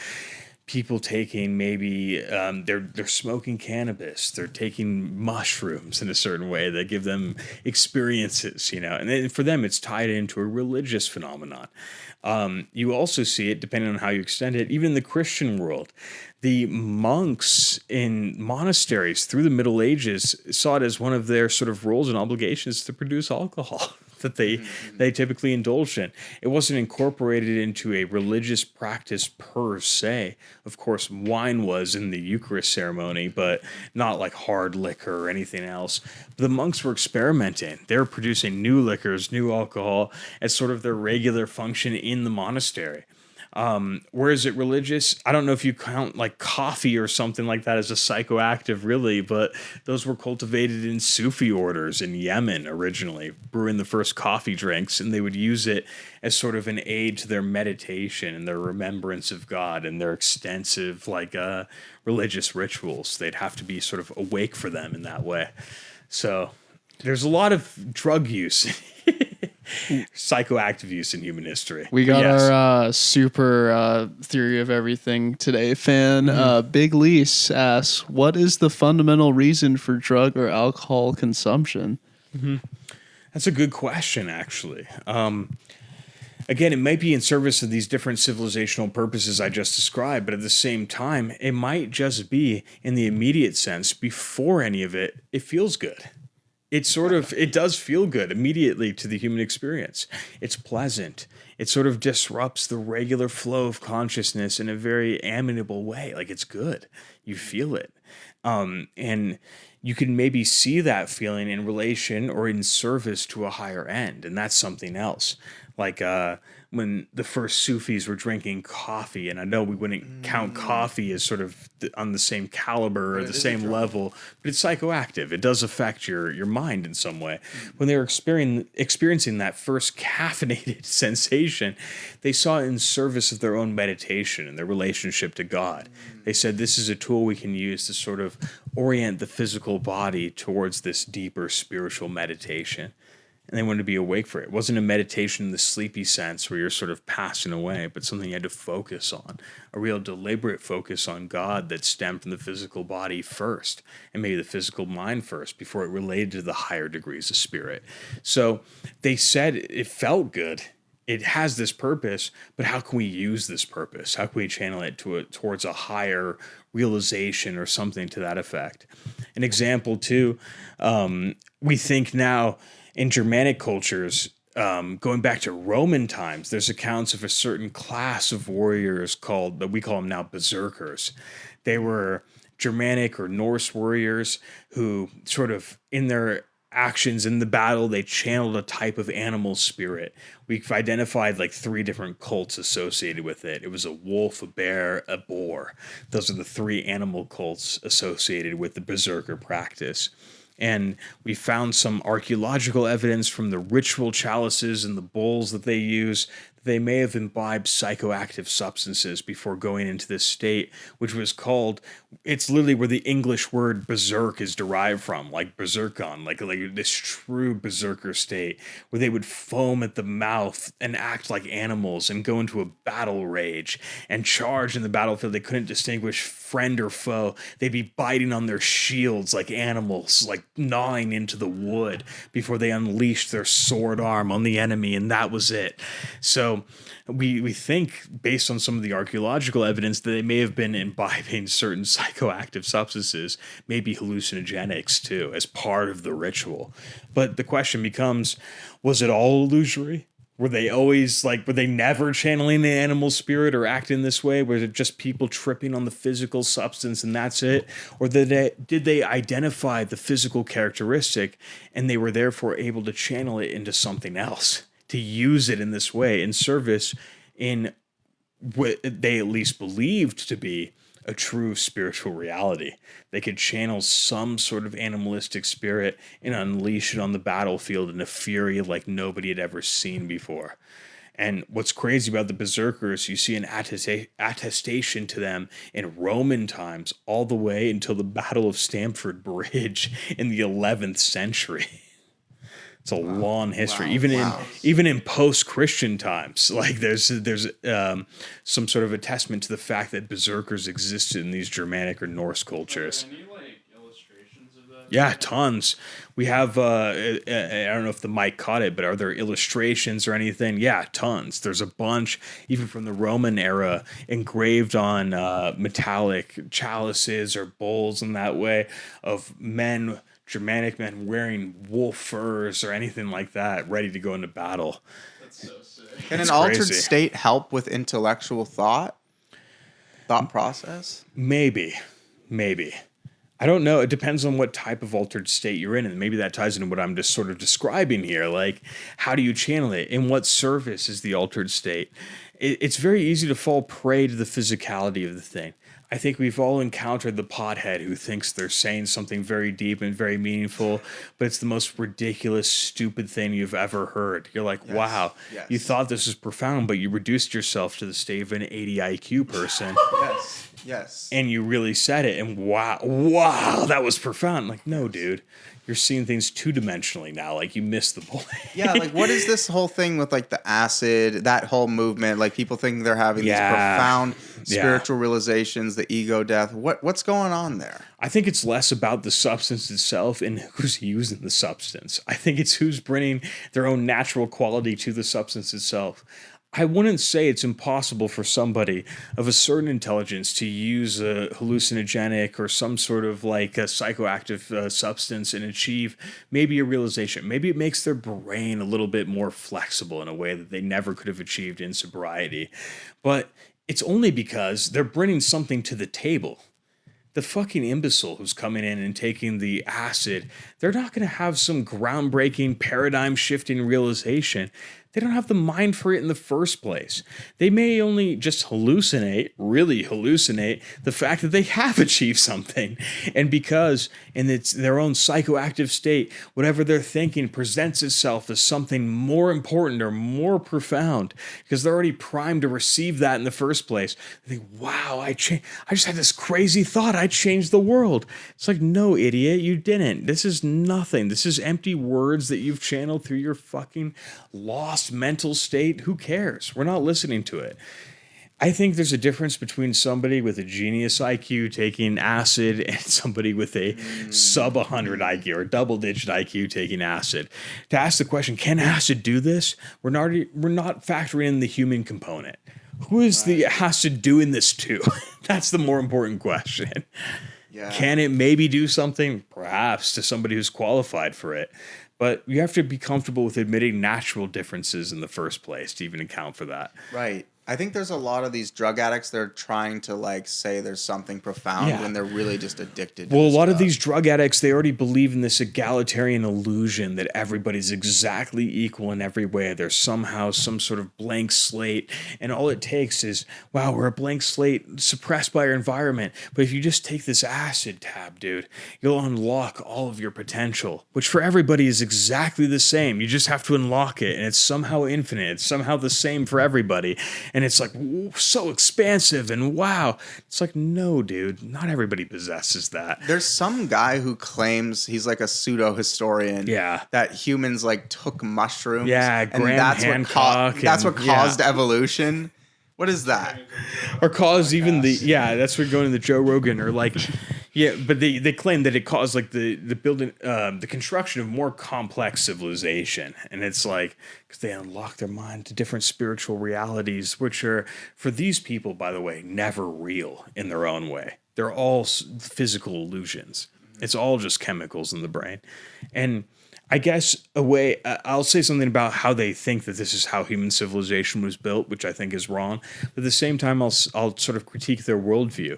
People taking maybe they're smoking cannabis, they're taking mushrooms in a certain way that give them experiences, and then for them it's tied into a religious phenomenon. You also see it, depending on how you extend it, even in the Christian world. The monks in monasteries through the Middle Ages saw it as one of their sort of roles and obligations to produce alcohol that they typically indulged in. It wasn't incorporated into a religious practice per se. Of course, wine was in the Eucharist ceremony, but not like hard liquor or anything else. The monks were experimenting. They were producing new liquors, new alcohol as sort of their regular function in the monastery. Where is it religious? I don't know if you count like coffee or something like that as a psychoactive, really, but those were cultivated in Sufi orders in Yemen originally, brewing the first coffee drinks, and they would use it as sort of an aid to their meditation and their remembrance of God and their extensive religious rituals. They'd have to be sort of awake for them in that way. So there's a lot of drug use, psychoactive use in human history. We got our super theory of everything today fan. Big Lease asks, what is the fundamental reason for drug or alcohol consumption? That's a good question, actually. Again, it might be in service of these different civilizational purposes I just described, but at the same time, it might just be in the immediate sense, before any of it, it feels good. It does feel good immediately to the human experience. It's pleasant. It sort of disrupts the regular flow of consciousness in a very amenable way. Like, it's good. You feel it. And you can maybe see that feeling in relation or in service to a higher end, and that's something else. Like when the first Sufis were drinking coffee, and I know we wouldn't count coffee as sort of on the same caliber or the same level, but it's psychoactive. It does affect your mind in some way. When they were experiencing that first caffeinated sensation, they saw it in service of their own meditation and their relationship to God. They said, this is a tool we can use to sort of orient the physical body towards this deeper spiritual meditation. And they wanted to be awake for it. It wasn't a meditation in the sleepy sense where you're sort of passing away, but something you had to focus on, a real deliberate focus on God that stemmed from the physical body first, and maybe the physical mind first, before it related to the higher degrees of spirit. So they said it felt good. It has this purpose, but how can we use this purpose? How can we channel it towards a higher realization or something to that effect? An example, too, we think now, in Germanic cultures, going back to Roman times, there's accounts of a certain class of warriors that we call them now berserkers. They were Germanic or Norse warriors who sort of, in their actions in the battle, they channeled a type of animal spirit. We've identified like 3 different cults associated with it. It was a wolf, a bear, a boar. Those are the 3 animal cults associated with the berserker practice. And we found some archaeological evidence from the ritual chalices and the bowls that they use. They may have imbibed psychoactive substances before going into this state, which was called, it's literally where the English word berserk is derived from, like berserkon, like this true berserker state, where they would foam at the mouth and act like animals and go into a battle rage and charge in the battlefield. They couldn't distinguish friend or foe. They'd be biting on their shields like animals, like gnawing into the wood before they unleashed their sword arm on the enemy, and that was it. So we think, based on some of the archaeological evidence, that they may have been imbibing certain psychoactive substances, maybe hallucinogenics too, as part of the ritual. But the question becomes, was it all illusory? Were they always were they never channeling the animal spirit or acting this way? Was it just people tripping on the physical substance and that's it? Or did they identify the physical characteristic and they were therefore able to channel it into something else, to use it in this way in service in what they at least believed to be a true spiritual reality? They could channel some sort of animalistic spirit and unleash it on the battlefield in a fury like nobody had ever seen before. And what's crazy about the berserkers, you see an attestation to them in Roman times all the way until the Battle of Stamford Bridge in the 11th century. It's a long history, even in post-Christian times. Like there's some sort of attestment to the fact that berserkers existed in these Germanic or Norse cultures. Any illustrations of that? Yeah, tons. We have I don't know if the mic caught it, but are there illustrations or anything? Yeah, tons. There's a bunch, even from the Roman era, engraved on metallic chalices or bowls in that way, of Germanic men wearing wolf furs or anything like that, ready to go into battle. That's so sick. Can an altered state help with intellectual thought process? Maybe. I don't know. It depends on what type of altered state you're in, and maybe that ties into what I'm just sort of describing here. Like, how do you channel it? In what service is the altered state? it's very easy to fall prey to the physicality of the thing. I think we've all encountered the pothead who thinks they're saying something very deep and very meaningful, but it's the most ridiculous, stupid thing you've ever heard. You're like, wow, you thought this was profound, but you reduced yourself to the state of an 80 IQ person. Yes. And you really said it, and wow, that was profound. Like, no, dude. You're seeing things two-dimensionally now. Like, you missed the point. Yeah, like, what is this whole thing with, like, the acid, that whole movement? Like, people think they're having these profound spiritual realizations, the ego death. What's going on there? I think it's less about the substance itself and who's using the substance. I think it's who's bringing their own natural quality to the substance itself. I wouldn't say it's impossible for somebody of a certain intelligence to use a hallucinogenic or some sort of like a psychoactive substance and achieve maybe a realization. Maybe it makes their brain a little bit more flexible in a way that they never could have achieved in sobriety. But it's only because they're bringing something to the table. The fucking imbecile who's coming in and taking the acid, they're not going to have some groundbreaking, paradigm-shifting realization. They don't have the mind for it in the first place. They may only just really hallucinate the fact that they have achieved something. And because in its their own psychoactive state, whatever they're thinking presents itself as something more important or more profound, because they're already primed to receive that in the first place. They think, wow, I just had this crazy thought. I changed the world. It's like, no, idiot, you didn't. This is nothing. This is empty words that you've channeled through your fucking lost mental state. Who cares? We're not listening to it. I think there's a difference between somebody with a genius IQ taking acid and somebody with a sub 100 IQ or double digit IQ taking acid. To ask the question, can acid do this? We're not factoring in the human component. Who is the acid doing this to? That's the more important question. Yeah. Can it maybe do something? Perhaps, to somebody who's qualified for it. But you have to be comfortable with admitting natural differences in the first place to even account for that. Right. I think there's a lot of these drug addicts that are trying to like say there's something profound when they're really just addicted to a lot of these drug addicts, they already believe in this egalitarian illusion that everybody's exactly equal in every way. There's somehow some sort of blank slate, and all it takes is, wow, we're a blank slate suppressed by our environment. But if you just take this acid tab, dude, you'll unlock all of your potential, which for everybody is exactly the same. You just have to unlock it, and it's somehow infinite. It's somehow the same for everybody. And it's like so expansive and wow. It's like, no, dude, not everybody possesses that. There's some guy who claims he's like a pseudo historian. Yeah. That humans like took mushrooms. Yeah, Graham Hancock. That's what caused evolution. What is that? Or caused even that's where going to the Joe Rogan or like, but they claim that it caused like the building, the construction of more complex civilization. And it's like, because they unlock their mind to different spiritual realities, which are, for these people, by the way, never real in their own way. They're all physical illusions. It's all just chemicals in the brain. And I guess I'll say something about how they think that this is how human civilization was built, which I think is wrong. But at the same time, I'll sort of critique their worldview.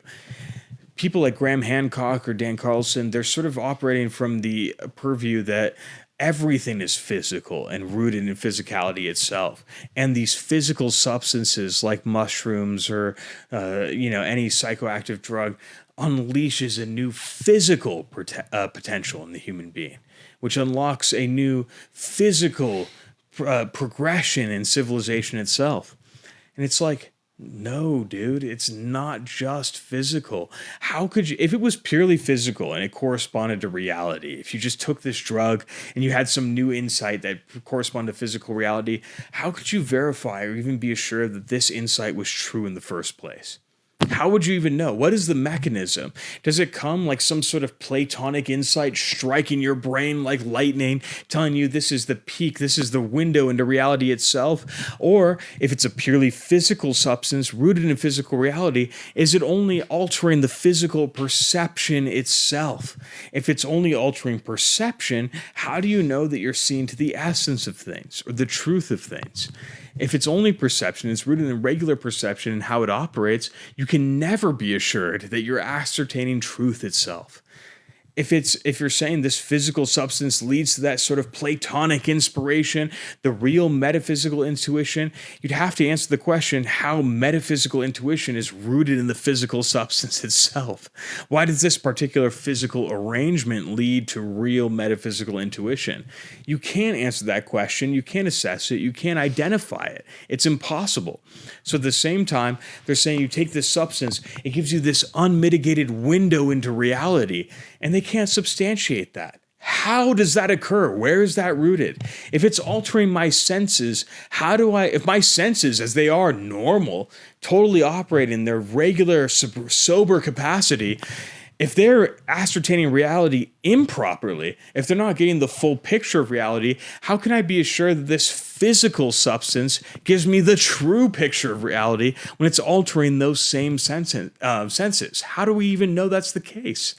People like Graham Hancock or Dan Carlson, they're sort of operating from the purview that everything is physical and rooted in physicality itself. And these physical substances like mushrooms or, any psychoactive drug unleashes a new physical potential in the human being, which unlocks a new physical progression in civilization itself. And it's like, no, dude, it's not just physical. How could you, if it was purely physical and it corresponded to reality, if you just took this drug and you had some new insight that corresponded to physical reality, how could you verify or even be assured that this insight was true in the first place? How would you even know? What is the mechanism? Does it come like some sort of Platonic insight striking your brain like lightning, telling you this is the peak, this is the window into reality itself? Or if it's a purely physical substance rooted in physical reality, is it only altering the physical perception itself? If it's only altering perception, how do you know that you're seeing to the essence of things or the truth of things? If it's only perception, it's rooted in regular perception and how it operates, you can never be assured that you're ascertaining truth itself. if you're saying this physical substance leads to that sort of Platonic inspiration, the real metaphysical intuition, you'd have to answer the question how metaphysical intuition is rooted in the physical substance itself. Why does this particular physical arrangement lead to real metaphysical intuition? You can't answer that question. You can't assess it. You can't identify it. It's impossible. So at the same time, they're saying you take this substance, it gives you this unmitigated window into reality, and they can't substantiate that. How does that occur? Where is that rooted? If it's altering my senses, if my senses, as they are normal, totally operate in their regular sober capacity, if they're ascertaining reality improperly, if they're not getting the full picture of reality, how can I be assured that this physical substance gives me the true picture of reality when it's altering those same senses? How do we even know that's the case?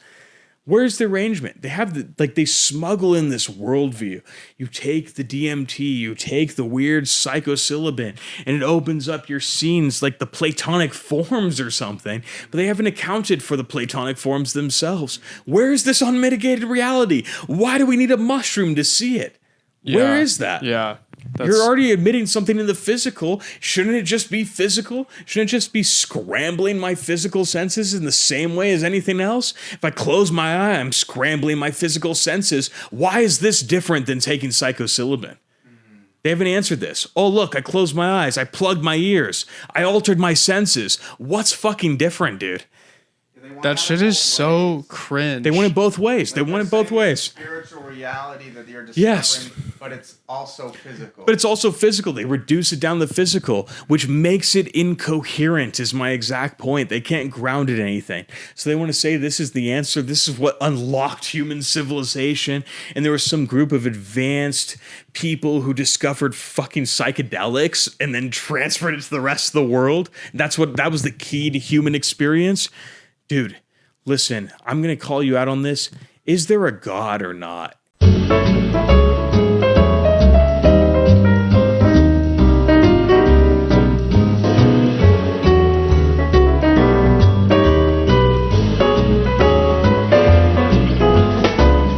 Where's the arrangement? They have they smuggle in this worldview. You take the DMT, you take the weird psilocybin, and it opens up your scenes like the Platonic forms or something, but they haven't accounted for the Platonic forms themselves. Where's this unmitigated reality? Why do we need a mushroom to see it? Where is that? Yeah. You're already admitting something in the physical. Shouldn't it just be physical? Shouldn't it just be scrambling my physical senses in the same way as anything else? If I close my eye, I'm scrambling my physical senses. Why is this different than taking psilocybin? They haven't answered this. Oh, look, I closed my eyes. I plugged my ears. I altered my senses. What's fucking different, dude? That shit is so cringe. They want it both ways. They want it both ways. Spiritual reality that you're discovering, yes, but it's also physical. But it's also physical. They reduce it down to the physical, which makes it incoherent, is my exact point. They can't ground it in anything. So they want to say this is the answer. This is what unlocked human civilization. And there was some group of advanced people who discovered fucking psychedelics and then transferred it to the rest of the world. That was the key to human experience. Dude, listen, I'm going to call you out on this. Is there a God or not?